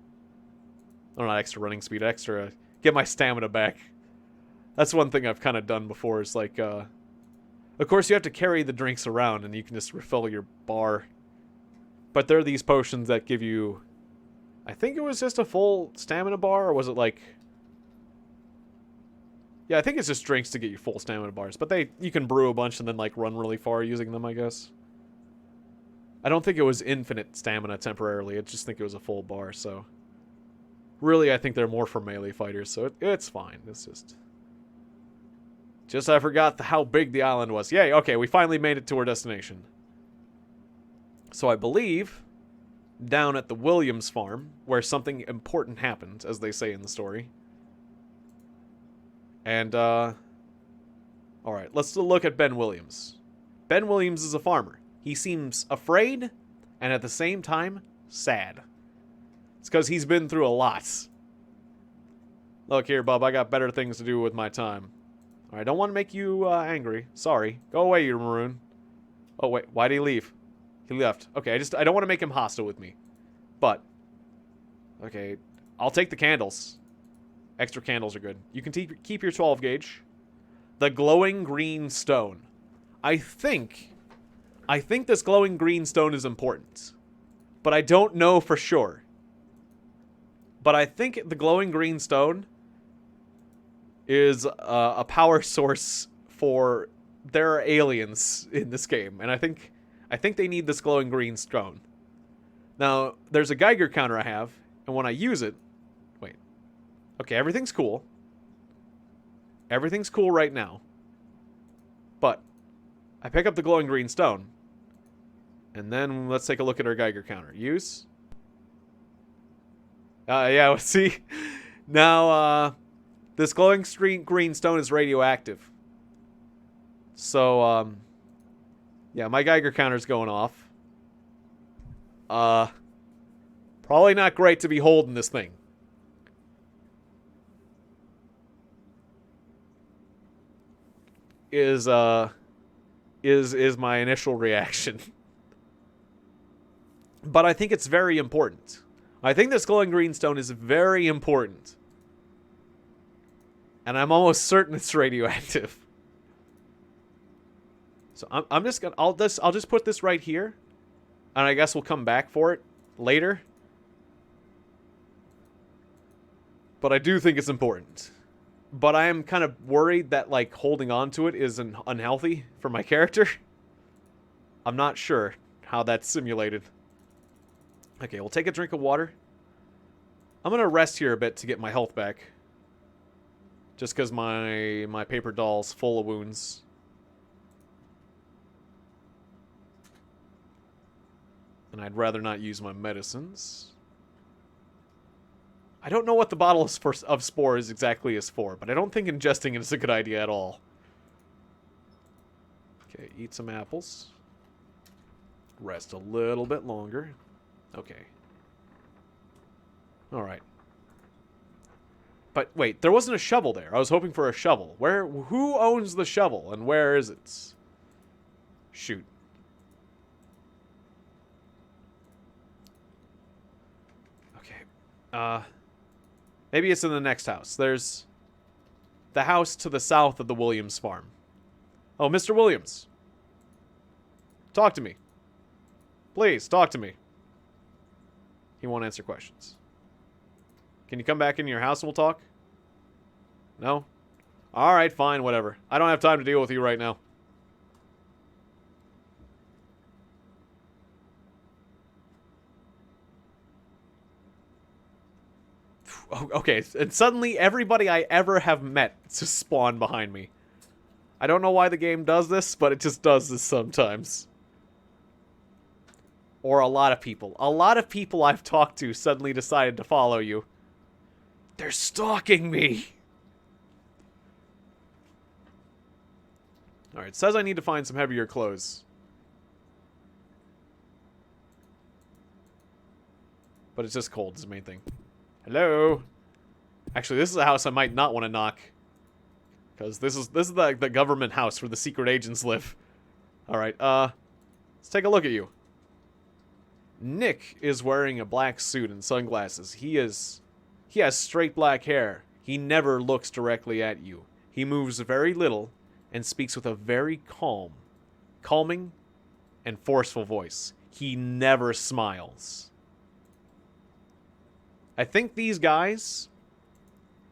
Or not extra running speed, get my stamina back. That's one thing I've kind of done before, is like, of course you have to carry the drinks around and you can just refill your bar. But there are these potions that give you, I think it was just a full stamina bar, or was it like... Yeah, I think it's just drinks to get you full stamina bars, but you can brew a bunch and then, like, run really far using them, I guess. I don't think it was infinite stamina temporarily, I just think it was a full bar, so... Really, I think they're more for melee fighters, so it's fine. It's just I forgot how big the island was. Yay, okay, we finally made it to our destination. So I believe, down at the Williams farm, where something important happened, as they say in the story. And, alright, let's look at Ben Williams. Ben Williams is a farmer. He seems afraid, and at the same time, sad. It's because he's been through a lot. Look here, bub, I got better things to do with my time. Alright, don't want to make you angry. Sorry. Go away, you maroon. Oh, wait, why did he leave? He left. Okay, I don't want to make him hostile with me. But, okay, I'll take the candles. Extra candles are good. You can keep your 12 gauge. The glowing green stone. I think this glowing green stone is important. But I don't know for sure. But I think the glowing green stone is a power source for... There are aliens in this game. And I think they need this glowing green stone. Now, there's a Geiger counter I have. And when I use it... Wait. Okay, everything's cool. Everything's cool right now. But I pick up the glowing green stone. And then let's take a look at our Geiger counter. Use. Yeah, see? Now, this glowing green stone is radioactive. So, yeah, my Geiger counter's going off. Probably not great to be holding this thing. Is my initial reaction. But I think it's very important. I think this glowing green stone is very important. And I'm almost certain it's radioactive. So I'm just gonna I'll just put this right here. And I guess we'll come back for it later. But I do think it's important. But I am kind of worried that, like, holding on to it is unhealthy for my character. I'm not sure how that's simulated. Okay, we'll take a drink of water. I'm going to rest here a bit to get my health back. Just because my paper doll's full of wounds. And I'd rather not use my medicines. I don't know what the bottle of spores exactly is for, but I don't think ingesting it is a good idea at all. Okay, eat some apples. Rest a little bit longer. Okay. Alright. But wait, there wasn't a shovel there. I was hoping for a shovel. Who owns the shovel, and where is it? Shoot. Okay. Maybe it's in the next house. There's the house to the south of the Williams farm. Oh, Mr. Williams. Talk to me. Please, talk to me. He won't answer questions. Can you come back into your house and we'll talk? No? Alright, fine, whatever. I don't have time to deal with you right now. Okay, and suddenly everybody I ever have met just spawned behind me. I don't know why the game does this, but it just does this sometimes. Or a lot of people. A lot of people I've talked to suddenly decided to follow you. They're stalking me! Alright, it says I need to find some heavier clothes. But it's just cold, is the main thing. Hello? Actually, this is a house I might not want to knock. Because this is the government house where the secret agents live. Alright, let's take a look at you. Nick is wearing a black suit and sunglasses. He has straight black hair. He never looks directly at you. He moves very little and speaks with a very calming, and forceful voice. He never smiles. I think these guys,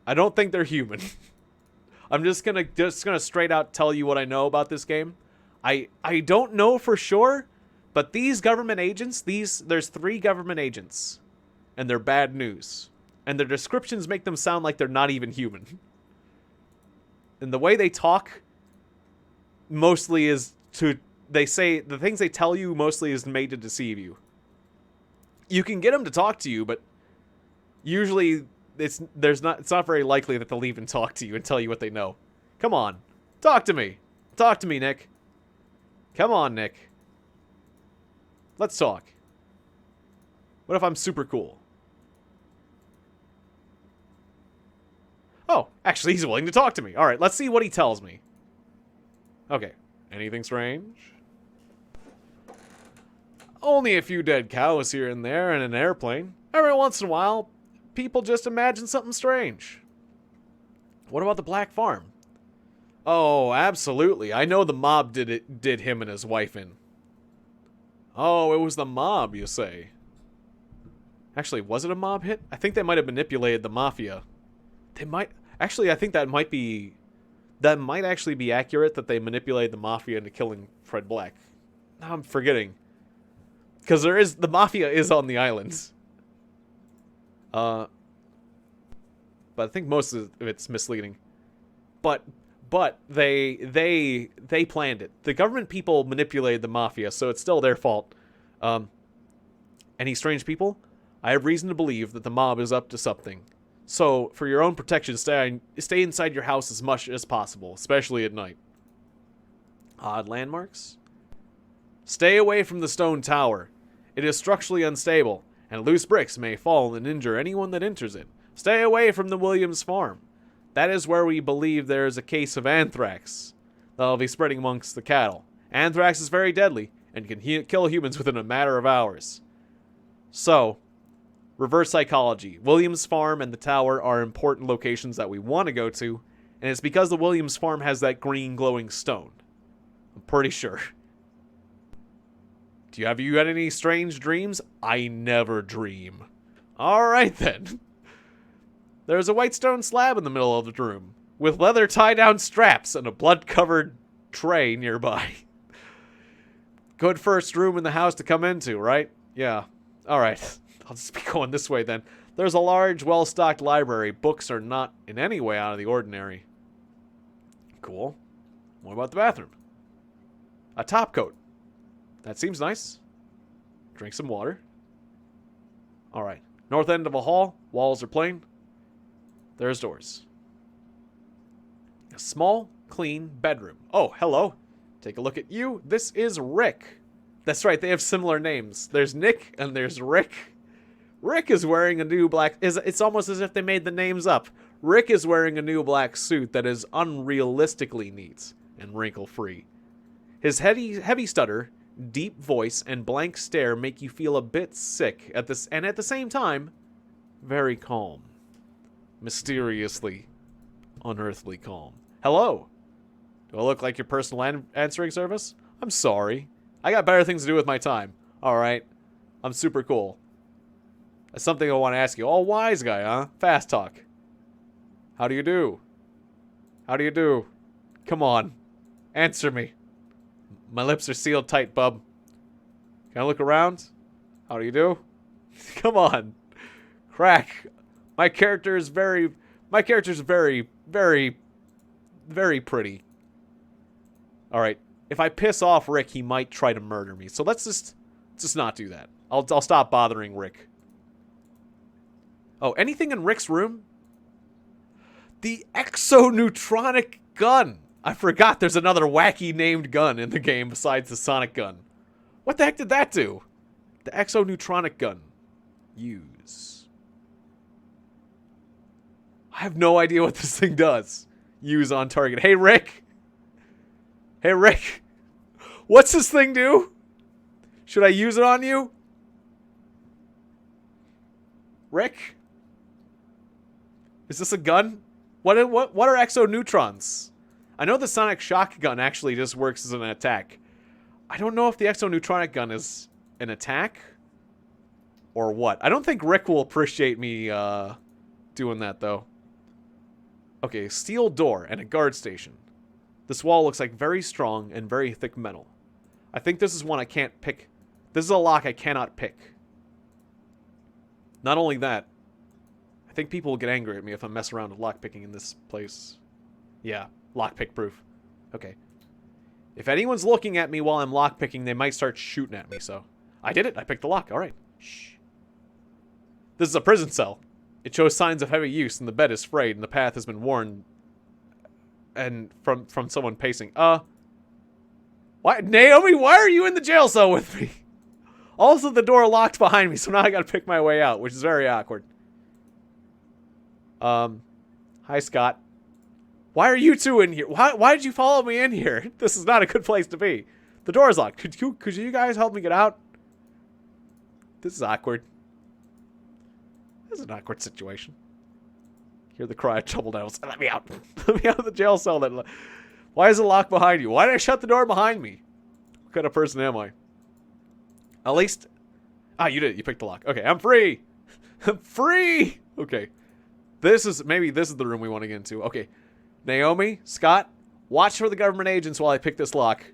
I don't think they're human. I'm just gonna straight out tell you what I know about this game. I don't know for sure, but these government agents, there's 3 government agents, and they're bad news. And their descriptions make them sound like they're not even human. And the way they talk mostly is they say the things they tell you mostly is made to deceive you. You can get them to talk to you, but usually it's not very likely that they'll even talk to you and tell you what they know. Come on. Talk to me. Talk to me, Nick. Come on, Nick. Let's talk. What if I'm super cool? Oh, actually, he's willing to talk to me. All right, let's see what he tells me. Okay. Anything strange? Only a few dead cows here and there and an airplane. Every once in a while, people just imagine something strange. What about the Black Farm? Oh, absolutely. I know the mob did him and his wife in. Oh, it was the mob, you say? Actually, was it a mob hit? I think they might have manipulated the mafia. They might... Actually, I think that might actually be accurate, that they manipulated the mafia into killing Fred Black. Now I'm forgetting. Because the mafia is on the islands. But I think most of it's misleading. But they planned it. The government people manipulated the mafia, so it's still their fault. Any strange people? I have reason to believe that the mob is up to something. So, for your own protection, stay inside your house as much as possible, especially at night. Odd landmarks? Stay away from the stone tower. It is structurally unstable, and loose bricks may fall and injure anyone that enters it. Stay away from the Williams farm. That is where we believe there is a case of anthrax that will be spreading amongst the cattle. Anthrax is very deadly, and can kill humans within a matter of hours. So... reverse psychology. Williams Farm and the tower are important locations that we want to go to, and it's because the Williams Farm has that green glowing stone. I'm pretty sure. Have you had any strange dreams? I never dream. Alright then. There's a white stone slab in the middle of the room, with leather tie-down straps and a blood-covered tray nearby. Good first room in the house to come into, right? Yeah. Alright. I'll just be going this way then. There's a large, well-stocked library. Books are not in any way out of the ordinary. Cool. What about the bathroom? A top coat. That seems nice. Drink some water. Alright. North end of a hall. Walls are plain. There's doors. A small, clean bedroom. Oh, hello. Take a look at you. This is Rick. That's right, they have similar names. There's Nick and there's Rick. Rick is wearing a new black... It's almost as if they made the names up. Rick is wearing a new black suit that is unrealistically neat and wrinkle-free. His heavy stutter, deep voice, and blank stare make you feel a bit sick, and at the same time, very calm. Mysteriously, unearthly calm. Hello! Do I look like your personal answering service? I'm sorry. I got better things to do with my time. Alright. I'm super cool. That's something I want to ask you. Oh, wise guy, huh? Fast talk. How do you do? How do you do? Come on. Answer me. My lips are sealed tight, bub. Can I look around? How do you do? Come on. Crack. My character is very, very, very pretty. Alright. If I piss off Rick, he might try to murder me. So let's just not do that. I'll stop bothering Rick. Oh, anything in Rick's room? The exoneutronic gun. I forgot there's another wacky named gun in the game besides the sonic gun. What the heck did that do? The exoneutronic gun. Use. I have no idea what this thing does. Use on target. Hey, Rick. Hey, Rick. What's this thing do? Should I use it on you? Rick? Is this a gun? What are exoneutrons? I know the sonic shock gun actually just works as an attack. I don't know if the exoneutronic gun is an attack or what. I don't think Rick will appreciate me doing that, though. Okay, steel door and a guard station. This wall looks like very strong and very thick metal. I think this is one I can't pick. This is a lock I cannot pick. Not only that, I think people will get angry at me if I mess around with lockpicking in this place. Yeah, lockpick proof. Okay. If anyone's looking at me while I'm lockpicking, they might start shooting at me, so... I did it. I picked the lock. Alright. Shh. This is a prison cell. It shows signs of heavy use, and the bed is frayed, and the path has been worn... And from someone pacing. Why? Naomi, why are you in the jail cell with me? Also, the door locked behind me, so now I gotta pick my way out, which is very awkward. Hi, Scott. Why are you two in here? Why did you follow me in here? This is not a good place to be. The door is locked. Could you guys help me get out? This is awkward. This is an awkward situation. Hear the cry of troubled animals. Let me out. Let me out of the jail cell. Why is it locked behind you? Why did I shut the door behind me? What kind of person am I? At least... Ah, you did it. You picked the lock. Okay, I'm free. I'm free. Okay. Maybe this is the room we want to get into. Okay. Naomi, Scott, watch for the government agents while I pick this lock.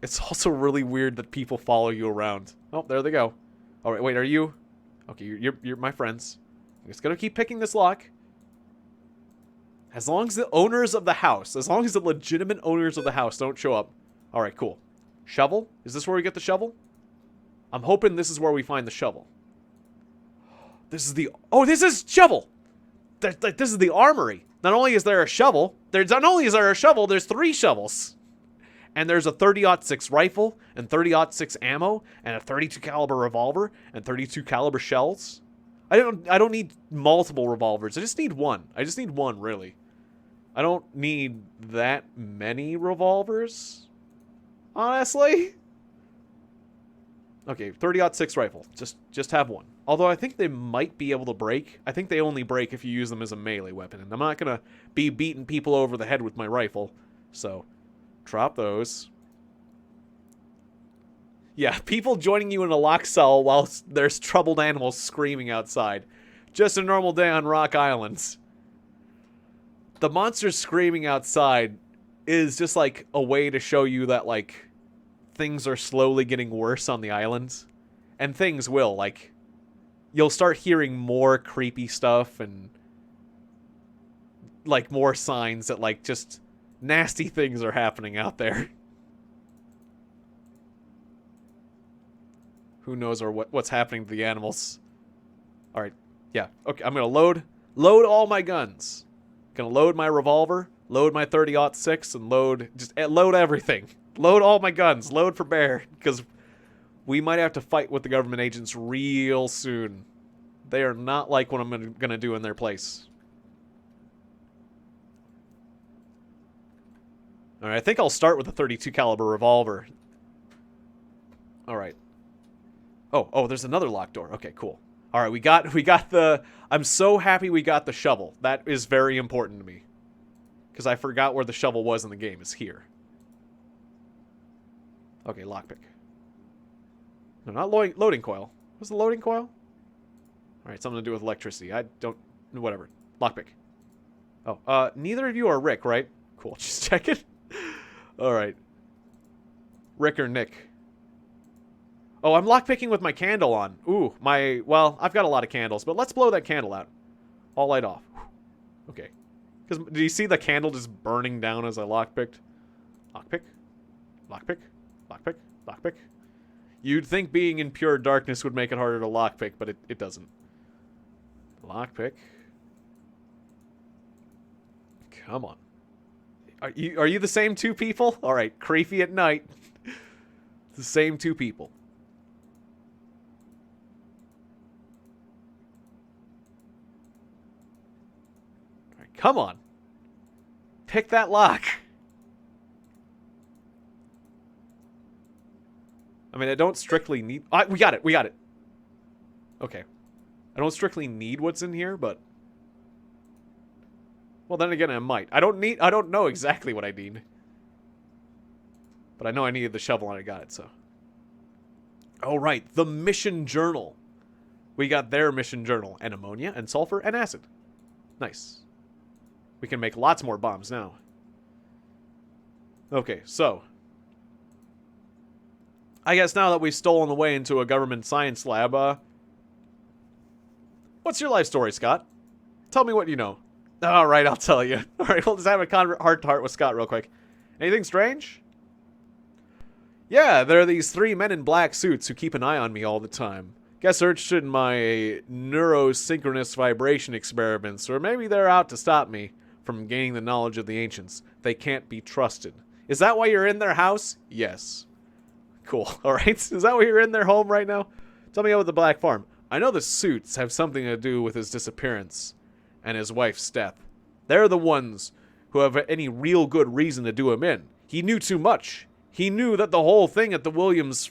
It's also really weird that people follow you around. Oh, there they go. All right, wait, are you... Okay, you're my friends. I'm just gonna keep picking this lock. As long as the owners of the house, as long as the legitimate owners of the house don't show up. All right, cool. Shovel? Is this where we get the shovel? I'm hoping this is where we find the shovel. This is the... Oh, this is shovel! This is the armory. Not only is there a shovel, there's 3 shovels. And there's a 30-06 rifle, and 30-06 ammo, and a 32 caliber revolver, and 32 caliber shells. I don't need multiple revolvers. I just need one. I just need one, really. I don't need that many revolvers, honestly. Okay, 30-06 rifle. Just have one. Although I think they might be able to break. I think they only break if you use them as a melee weapon. And I'm not going to be beating people over the head with my rifle. So, drop those. Yeah, people joining you in a locked cell while there's troubled animals screaming outside. Just a normal day on Rock Island. The monsters screaming outside is just like a way to show you that, like, things are slowly getting worse on the island. And things will, like... You'll start hearing more creepy stuff and, like, more signs that, like, just nasty things are happening out there. Who knows or what's happening to the animals. Alright, yeah. Okay, I'm gonna load all my guns. Gonna load my revolver, load my 30-06, and load everything. Load all my guns, load for bear, because... We might have to fight with the government agents real soon. They are not like what I'm going to do in their place. Alright, I think I'll start with a 32 caliber revolver. Alright. Oh, there's another locked door. Okay, cool. Alright, we got the... I'm so happy we got the shovel. That is very important to me. Because I forgot where the shovel was in the game. It's here. Okay, lockpick. No, not loading coil. What's the loading coil? Alright, something to do with electricity. I don't... Whatever. Lockpick. Oh, neither of you are Rick, right? Cool, just checking. Alright. Rick or Nick? Oh, I'm lockpicking with my candle on. Ooh, well, I've got a lot of candles, but let's blow that candle out. All light off. Okay. Because, do you see the candle just burning down as I lockpicked? Lockpick? Lockpick? Lockpick? Lockpick? You'd think being in pure darkness would make it harder to lockpick, but it doesn't. Lockpick. Come on. Are you the same 2 people? Alright, creepy at night. The same 2 people. Alright, come on. Pick that lock. I mean, I don't strictly need... we got it. We got it. Okay. I don't strictly need what's in here, but... Well, then again, I might. I don't know exactly what I need. But I know I needed the shovel and I got it, so... Oh, right. The mission journal. We got their mission journal. And ammonia, and sulfur, and acid. Nice. We can make lots more bombs now. Okay, so... I guess now that we've stolen the way into a government science lab, what's your life story, Scott? Tell me what you know. All right, I'll tell you. All right, we'll just have a heart-to-heart with Scott real quick. Anything strange? Yeah, there are these 3 men in black suits who keep an eye on me all the time. Guess they're interested in my neurosynchronous vibration experiments, or maybe they're out to stop me from gaining the knowledge of the ancients. They can't be trusted. Is that why you're in their house? Yes. Cool. Alright, is that why you're in their home right now? Tell me about the Black Farm. I know the suits have something to do with his disappearance and his wife's death. They're the ones who have any real good reason to do him in. He knew too much. He knew that the whole thing at the Williams...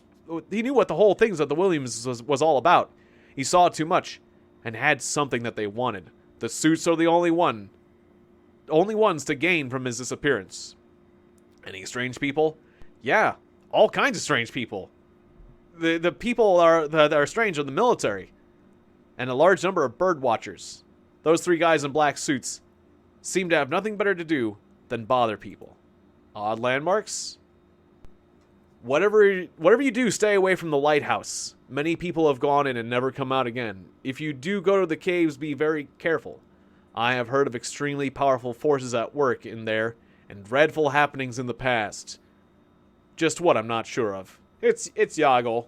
He knew what the whole things at the Williams was all about. He saw too much and had something that they wanted. The suits are the only ones to gain from his disappearance. Any strange people? Yeah. All kinds of strange people. The people that are strange are the military. And a large number of bird watchers. Those 3 guys in black suits seem to have nothing better to do than bother people. Odd landmarks? Whatever you do, stay away from the lighthouse. Many people have gone in and never come out again. If you do go to the caves, be very careful. I have heard of extremely powerful forces at work in there and dreadful happenings in the past. Just what I'm not sure of. It's Yagol.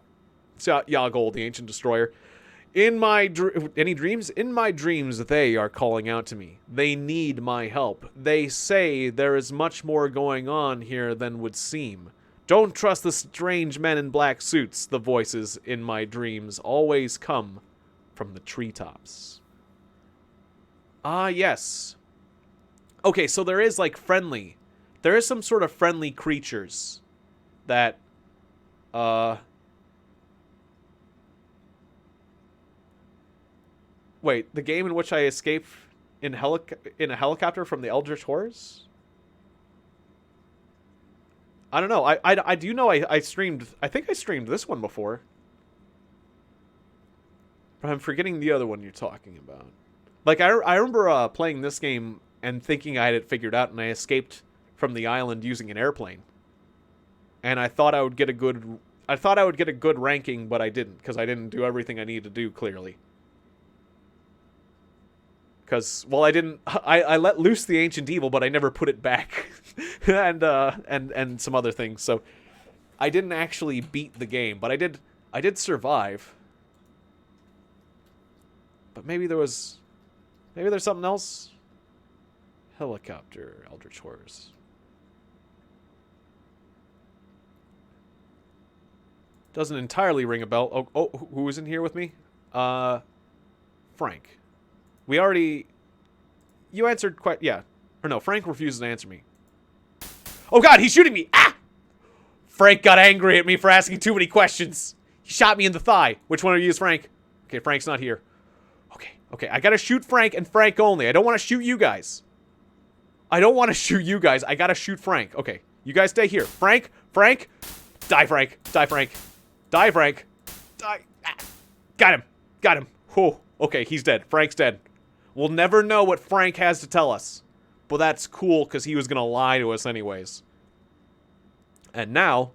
It's Yagol, the ancient destroyer. Any dreams? In my dreams, they are calling out to me. They need my help. They say there is much more going on here than would seem. Don't trust the strange men in black suits. The voices in my dreams always come from the treetops. Ah, yes. Okay, so there is like friendly. There is some sort of friendly creatures that wait, the game in which I escape in a helicopter from the Eldritch Horrors? I don't know. I do know I streamed... I think I streamed this one before. But I'm forgetting the other one you're talking about. Like, I remember playing this game and thinking I had it figured out, and I escaped from the island using an airplane. And I thought I would get a good ranking, but I didn't, because I didn't do everything I needed to do, clearly. Because, well, I let loose the ancient evil, but I never put it back. and some other things. So I didn't actually beat the game, but I did survive. But maybe there's something else. Helicopter, Eldritch Horrors. Doesn't entirely ring a bell. Oh, who was in here with me? Frank. We already... You answered quite... Yeah. Or no, Frank refuses to answer me. Oh god, he's shooting me! Ah! Frank got angry at me for asking too many questions. He shot me in the thigh. Which one of you is Frank? Okay, Frank's not here. Okay, I gotta shoot Frank and Frank only. I don't want to shoot you guys. I gotta shoot Frank. Okay, you guys stay here. Frank! Die, Frank! Die, Frank! Die, Frank! Die! Ah. Got him! Oh, okay, he's dead. Frank's dead. We'll never know what Frank has to tell us. But that's cool, because he was gonna lie to us anyways. And now...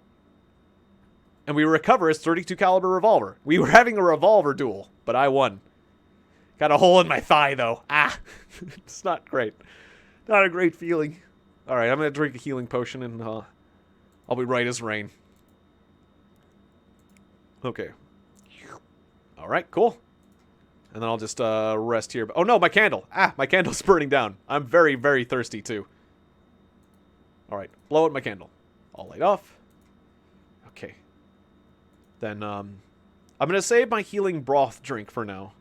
And we recover his .32 caliber revolver. We were having a revolver duel, but I won. Got a hole in my thigh, though. Ah! It's not great. Not a great feeling. Alright, I'm gonna drink a healing potion, and I'll be right as rain. Okay. Alright, cool. And then I'll just rest here. Oh no, my candle! Ah, my candle's burning down. I'm very, very thirsty, too. Alright, blow out my candle. All light off. Okay. Then, I'm gonna save my healing broth drink for now.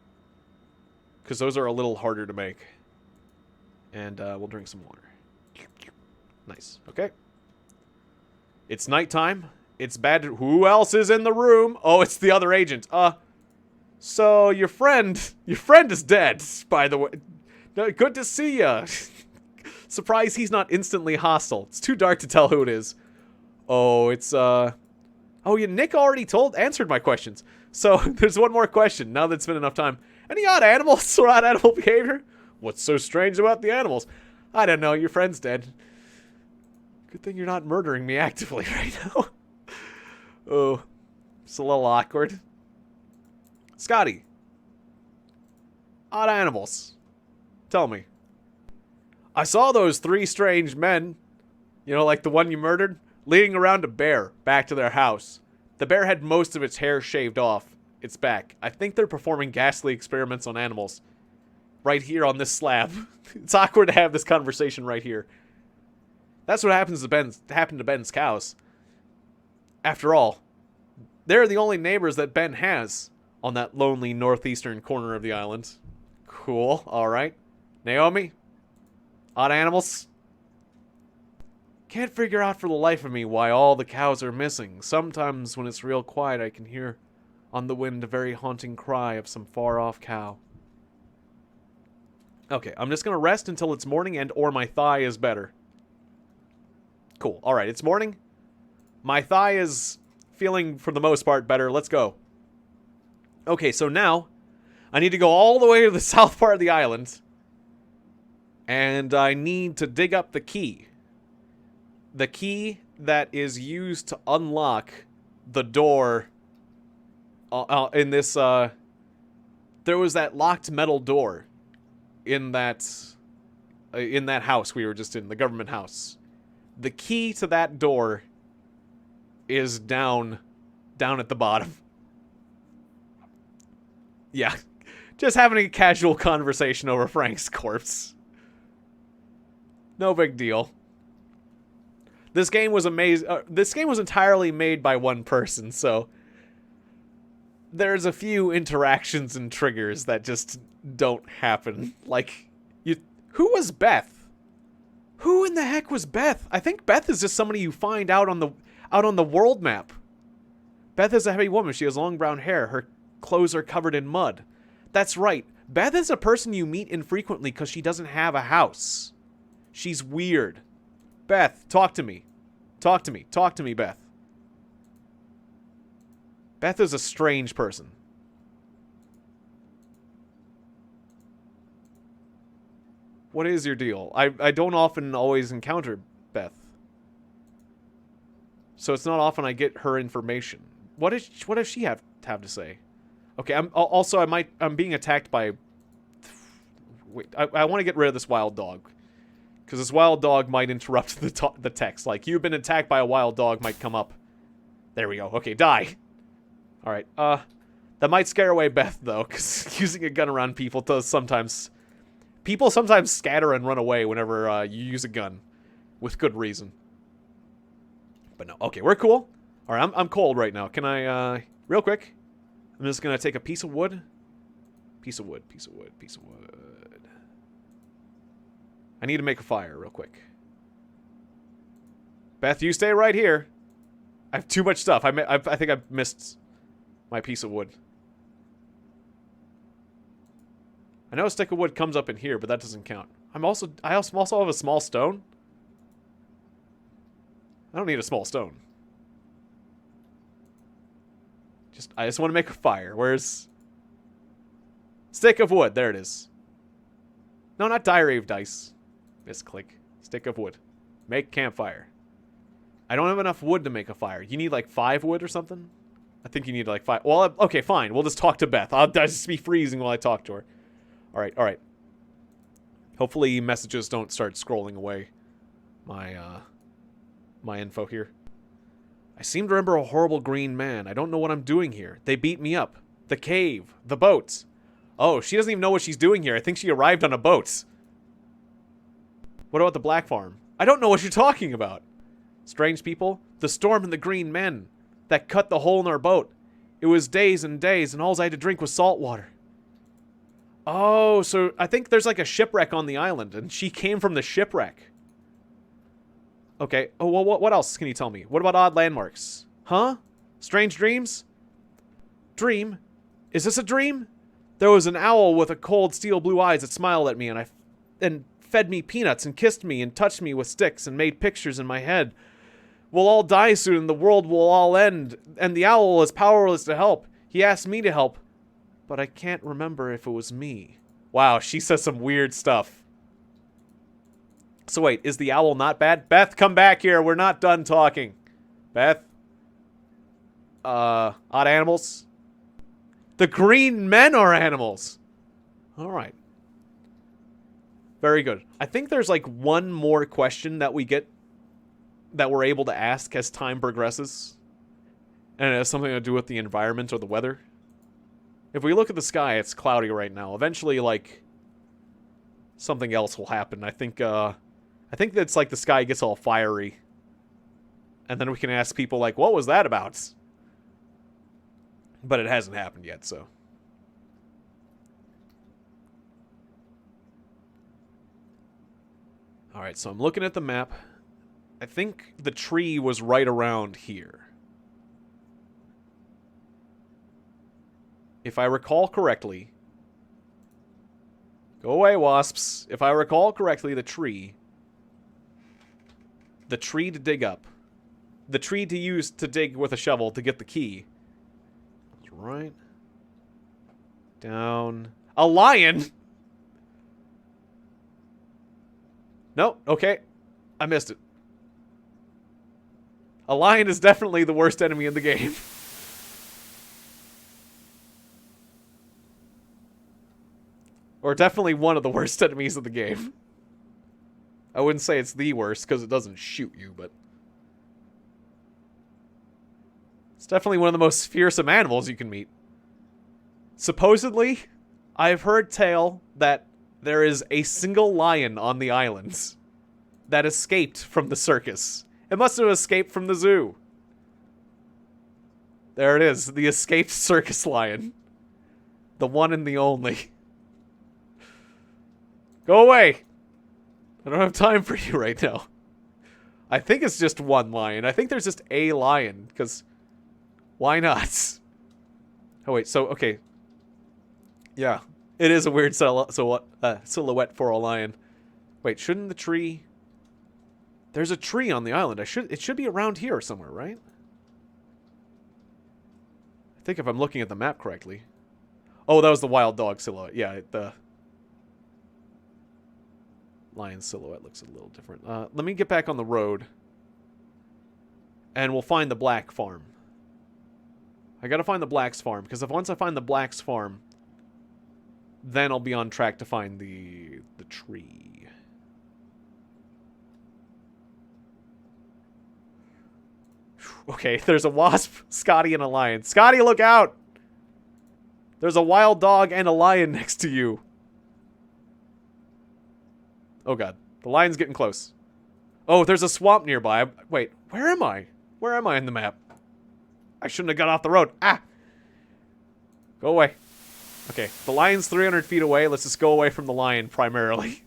Because those are a little harder to make. And we'll drink some water. Nice. Okay. It's nighttime, It's bad. Who else is in the room? Oh, it's the other agent. So your friend is dead, by the way. No, good to see ya. Surprised he's not instantly hostile. It's too dark to tell who it is. Oh, it's, oh, yeah, Nick already answered my questions. So, there's one more question, now that it's been enough time. Any odd animals or odd animal behavior? What's so strange about the animals? I don't know, your friend's dead. Good thing you're not murdering me actively right now. Oh, it's a little awkward. Scotty. Odd animals. Tell me. I saw those 3 strange men, you know, like the one you murdered, leading around a bear back to their house. The bear had most of its hair shaved off its back. I think they're performing ghastly experiments on animals. Right here on this slab. It's awkward to have this conversation right here. That's what happened to Ben's cows. After all, they're the only neighbors that Ben has on that lonely northeastern corner of the island. Cool, alright. Naomi? Odd animals? Can't figure out for the life of me why all the cows are missing. Sometimes when it's real quiet I can hear on the wind a very haunting cry of some far-off cow. Okay, I'm just gonna rest until it's morning and or my thigh is better. Cool, alright, it's morning. My thigh is feeling, for the most part, better. Let's go. Okay, so now I need to go all the way to the south part of the island. And I need to dig up the key. The key that is used to unlock the door in this, there was that locked metal door in that house we were just in, the government house. The key to that door is down at the bottom. Yeah, just having a casual conversation over Frank's corpse. No big deal. This game was this game was entirely made by one person, so there's a few interactions and triggers that just don't happen. Like, who was Beth? Who in the heck was Beth? I think Beth is just somebody you find out on the world map. Beth is a heavy woman. She has long brown hair. Her clothes are covered in mud. That's right. Beth is a person you meet infrequently because she doesn't have a house. She's weird. Beth, talk to me. Talk to me. Talk to me, Beth. Beth is a strange person. What is your deal? I don't often always encounter Beth. So it's not often I get her information. What does she have to say? Okay, I'm being attacked by... Wait, I want to get rid of this wild dog. Because this wild dog might interrupt the text. Like, you've been attacked by a wild dog might come up. There we go. Okay, die. Alright, that might scare away Beth, though, because using a gun around people does sometimes... People sometimes scatter and run away whenever you use a gun. With good reason. But no, okay, we're cool. Alright, I'm cold right now. Can I, real quick, I'm just gonna take a piece of wood. Piece of wood. I need to make a fire real quick. Beth, you stay right here. I have too much stuff. I think I missed my piece of wood. I know a stick of wood comes up in here, but that doesn't count. I also have a small stone. I don't need a small stone. I just want to make a fire. Where's stick of wood? There it is. No, not diary of dice. Misclick. Stick of wood. Make campfire. I don't have enough wood to make a fire. You need like 5 wood or something? I think you need like 5. Well, okay, fine. We'll just talk to Beth. I'll just be freezing while I talk to her. Alright, alright. Hopefully messages don't start scrolling away my info here. I seem to remember a horrible green man. I don't know what I'm doing here. They beat me up. The cave. The boats. Oh, she doesn't even know what she's doing here. I think she arrived on a boat. What about the black farm? I don't know what you're talking about. Strange people. The storm and the green men that cut the hole in our boat. It was days and days, and all I had to drink was salt water. Oh, so I think there's like a shipwreck on the island, and she came from the shipwreck. Okay. Oh, well, what else can you tell me? What about odd landmarks? Huh? Strange dreams? Dream? Is this a dream? There was an owl with a cold steel blue eyes that smiled at me and fed me peanuts and kissed me and touched me with sticks and made pictures in my head. We'll all die soon and the world will all end, and the owl is powerless to help. He asked me to help, but I can't remember if it was me. Wow, she says some weird stuff. So wait, is the owl not bad? Beth, come back here. We're not done talking. Beth? Odd animals? The green men are animals. All right. Very good. I think there's like one more question that we get that we're able to ask as time progresses. And it has something to do with the environment or the weather. If we look at the sky, it's cloudy right now. Eventually, like, something else will happen. I think that's like the sky gets all fiery. And then we can ask people like, what was that about? But it hasn't happened yet, so. Alright, so I'm looking at the map. I think the tree was right around here. If I recall correctly... Go away, wasps. If I recall correctly, the tree to dig up. The tree to use to dig with a shovel to get the key. Right. Down. A lion? No, okay. I missed it. A lion is definitely the worst enemy in the game. Or definitely one of the worst enemies of the game. I wouldn't say it's the worst, because it doesn't shoot you, but... It's definitely one of the most fearsome animals you can meet. Supposedly, I've heard tale that there is a single lion on the islands that escaped from the circus. It must have escaped from the zoo. There it is, the escaped circus lion. The one and the only. Go away! I don't have time for you right now. I think it's just one lion. I think there's just a lion, because... Why not? Oh, wait, so, okay. Yeah, it is a weird silhouette for a lion. Wait, shouldn't the tree... There's a tree on the island. It should be around here somewhere, right? I think if I'm looking at the map correctly. Oh, that was the wild dog silhouette. Yeah, the lion silhouette looks a little different. Let me get back on the road. And we'll find the black farm. I gotta find the Black's farm, because once I find the Black's farm, then I'll be on track to find the tree. Okay, there's a wasp, Scotty, and a lion. Scotty, look out! There's a wild dog and a lion next to you. Oh god, the lion's getting close. Oh, there's a swamp nearby. Wait, where am I? Where am I in the map? I shouldn't have got off the road. Ah! Go away. Okay, the lion's 300 feet away. Let's just go away from the lion, primarily.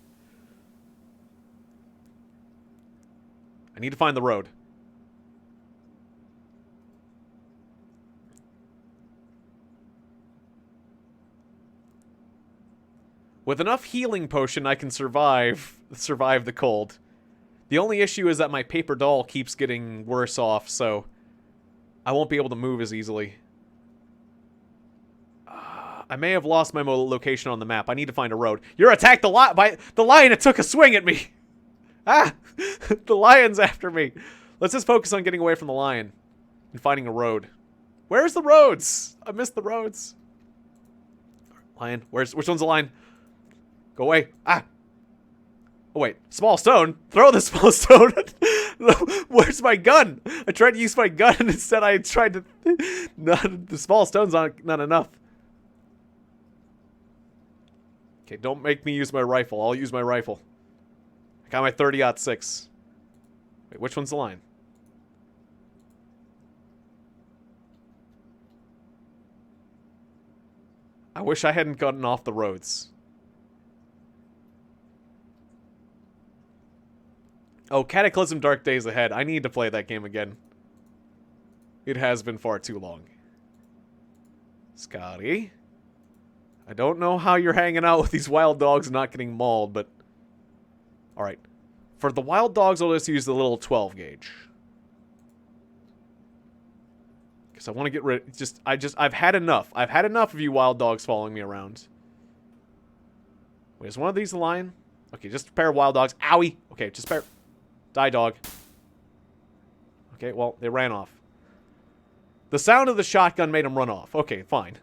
I need to find the road. With enough healing potion, I can survive the cold. The only issue is that my paper doll keeps getting worse off, so... I won't be able to move as easily. I may have lost my location on the map. I need to find a road. You're attacked by the lion! It took a swing at me! Ah! The lion's after me! Let's just focus on getting away from the lion. And finding a road. Where's the roads? I missed the roads. Lion. Which one's the lion? Go away. Ah! Oh wait, small stone? Throw the small stone! Where's my gun? I tried to use my gun and instead I tried to... No, the small stone's not enough. Okay, don't make me use my rifle. I'll use my rifle. I got my 30-06. Wait, which one's the line? I wish I hadn't gotten off the roads. Oh, Cataclysm Dark Days Ahead. I need to play that game again. It has been far too long. Scotty. I don't know how you're hanging out with these wild dogs and not getting mauled, but... Alright. For the wild dogs, I'll just use the little 12 gauge. Because I want to get rid... I've had enough. I've had enough of you wild dogs following me around. Wait, is one of these a lion? Okay, just a pair of wild dogs. Owie! Okay, just a pair... Die, dog. Okay, well, they ran off. The sound of the shotgun made them run off. Okay, fine.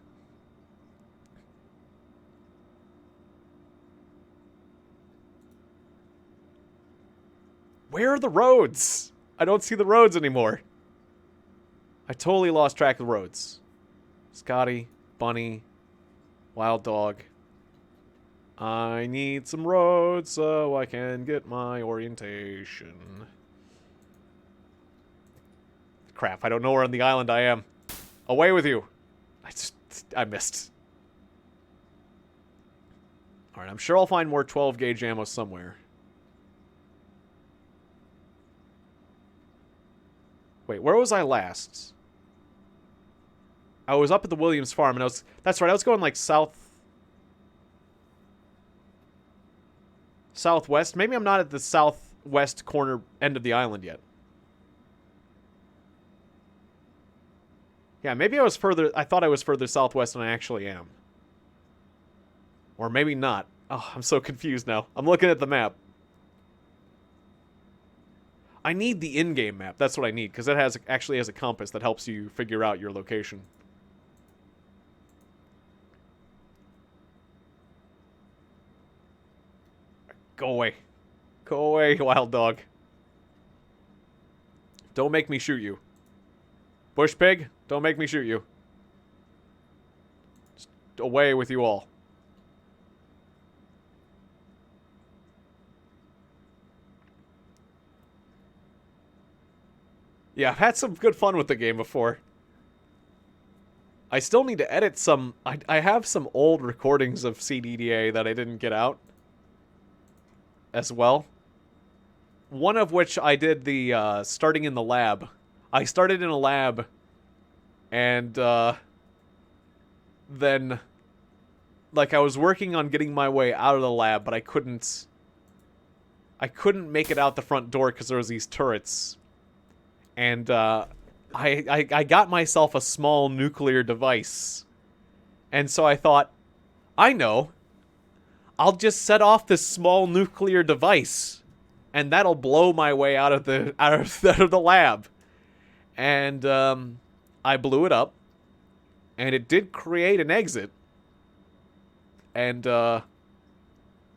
Where are the roads? I don't see the roads anymore. I totally lost track of the roads. Scotty, Bunny, Wild Dog. I need some roads so I can get my orientation. Crap, I don't know where on the island I am. Away with you. I missed. Alright, I'm sure I'll find more 12 gauge ammo somewhere. Wait, where was I last? I was up at the Williams farm and that's right, I was going like southwest. Maybe I'm not at the southwest corner end of the island yet. Yeah, maybe I thought I was further southwest than I actually am. Or maybe not. Oh, I'm so confused now. I'm looking at the map. I need the in-game map. That's what I need, because it actually has a compass that helps you figure out your location. Go away. Go away, wild dog. Don't make me shoot you. Bush pig, don't make me shoot you. Just away with you all. Yeah, I've had some good fun with the game before. I still need to edit some... I have some old recordings of CDDA that I didn't get out. As well. One of which I did the starting in the lab. I started in a lab, and then, like, I was working on getting my way out of the lab, but I couldn't make it out the front door because there was these turrets, and I got myself a small nuclear device, and so I thought, I know, I'll just set off this small nuclear device, and that'll blow my way out of the lab. And I blew it up, and it did create an exit. And then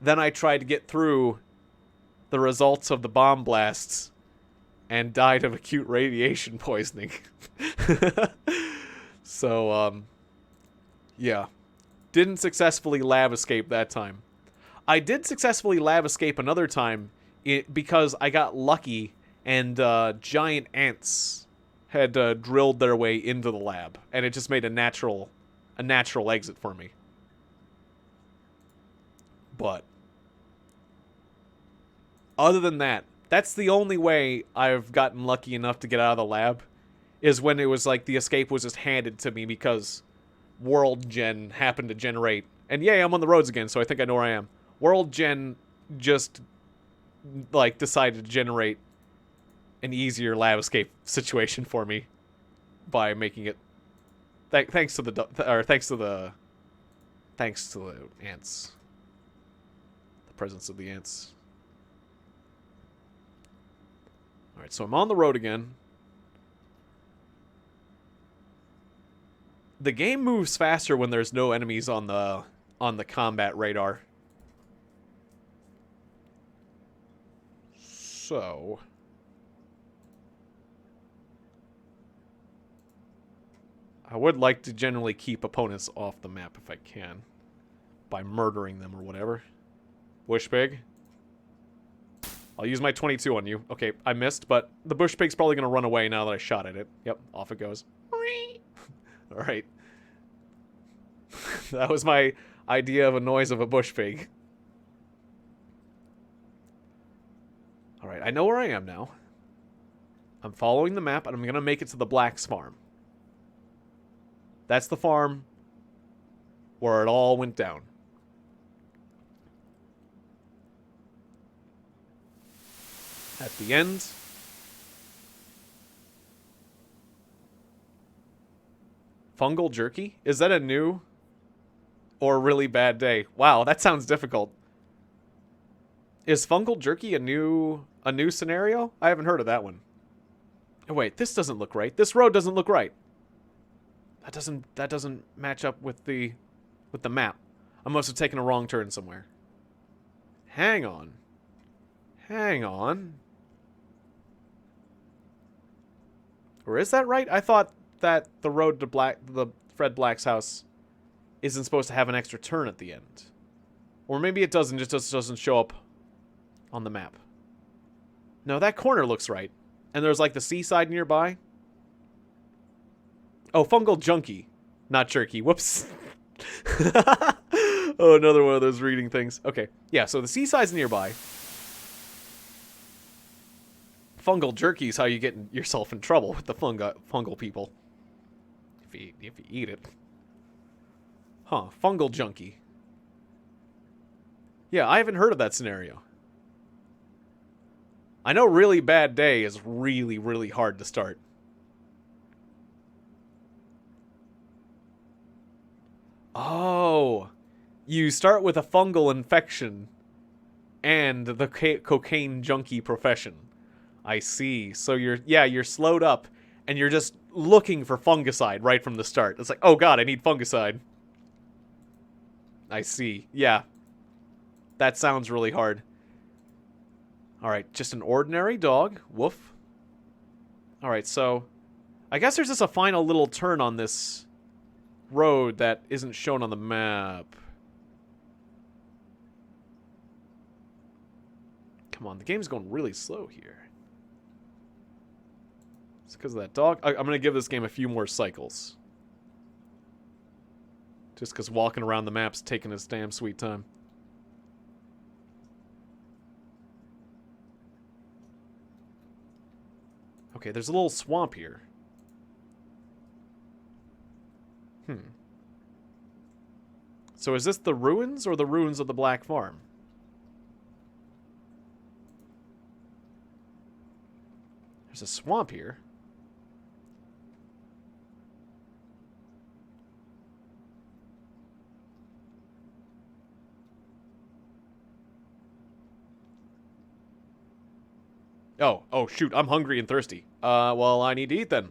I tried to get through the results of the bomb blasts and died of acute radiation poisoning. So, yeah. Didn't successfully lab escape that time. I did successfully lab escape another time because I got lucky and giant ants had drilled their way into the lab, and it just made a natural exit for me. But other than that, that's the only way I've gotten lucky enough to get out of the lab, is when it was like the escape was just handed to me because World Gen happened to generate. And yay, I'm on the roads again, so I think I know where I am. World Gen just like decided to generate an easier lab escape situation for me by making it thanks to the ants. The presence of the ants. All right, so I'm on the road again. The game moves faster when there's no enemies on the combat radar. So I would like to generally keep opponents off the map if I can, by murdering them or whatever. Bush pig. I'll use my 22 on you. Okay, I missed, but the bush pig's probably going to run away now that I shot at it. Yep, off it goes. Alright. That was my idea of a noise of a bush pig. Alright, I know where I am now. I'm following the map, and I'm going to make it to the Black's farm. That's the farm where it all went down. At the end. Fungal jerky? Is that a new or really bad day? Wow, that sounds difficult. Is fungal jerky a new scenario? I haven't heard of that one. Oh, wait, this doesn't look right. This road doesn't look right. That doesn't match up with the map. I must have taken a wrong turn somewhere. Hang on. Hang on. Or is that right? I thought that the road to the Fred Black's house isn't supposed to have an extra turn at the end. Or maybe it doesn't, just doesn't show up on the map. No, that corner looks right. And there's like the seaside nearby. Oh, fungal junkie. Not jerky. Whoops. Oh, another one of those reading things. Okay. Yeah, so the seaside's nearby. Fungal jerky is how you get yourself in trouble with the fungal people. If you eat it. Huh. Fungal junkie. Yeah, I haven't heard of that scenario. I know really bad day is really, really hard to start. Oh. You start with a fungal infection and the cocaine junkie profession. I see. So you're slowed up and you're just looking for fungicide right from the start. It's like, oh god, I need fungicide. I see. Yeah. That sounds really hard. Alright, just an ordinary dog. Woof. Alright, so I guess there's just a final little turn on this road that isn't shown on the map. Come on, the game's going really slow here. It's because of that dog. I'm going to give this game a few more cycles. Just because walking around the map's taking its damn sweet time. Okay, there's a little swamp here. So is this the ruins or the ruins of the Black Farm? There's a swamp here. Oh shoot, I'm hungry and thirsty. Well, I need to eat then.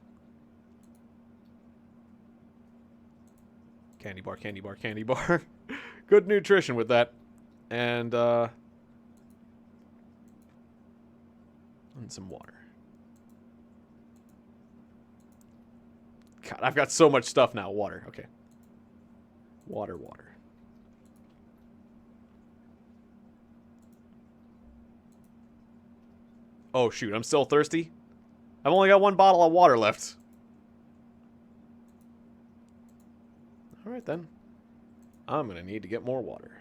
Candy bar, candy bar, candy bar. Good nutrition with that. And some water. God, I've got so much stuff now. Water, okay. Water. Oh, shoot, I'm still thirsty? I've only got one bottle of water left. Alright, then. I'm gonna need to get more water.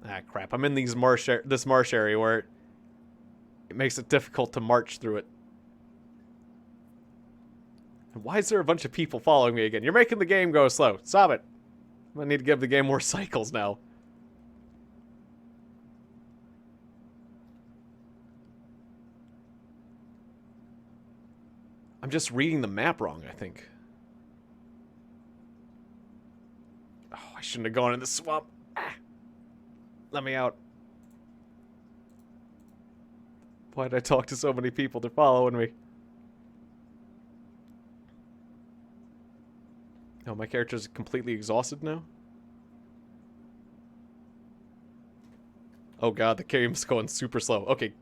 Ah, crap. I'm in this marsh area where it makes it difficult to march through it. And why is there a bunch of people following me again? You're making the game go slow. Stop it. I'm gonna need to give the game more cycles now. I'm just reading the map wrong, I think. Oh, I shouldn't have gone in the swamp. Ah. Let me out. Why did I talk to so many people? They're following me. Oh, my character's completely exhausted now? Oh god, the game's going super slow. Okay,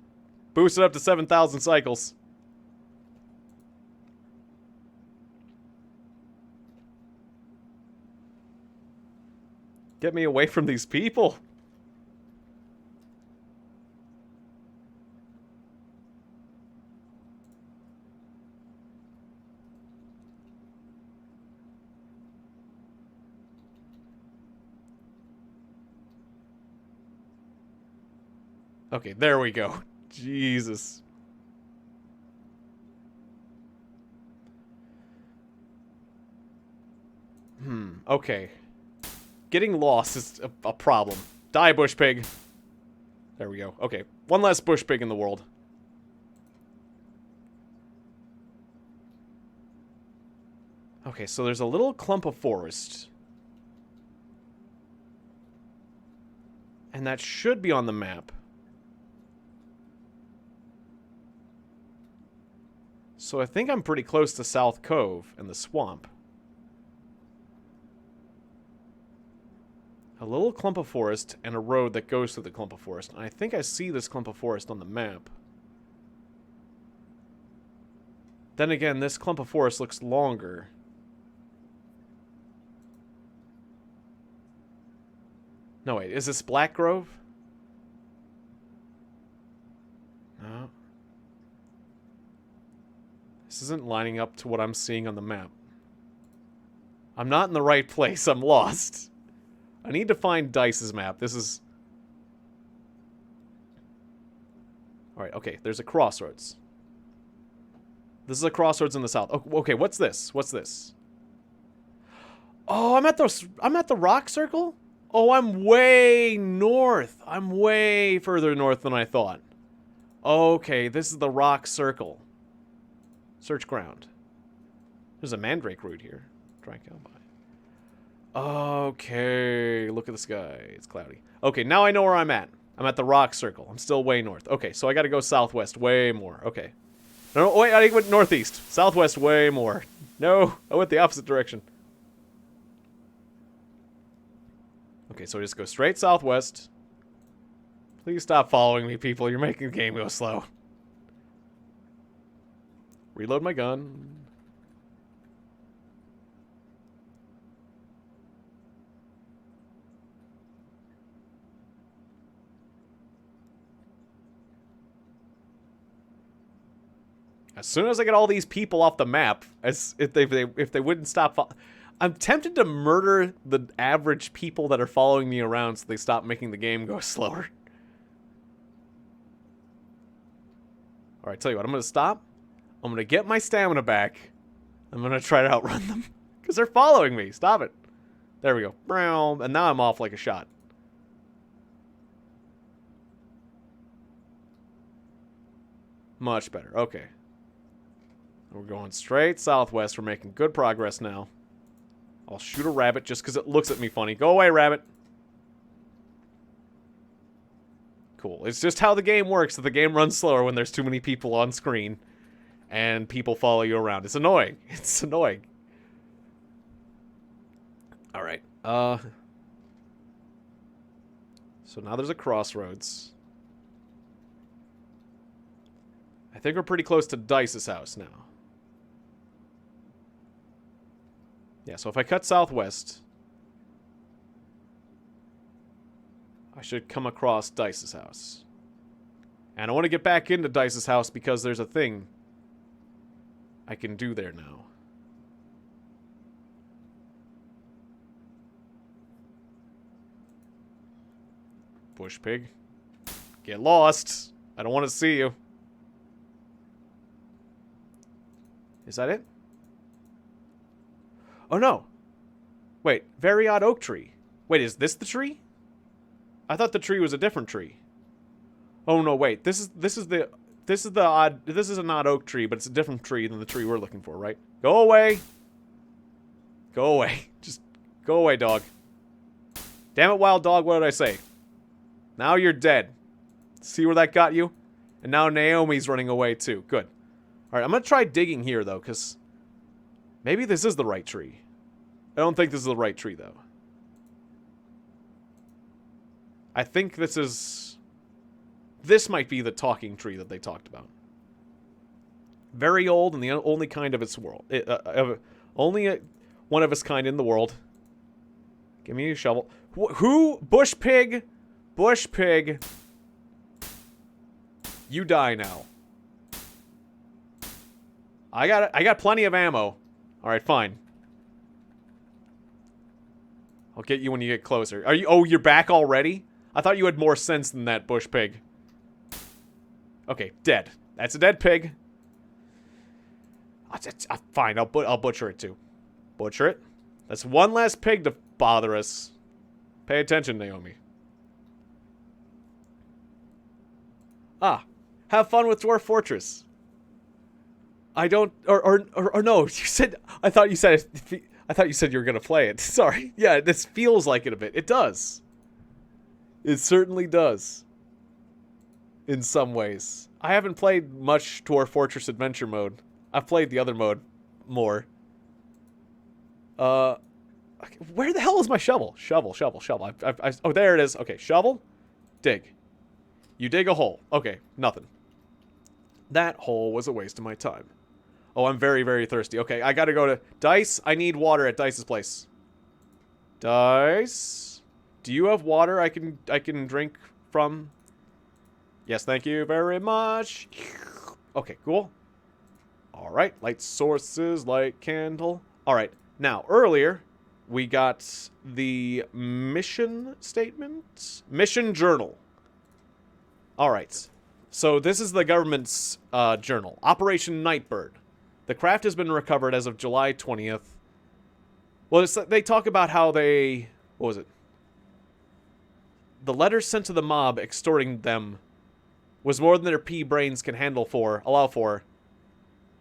boost it up to 7,000 cycles. Get me away from these people. Okay, there we go. Jesus. Okay. Getting lost is a problem. Die, bush pig. There we go. Okay, one less bush pig in the world. Okay, so there's a little clump of forest. And that should be on the map. So I think I'm pretty close to South Cove and the swamp. A little clump of forest and a road that goes through the clump of forest. And I think I see this clump of forest on the map. Then again, this clump of forest looks longer. No, wait, is this Black Grove? No. This isn't lining up to what I'm seeing on the map. I'm not in the right place. I'm lost. I need to find Dice's map. This is... Alright, okay, there's a crossroads. This is a crossroads in the south. Oh, okay, what's this? What's this? Oh, I'm at the rock circle? Oh, I'm way north. I'm way further north than I thought. Okay, this is the rock circle. Search ground. There's a mandrake root here. Try and come by. Okay, look at the sky. It's cloudy. Okay, now I know where I'm at. I'm at the rock circle. I'm still way north. Okay, so I gotta go southwest way more. Okay. No, wait, I went northeast. Southwest way more. No, I went the opposite direction. Okay, so I just go straight southwest. Please stop following me, people. You're making the game go slow. Reload my gun. As soon as I get all these people off the map, as if they wouldn't stop, I'm tempted to murder the average people that are following me around so they stop making the game go slower. All right, tell you what, I'm gonna stop. I'm gonna get my stamina back. I'm gonna try to outrun them because they're following me. Stop it. There we go. And now I'm off like a shot. Much better. Okay. We're going straight southwest. We're making good progress now. I'll shoot a rabbit just because it looks at me funny. Go away, rabbit. Cool. It's just how the game works. That the game runs slower when there's too many people on screen. And people follow you around. It's annoying. It's annoying. Alright. So now there's a crossroads. I think we're pretty close to Dice's house now. Yeah, so if I cut southwest, I should come across Dice's house. And I want to get back into Dice's house because there's a thing I can do there now. Bush pig. Get lost. I don't want to see you. Is that it? Oh no. Wait, very odd oak tree. Wait, is this the tree? I thought the tree was a different tree. Oh no, wait. This is an odd oak tree, but it's a different tree than the tree we're looking for, right? Go away. Go away. Just go away, dog. Damn it, wild dog, what did I say? Now you're dead. See where that got you? And now Naomi's running away too. Good. Alright, I'm gonna try digging here though, because maybe this is the right tree. I don't think this is the right tree though. I think this is... This might be the talking tree that they talked about. Very old and the only kind of its world. Only one of its kind in the world. Give me a shovel. Who? Bush pig? Bush pig. You die now. I got plenty of ammo. Alright, fine. I'll get you when you get closer. Are you? Oh, you're back already? I thought you had more sense than that, bush pig. Okay, dead. That's a dead pig. Fine, I'll butcher it too. Butcher it. That's one less pig to bother us. Pay attention, Naomi. Ah, have fun with Dwarf Fortress. I don't, or no, you said, I thought you said you were gonna play it. Sorry. Yeah, this feels like it a bit. It does. It certainly does. In some ways. I haven't played much Dwarf Fortress Adventure mode. I've played the other mode more. Where the hell is my shovel? Shovel. Oh, there it is. Okay, shovel. Dig. You dig a hole. Okay, nothing. That hole was a waste of my time. Oh, I'm very, very thirsty. Okay, I gotta go to Dice. I need water at Dice's place. Dice, do you have water I can drink from? Yes, thank you very much. Okay, cool. All right, light sources, light candle. All right, now earlier we got the mission statement, mission journal. All right, so this is the government's journal, Operation Nightbird. The craft has been recovered as of July 20th. Well, they talk about how they, what was it? The letters sent to the mob extorting them was more than their pea brains can allow for.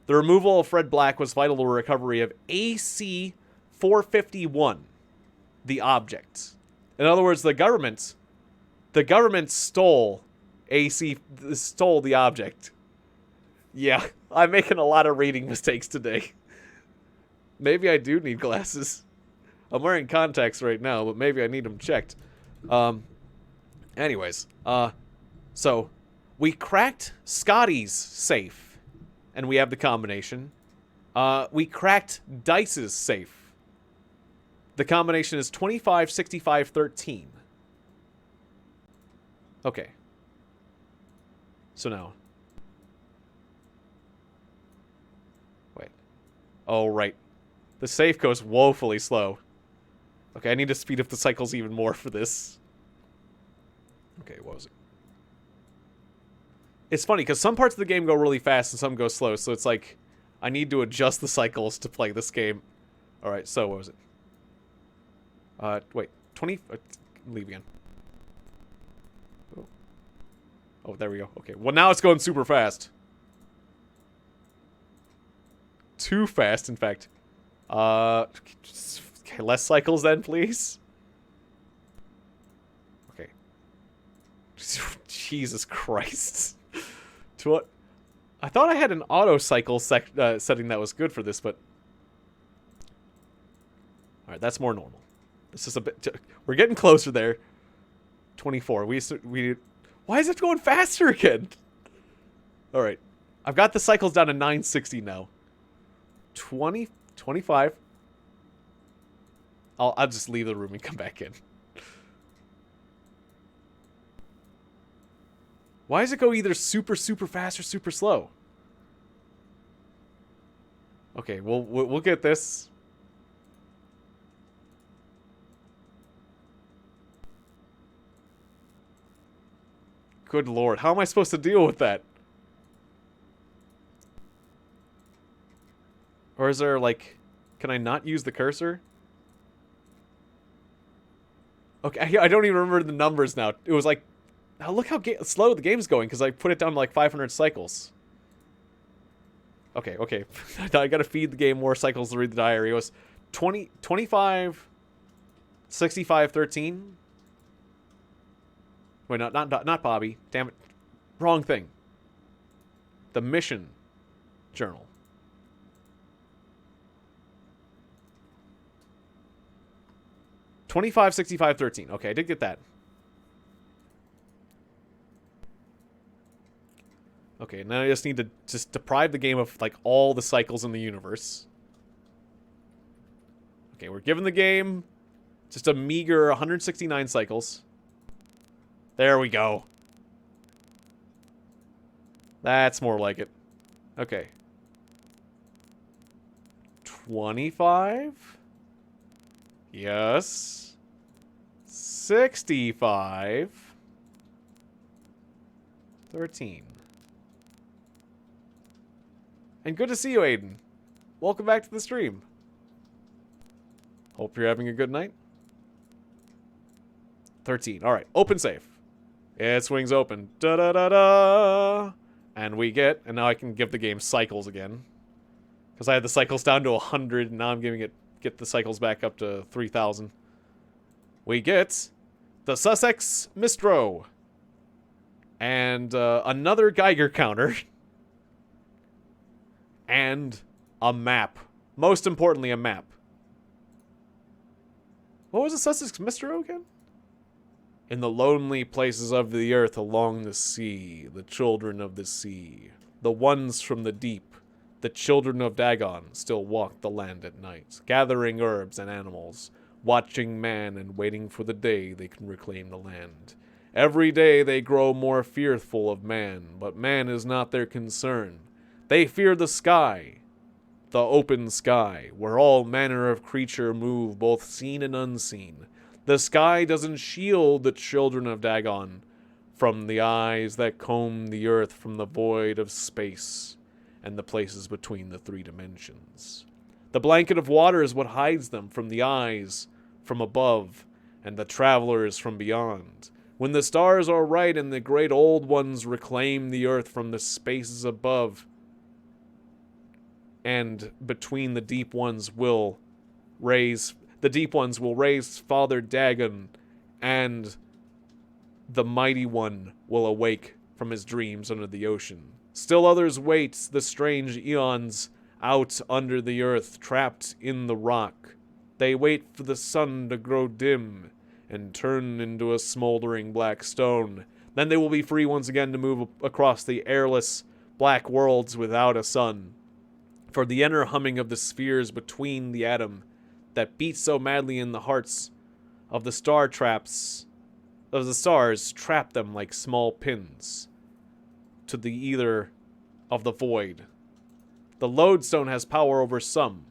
The removal of Fred Black was vital to the recovery of AC-451, the object. In other words, the government stole the object. Yeah, I'm making a lot of reading mistakes today. Maybe I do need glasses. I'm wearing contacts right now, but maybe I need them checked. Anyways, so we cracked Scotty's safe, and we have the combination. We cracked Dice's safe. The combination is 25, 65, 13. Okay. So now. Wait. Oh, right. The safe goes woefully slow. Okay, I need to speed up the cycles even more for this. Okay, what was it? It's funny, because some parts of the game go really fast and some go slow, so it's like, I need to adjust the cycles to play this game. Alright, so what was it? Wait, 20... leave again. Oh, there we go. Okay, well now it's going super fast. Too fast, in fact. Okay, less cycles then, please. Okay. Jesus Christ. To what? I thought I had an auto cycle setting that was good for this, but... Alright, that's more normal. This is a bit... We're getting closer there. 24. We Why is it going faster again? Alright. I've got the cycles down to 960 now. 20... 25. I'll just leave the room and come back in. Why does it go either super, super fast or super slow? Okay, we'll get this. Good lord, how am I supposed to deal with that? Or is there, like... Can I not use the cursor? Okay, I don't even remember the numbers now. It was like... Now look how slow the game's going, because I put it down to like 500 cycles. Okay. I gotta feed the game more cycles to read the diary. It was 20, 25, 65, 13. Wait, not Bobby. Damn it. Wrong thing. The mission journal. $25, 65, 13. Okay, I did get that. Okay, now I just need to just deprive the game of, like, all the cycles in the universe. Okay, we're giving the game just a meager 169 cycles. There we go. That's more like it. Okay. 25? Yes. 65. 13. And good to see you, Aiden. Welcome back to the stream. Hope you're having a good night. 13. Alright, open safe. It swings open. Da-da-da-da! And we get... And now I can give the game cycles again. Because I had the cycles down to 100, and now I'm giving it... Get the cycles back up to 3,000. We get... the Sussex Mistro. And another Geiger counter. And a map. Most importantly, a map. What was the Sussex Mistro again? In the lonely places of the earth along the sea, the children of the sea, the ones from the deep, the children of Dagon still walk the land at night, gathering herbs and animals, watching man and waiting for the day they can reclaim the land. Every day they grow more fearful of man, but man is not their concern. They fear the sky, the open sky, where all manner of creature move, both seen and unseen. The sky doesn't shield the children of Dagon from the eyes that comb the earth from the void of space and the places between the three dimensions. The blanket of water is what hides them from the eyes from above and the travelers from beyond. When the stars are right and the great old ones reclaim the earth from the spaces above and between, the deep ones will raise Father Dagon, and the mighty one will awake from his dreams under the ocean. Still others wait the strange eons out under the earth, trapped in the rock. They wait for the sun to grow dim and turn into a smoldering black stone. Then they will be free once again to move across the airless black worlds without a sun. For the inner humming of the spheres between the atom that beats so madly in the hearts of the stars trap them like small pins to the ether of the void. The lodestone has power over some.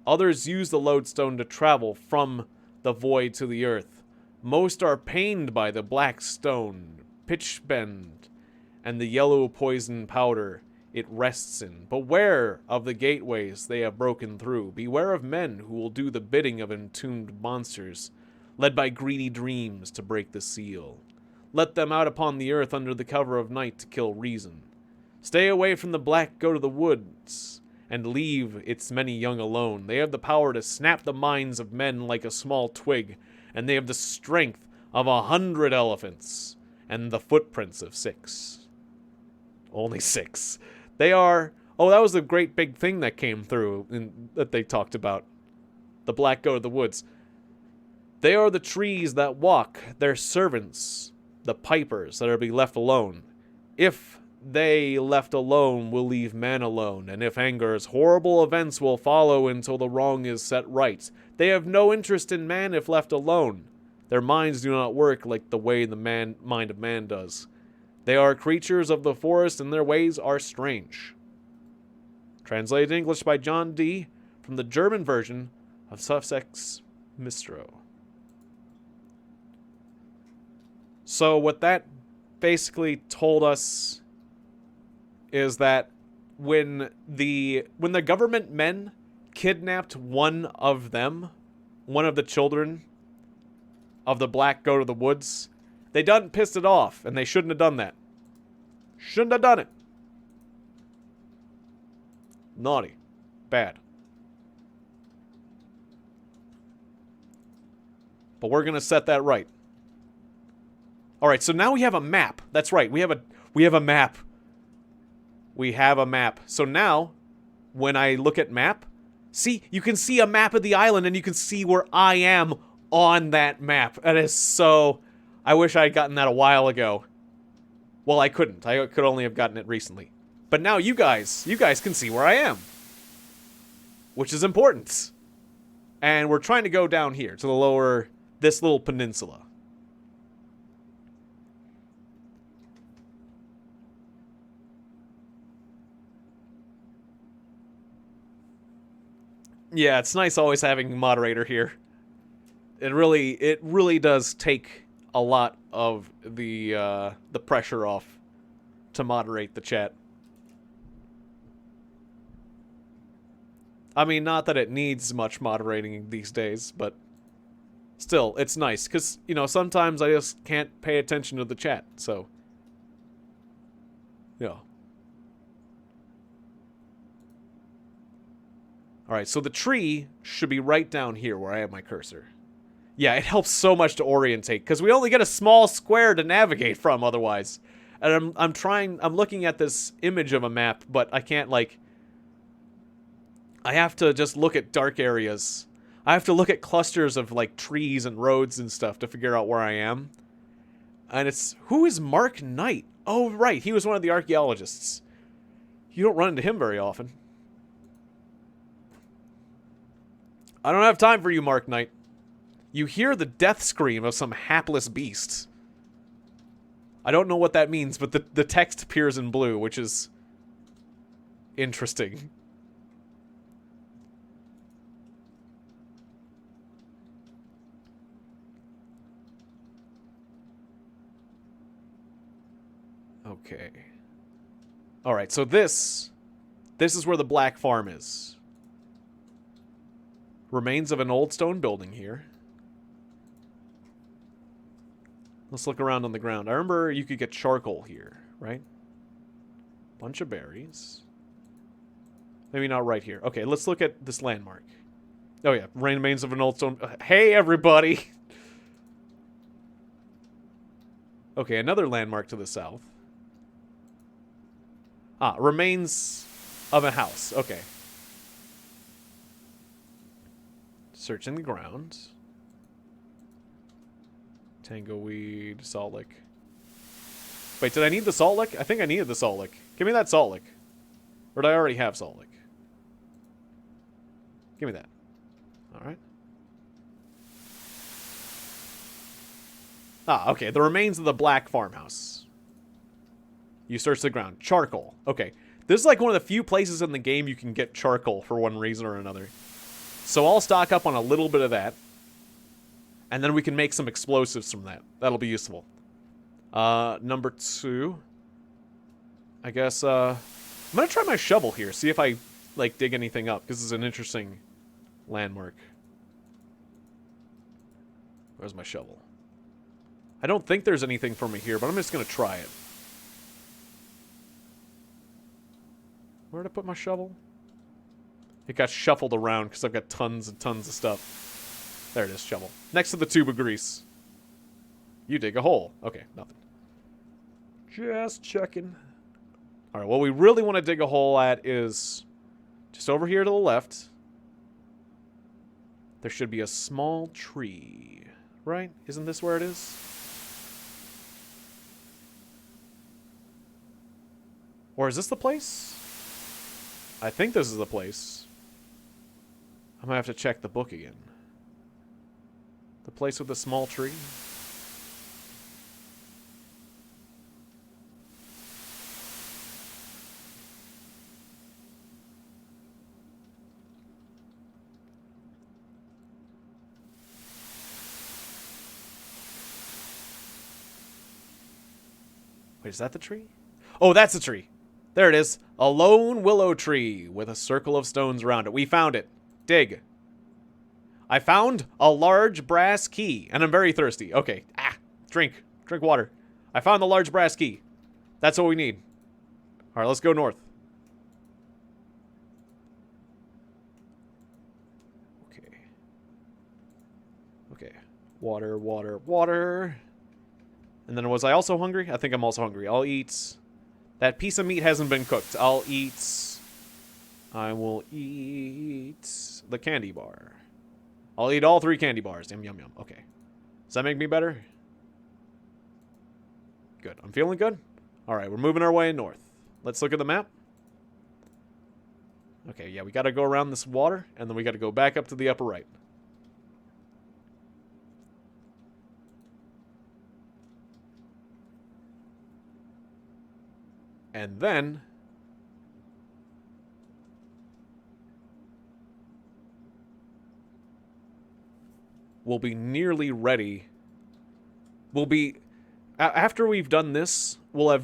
Others use the lodestone to travel from the void to the earth. Most are pained by the black stone, pitch bend, and the yellow poison powder it rests in. Beware of the gateways they have broken through. Beware of men who will do the bidding of entombed monsters, led by greedy dreams to break the seal. Let them out upon the earth under the cover of night to kill reason. Stay away from the black, go to the woods, and leave its many young alone. They have the power to snap the minds of men like a small twig, and they have the strength of 100 elephants, and the footprints of 6. Only 6. They are... Oh, that was the great big thing that came through that they talked about. The black go to the woods. They are the trees that walk, their servants, the pipers that are to be left alone. If they left alone will leave man alone, and if angers, horrible events will follow until the wrong is set right. They have no interest in man if left alone. Their minds do not work like the way the mind of man does. They are creatures of the forest, and their ways are strange. Translated in English by John D. from the German version of Sussex Mistro. So what that basically told us is that when the government men kidnapped one of the children of the black go to the woods, they done pissed it off, and they shouldn't have done that. Shouldn't have done it. Naughty. Bad. But we're gonna set that right. Alright, so now we have a map. That's right, we have a map. We have a map. So now, when I look at map, see, you can see a map of the island, and you can see where I am on that map. That is so... I wish I had gotten that a while ago. Well, I couldn't. I could only have gotten it recently. But now you guys can see where I am. Which is important. And we're trying to go down here to the lower, this little peninsula. Yeah, it's nice always having a moderator here. It really does take a lot of the pressure off to moderate the chat. I mean, not that it needs much moderating these days, but still, it's nice. Because, you know, sometimes I just can't pay attention to the chat, so... Yeah. Alright, so the tree should be right down here where I have my cursor. Yeah, it helps so much to orientate, because we only get a small square to navigate from otherwise. And I'm looking at this image of a map, but I can't, like... I have to just look at dark areas. I have to look at clusters of, like, trees and roads and stuff to figure out where I am. And it's... Who is Mark Knight? Oh, right, he was one of the archaeologists. You don't run into him very often. I don't have time for you, Mark Knight. You hear the death scream of some hapless beast. I don't know what that means, but the text appears in blue, which is... interesting. Okay. Alright, so this is where the Black Farm is. Remains of an old stone building here. Let's look around on the ground. I remember you could get charcoal here, right? Bunch of berries. Maybe not right here. Okay, let's look at this landmark. Oh yeah, remains of an old stone... Hey, everybody! Okay, another landmark to the south. Ah, remains of a house. Okay. Searching the ground. Tango weed, salt lick. Wait, did I need the salt lick? I think I needed the salt lick. Give me that salt lick. Or did I already have salt lick? Give me that. Alright. Ah, okay. The remains of the black farmhouse. You search the ground. Charcoal. Okay. This is like one of the few places in the game you can get charcoal for one reason or another. So I'll stock up on a little bit of that. And then we can make some explosives from that. That'll be useful. Number 2. I guess, I'm gonna try my shovel here. See if I, like, dig anything up. Because this is an interesting landmark. Where's my shovel? I don't think there's anything for me here, but I'm just gonna try it. Where'd I put my shovel? It got shuffled around because I've got tons and tons of stuff. There it is, shovel. Next to the tube of grease. You dig a hole. Okay, nothing. Just checking. Alright, what we really want to dig a hole at is just over here to the left. There should be a small tree. Right? Isn't this where it is? Or is this the place? I think this is the place. I might have to check the book again. The place with the small tree? Wait, is that the tree? Oh, that's the tree. There it is. A lone willow tree with a circle of stones around it. We found it. Dig. I found a large brass key, and I'm very thirsty. Okay. Ah, drink. Drink water. I found the large brass key. That's what we need. All right, let's go north. Okay. Okay. Water, water, water. And then was I also hungry? I think I'm also hungry. I'll eat... That piece of meat hasn't been cooked. I'll eat... I will eat... the candy bar. I'll eat all 3 candy bars. Yum, yum, yum. Okay. Does that make me better? Good. I'm feeling good? Alright, we're moving our way north. Let's look at the map. Okay, yeah, we gotta go around this water, and then we gotta go back up to the upper right. And then... we'll be nearly ready. We'll be... after we've done this, we'll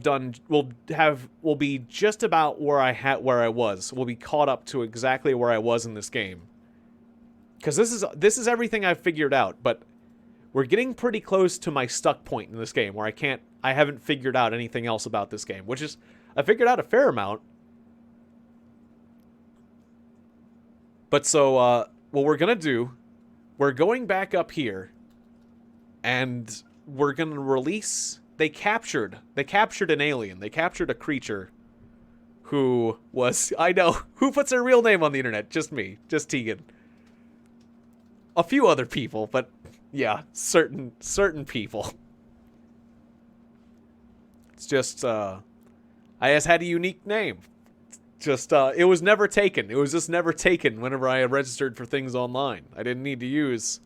be just about where I was. We'll be caught up to exactly where I was in this game. Because this is everything I've figured out, but we're getting pretty close to my stuck point in this game where I haven't figured out anything else about this game, which is, I figured out a fair amount. But so, what we're gonna do, we're going back up here, and we're gonna release, they captured an alien, they captured a creature who was, I know, who puts their real name on the internet? Just me, just Tiegon. A few other people, but yeah, certain people. It's just, I just had a unique name. Just, it was never taken. It was just never taken whenever I registered for things online. I didn't need to use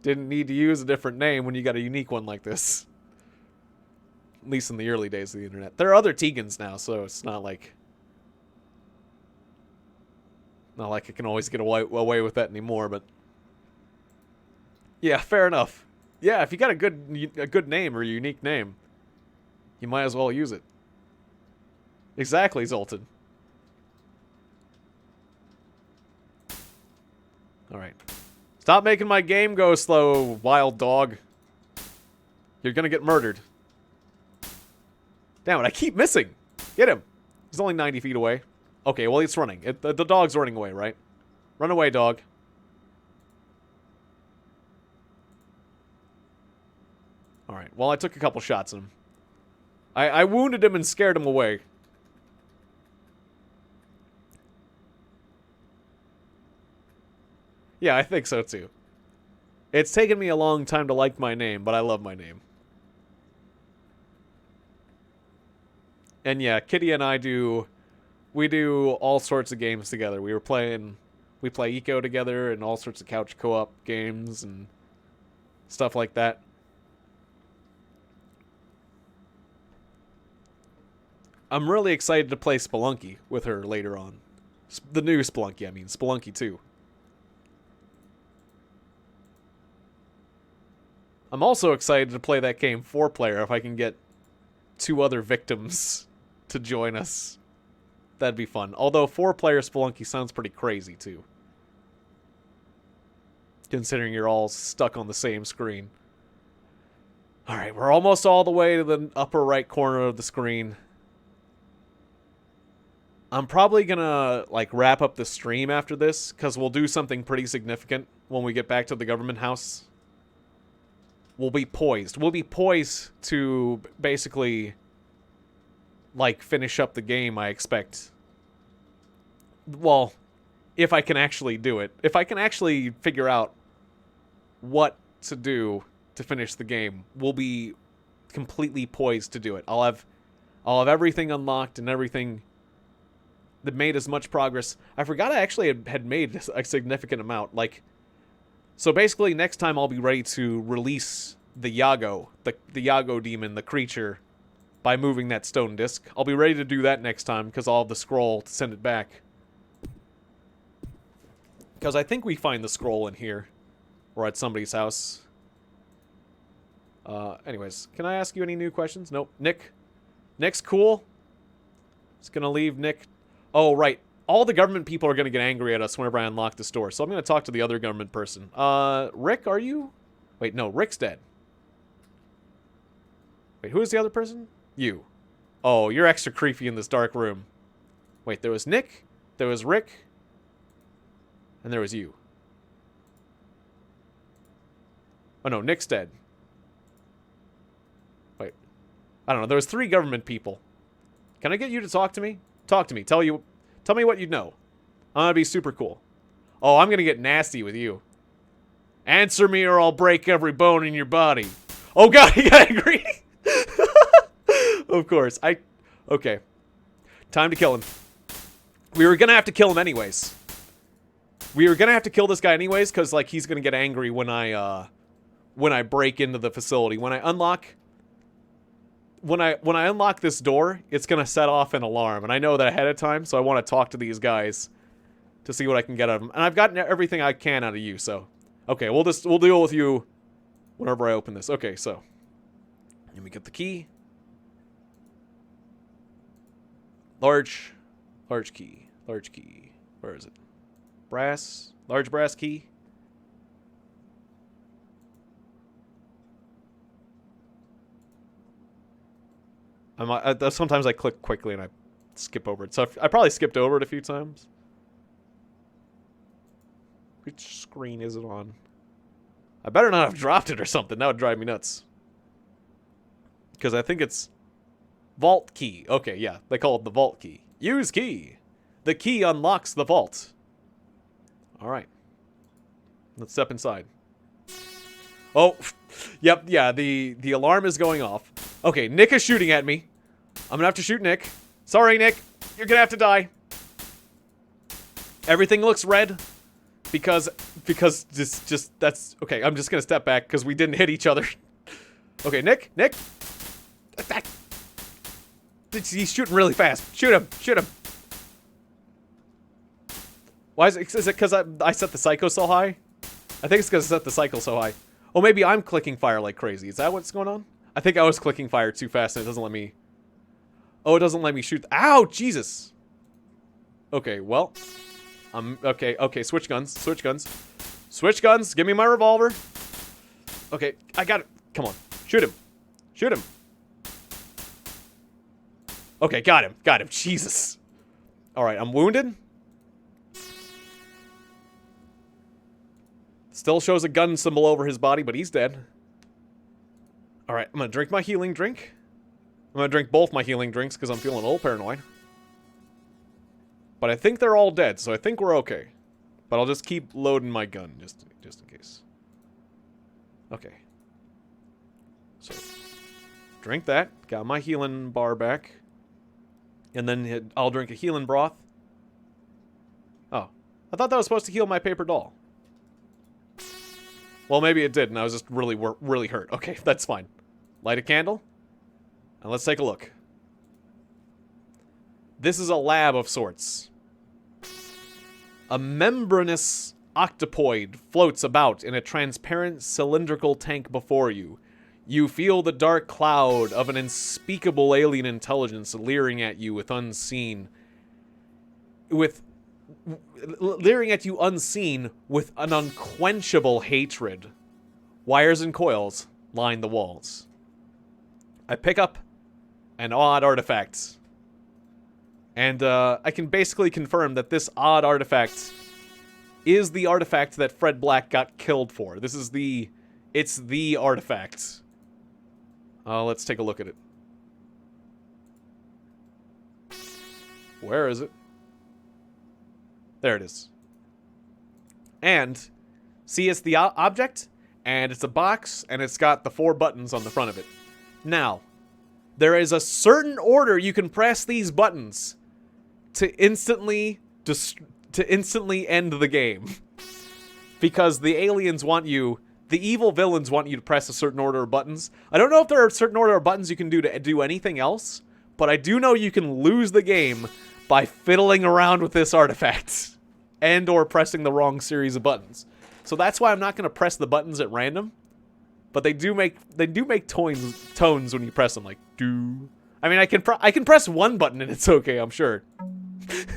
a different name when you got a unique one like this. At least in the early days of the internet. There are other Tiegons now, so it's not like I can always get away with that anymore, but yeah, fair enough. Yeah, if you got a good name or a unique name, you might as well use it. Exactly, Zoltan. Alright. Stop making my game go slow, wild dog. You're gonna get murdered. Damn it, I keep missing. Get him. He's only 90 feet away. Okay, well, it's running. The dog's running away, right? Run away, dog. Alright, well, I took a couple shots at him. I wounded him and scared him away. Yeah, I think so too. It's taken me a long time to like my name, but I love my name. And yeah, Kitty and I we do all sorts of games together. We play Eco together and all sorts of couch co-op games and stuff like that. I'm really excited to play Spelunky with her later on. The new Spelunky, I mean. Spelunky 2. I'm also excited to play that game 4-player if I can get 2 other victims to join us. That'd be fun. Although 4-player Spelunky sounds pretty crazy, too. Considering you're all stuck on the same screen. Alright, we're almost all the way to the upper right corner of the screen. I'm probably gonna, like, wrap up the stream after this, because we'll do something pretty significant when we get back to the government house. We'll be poised. We'll be poised to basically, like, finish up the game, I expect. Well, if I can actually do it. If I can actually figure out what to do to finish the game, we'll be completely poised to do it. I'll have everything unlocked and everything that made as much progress. I forgot I actually had made a significant amount. Like, so basically next time I'll be ready to release the Yago, the Yago demon, the creature, by moving that stone disc. I'll be ready to do that next time because I'll have the scroll to send it back. Because I think we find the scroll in here. Or at somebody's house. Anyways, can I ask you any new questions? Nope. Nick? Nick's cool? Just gonna leave Nick. Oh, right. All the government people are gonna get angry at us whenever I unlock this door. So I'm gonna talk to the other government person. Rick, are you? Wait, no, Rick's dead. Wait, who is the other person? You. Oh, you're extra creepy in this dark room. Wait, there was Nick, there was Rick, and there was you. Oh no, Nick's dead. Wait. I don't know, there was 3 government people. Can I get you to talk to me? Talk to me. Tell me what you know. I'm gonna be super cool. Oh, I'm gonna get nasty with you. Answer me or I'll break every bone in your body. Oh god, he got angry. Of course. Okay. Time to kill him. We were gonna have to kill him anyways. We were gonna have to kill this guy anyways, because, like, he's gonna get angry when I break into the facility. When I unlock this door, it's gonna set off an alarm, and I know that ahead of time, so I want to talk to these guys to see what I can get out of them. And I've gotten everything I can out of you, so okay, we'll deal with you whenever I open this. Okay, so Let me get the key. Large key. Large key. Where is it? Brass. Large brass key. Sometimes I click quickly and I skip over it. So I probably skipped over it a few times. Which screen is it on? I better not have dropped it or something. That would drive me nuts. Because I think it's vault key. Okay, yeah. They call it the vault key. Use key. The key unlocks the vault. Alright. Let's step inside. Oh, yep, yeah, the alarm is going off. Okay, Nick is shooting at me. I'm gonna have to shoot Nick. Sorry, Nick. You're gonna have to die. Everything looks red. Because just that's... Okay, I'm just gonna step back because we didn't hit each other. Okay, Nick. Attack. He's shooting really fast. Shoot him. Why is it because I set the psycho so high? I think it's because I set the cycle so high. Oh, maybe I'm clicking fire like crazy. Is that what's going on? I think I was clicking fire too fast and it doesn't let me... Oh, it doesn't let me shoot. Ow, Jesus. Okay, well... Okay, switch guns. Switch guns. Give me my revolver. Okay, I got it. Come on. Shoot him. Okay, got him. Jesus. Alright, I'm wounded. Still shows a gun symbol over his body, but he's dead. Alright, I'm gonna drink my healing drink. I'm gonna drink both my healing drinks because I'm feeling a little paranoid. But I think they're all dead, so I think we're okay. But I'll just keep loading my gun, just in case. Okay. So, drink that. Got my healing bar back. And then I'll drink a healing broth. Oh. I thought that was supposed to heal my paper doll. Well, maybe it did, and I was just really hurt. Okay, that's fine. Light a candle. And let's take a look. This is a lab of sorts. A membranous octopoid floats about in a transparent cylindrical tank before you. You feel the dark cloud of an unspeakable alien intelligence leering at you leering at you unseen with an unquenchable hatred. Wires and coils line the walls. I pick up an odd artifact. And I can basically confirm that this odd artifact is the artifact that Fred Black got killed for. It's the artifact. Let's take a look at it. Where is it? There it is. And, see, it's the object, and it's a box, and it's got the 4 buttons on the front of it. Now, there is a certain order you can press these buttons to instantly end the game. Because the aliens want you, the evil villains want you to press a certain order of buttons. I don't know if there are a certain order of buttons you can do to do anything else, but I do know you can lose the game by fiddling around with this artifact and or pressing the wrong series of buttons. So that's why I'm not going to press the buttons at random, but they do make tones when you press them, like do. I mean, I can press one button and it's okay, I'm sure.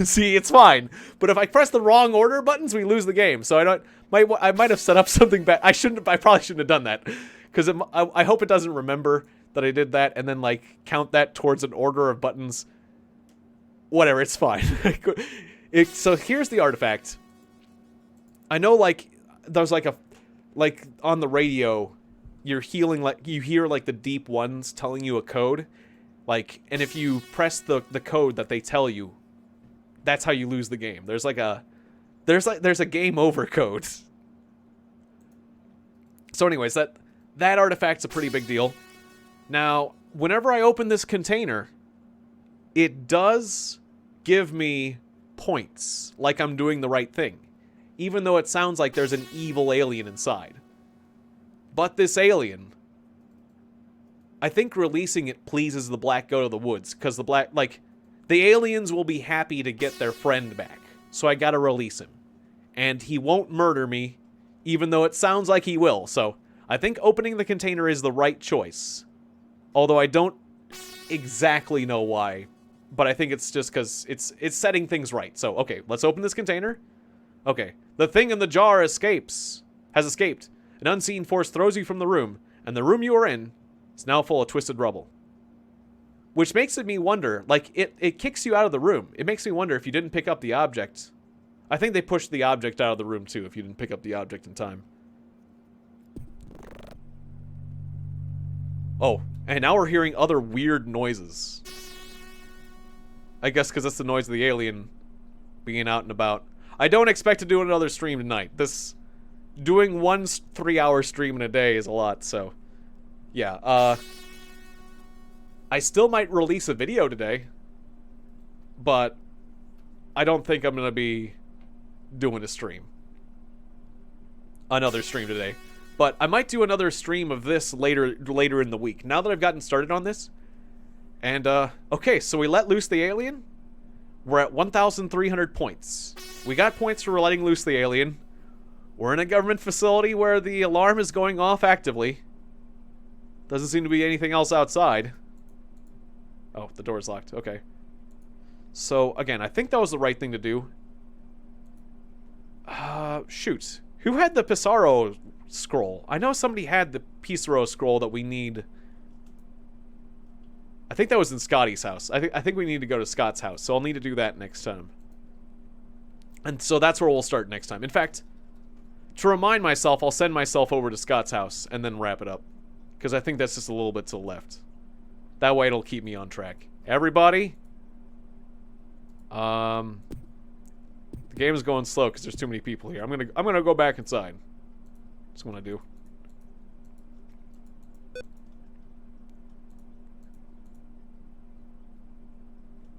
See, it's fine. But if I press the wrong order buttons, we lose the game. So I might have set up something bad. I probably shouldn't have done that, because I hope it doesn't remember that I did that and then like count that towards an order of buttons. Whatever, it's fine. So here's the artifact. I know, like, there's like on the radio, you're healing, like, you hear like the deep ones telling you a code, like, and if you press the code that they tell you, that's how you lose the game. There's a game over code. So anyways, that artifact's a pretty big deal. Now, whenever I open this container, it does give me points, like I'm doing the right thing, even though it sounds like there's an evil alien inside. But this alien, I think releasing it pleases the Black Goat of the Woods, because the aliens will be happy to get their friend back, so I gotta release him. And he won't murder me, even though it sounds like he will, so I think opening the container is the right choice. Although I don't exactly know why. But I think it's just because it's setting things right. So, okay, let's open this container. Okay, the thing in the jar has escaped. An unseen force throws you from the room, and the room you are in is now full of twisted rubble. Which makes me wonder, like, it kicks you out of the room. It makes me wonder if you didn't pick up the object. I think they pushed the object out of the room, too, if you didn't pick up the object in time. Oh, and now we're hearing other weird noises. I guess because that's the noise of the alien being out and about. I don't expect to do another stream tonight. Doing one 3-hour stream in a day is a lot, so... Yeah, I still might release a video today, but I don't think I'm going to be doing a stream. Another stream today. But I might do another stream of this later in the week, now that I've gotten started on this. And, okay, so we let loose the alien. We're at 1,300 points. We got points for letting loose the alien. We're in a government facility where the alarm is going off actively. Doesn't seem to be anything else outside. Oh, the door's locked. Okay. So, again, I think that was the right thing to do. Shoot. Who had the Pissarro scroll? I know somebody had the Pissarro scroll that we need. I think that was in Scotty's house. I think we need to go to Scott's house, so I'll need to do that next time. And so that's where we'll start next time. In fact, to remind myself, I'll send myself over to Scott's house and then wrap it up. Because I think that's just a little bit to the left. That way it'll keep me on track. Everybody? The game is going slow because there's too many people here. I'm gonna go back inside. That's what I do.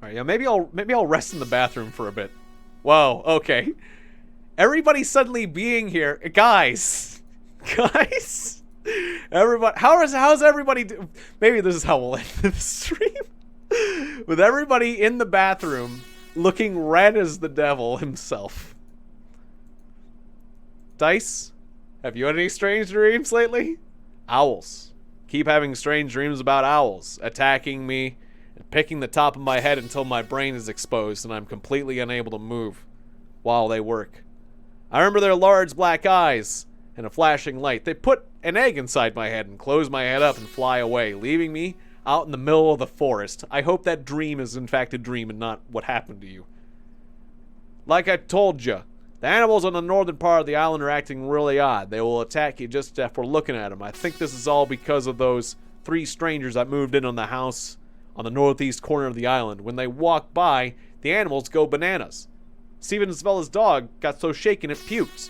Alright, yeah, maybe I'll rest in the bathroom for a bit. Whoa, okay. Everybody suddenly being here. Guys. Guys. Everybody, how's everybody do? Maybe this is how we'll end the stream. With everybody in the bathroom looking red as the devil himself. Dice, have you had any strange dreams lately? Owls. Keep having strange dreams about owls attacking me and picking the top of my head until my brain is exposed and I'm completely unable to move while they work. I remember their large black eyes and a flashing light. They put an egg inside my head and close my head up and fly away, leaving me out in the middle of the forest. I hope that dream is in fact a dream and not what happened to you. Like I told you, the animals on the northern part of the island are acting really odd. They will attack you just for looking at them. I think this is all because of those 3 strangers that moved in on the house on the northeast corner of the island. When they walk by, the animals go bananas. Steven Isabela's dog got so shaken it puked.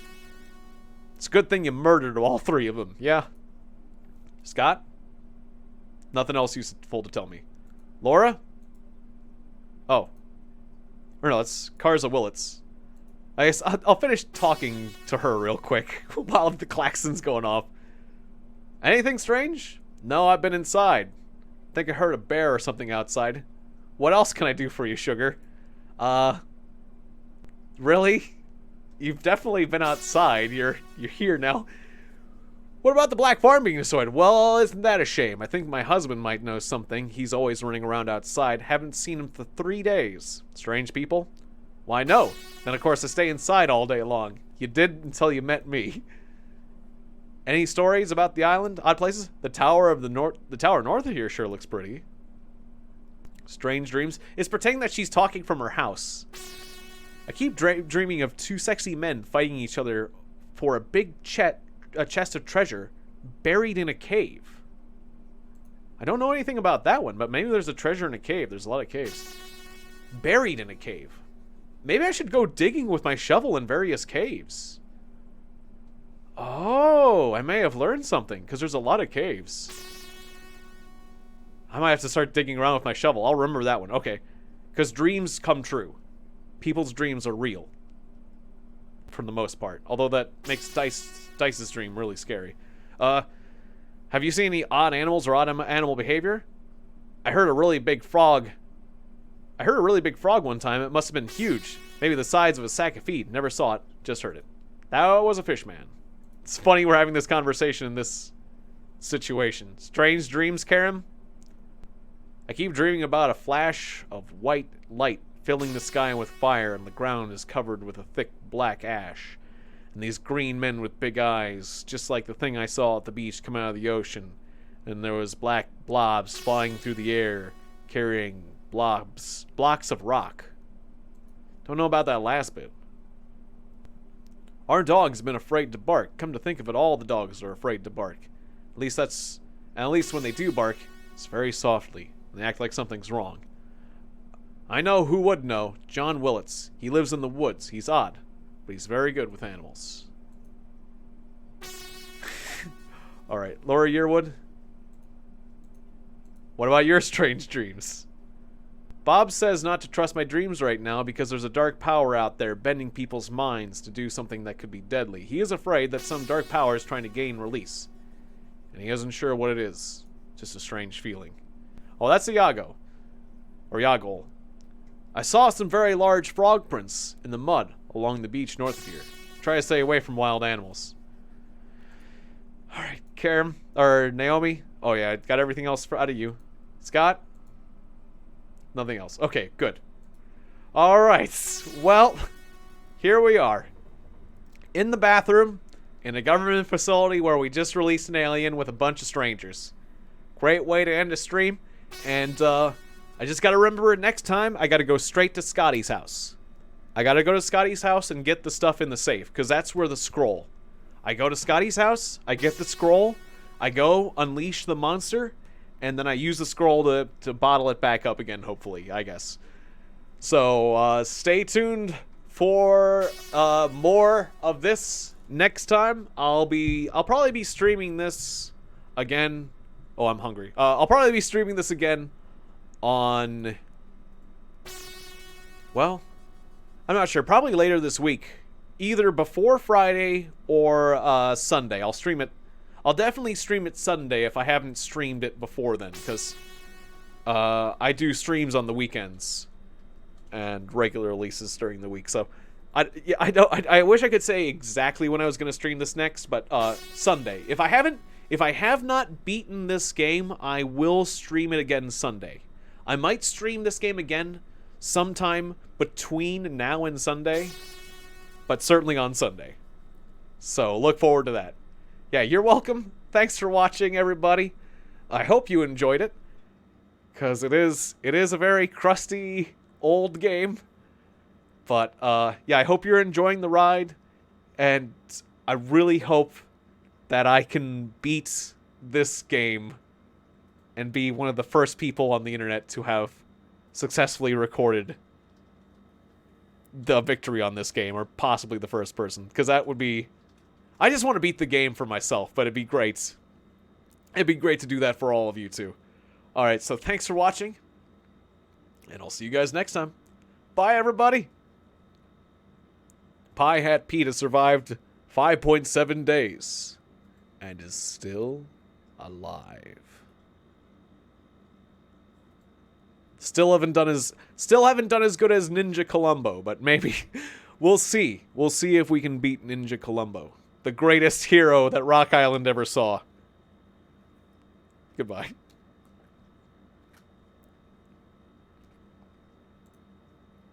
It's a good thing you murdered all 3 of them, yeah? Scott? Nothing else useful to tell me. Laura? Oh. Or no, it's Karza Willits. I guess I'll finish talking to her real quick while the klaxon's going off. Anything strange? No, I've been inside. Think I heard a bear or something outside. What else can I do for you, sugar? Really? You've definitely been outside. You're here now. What about the black farm being destroyed? Well, isn't that a shame? I think my husband might know something. He's always running around outside. Haven't seen him for 3 days. Strange people? Why, no. Then, of course, I stay inside all day long. You did until you met me. Any stories about the island? Odd places? The tower north of here sure looks pretty. Strange dreams. It's pretending that she's talking from her house. I keep dreaming of 2 sexy men fighting each other for a big chest of treasure buried in a cave. I don't know anything about that one, but maybe there's a treasure in a cave. There's a lot of caves. Buried in a cave. Maybe I should go digging with my shovel in various caves. Oh, I may have learned something, because there's a lot of caves. I might have to start digging around with my shovel. I'll remember that one. Okay. Because dreams come true. People's dreams are real. For the most part. Although that makes Dice's dream really scary. Have you seen any odd animals or odd animal behavior? I heard a really big frog one time. It must have been huge. Maybe the size of a sack of feed. Never saw it. Just heard it. That was a fish man. It's funny we're having this conversation in this situation. Strange dreams, Karim? I keep dreaming about a flash of white light filling the sky with fire, and the ground is covered with a thick black ash. And these green men with big eyes, just like the thing I saw at the beach come out of the ocean. And there was black blobs flying through the air, carrying blocks of rock. Don't know about that last bit. Our dog's been afraid to bark. Come to think of it, all the dogs are afraid to bark. At least when they do bark, it's very softly. And they act like something's wrong. I know who would know. John Willits. He lives in the woods. He's odd, but he's very good with animals. Alright, Laura Yearwood. What about your strange dreams? Bob says not to trust my dreams right now because there's a dark power out there bending people's minds to do something that could be deadly. He is afraid that some dark power is trying to gain release. And he isn't sure what it is. Just a strange feeling. Oh, that's a Yago. Or Yagol. I saw some very large frog prints in the mud along the beach north of here. Try to stay away from wild animals. Alright, Karam, or Naomi. Oh yeah, I got everything else out of you. Scott? Nothing else. Okay, good. Alright, well, here we are. In the bathroom, in a government facility where we just released an alien with a bunch of strangers. Great way to end a stream, and I just gotta remember next time, I gotta go straight to Scotty's house. I gotta go to Scotty's house and get the stuff in the safe, because that's where the scroll. I go to Scotty's house, I get the scroll, I go unleash the monster, and then I use the scroll to bottle it back up again, hopefully, I guess. So, stay tuned for more of this next time. I'll probably be streaming this again. Oh, I'm hungry. I'll probably be streaming this again on... Well, I'm not sure. Probably later this week. Either before Friday or Sunday. I'll stream it. I'll definitely stream it Sunday if I haven't streamed it before then, because I do streams on the weekends and regular releases during the week. So I wish I could say exactly when I was going to stream this next, but Sunday. If I have not beaten this game, I will stream it again Sunday. I might stream this game again sometime between now and Sunday, but certainly on Sunday. So look forward to that. Yeah, you're welcome. Thanks for watching, everybody. I hope you enjoyed it, because it is a very crusty old game. But yeah, I hope you're enjoying the ride, and I really hope that I can beat this game and be one of the first people on the internet to have successfully recorded the victory on this game, or possibly the first person, because that would be... I just want to beat the game for myself, but it'd be great. It'd be great to do that for all of you, too. Alright, so thanks for watching, and I'll see you guys next time. Bye, everybody! Pie Hat Pete has survived 5.7 days, and is still alive. Still haven't done as good as Ninja Columbo, but maybe we'll see. We'll see if we can beat Ninja Columbo, the greatest hero that Rock Island ever saw. Goodbye.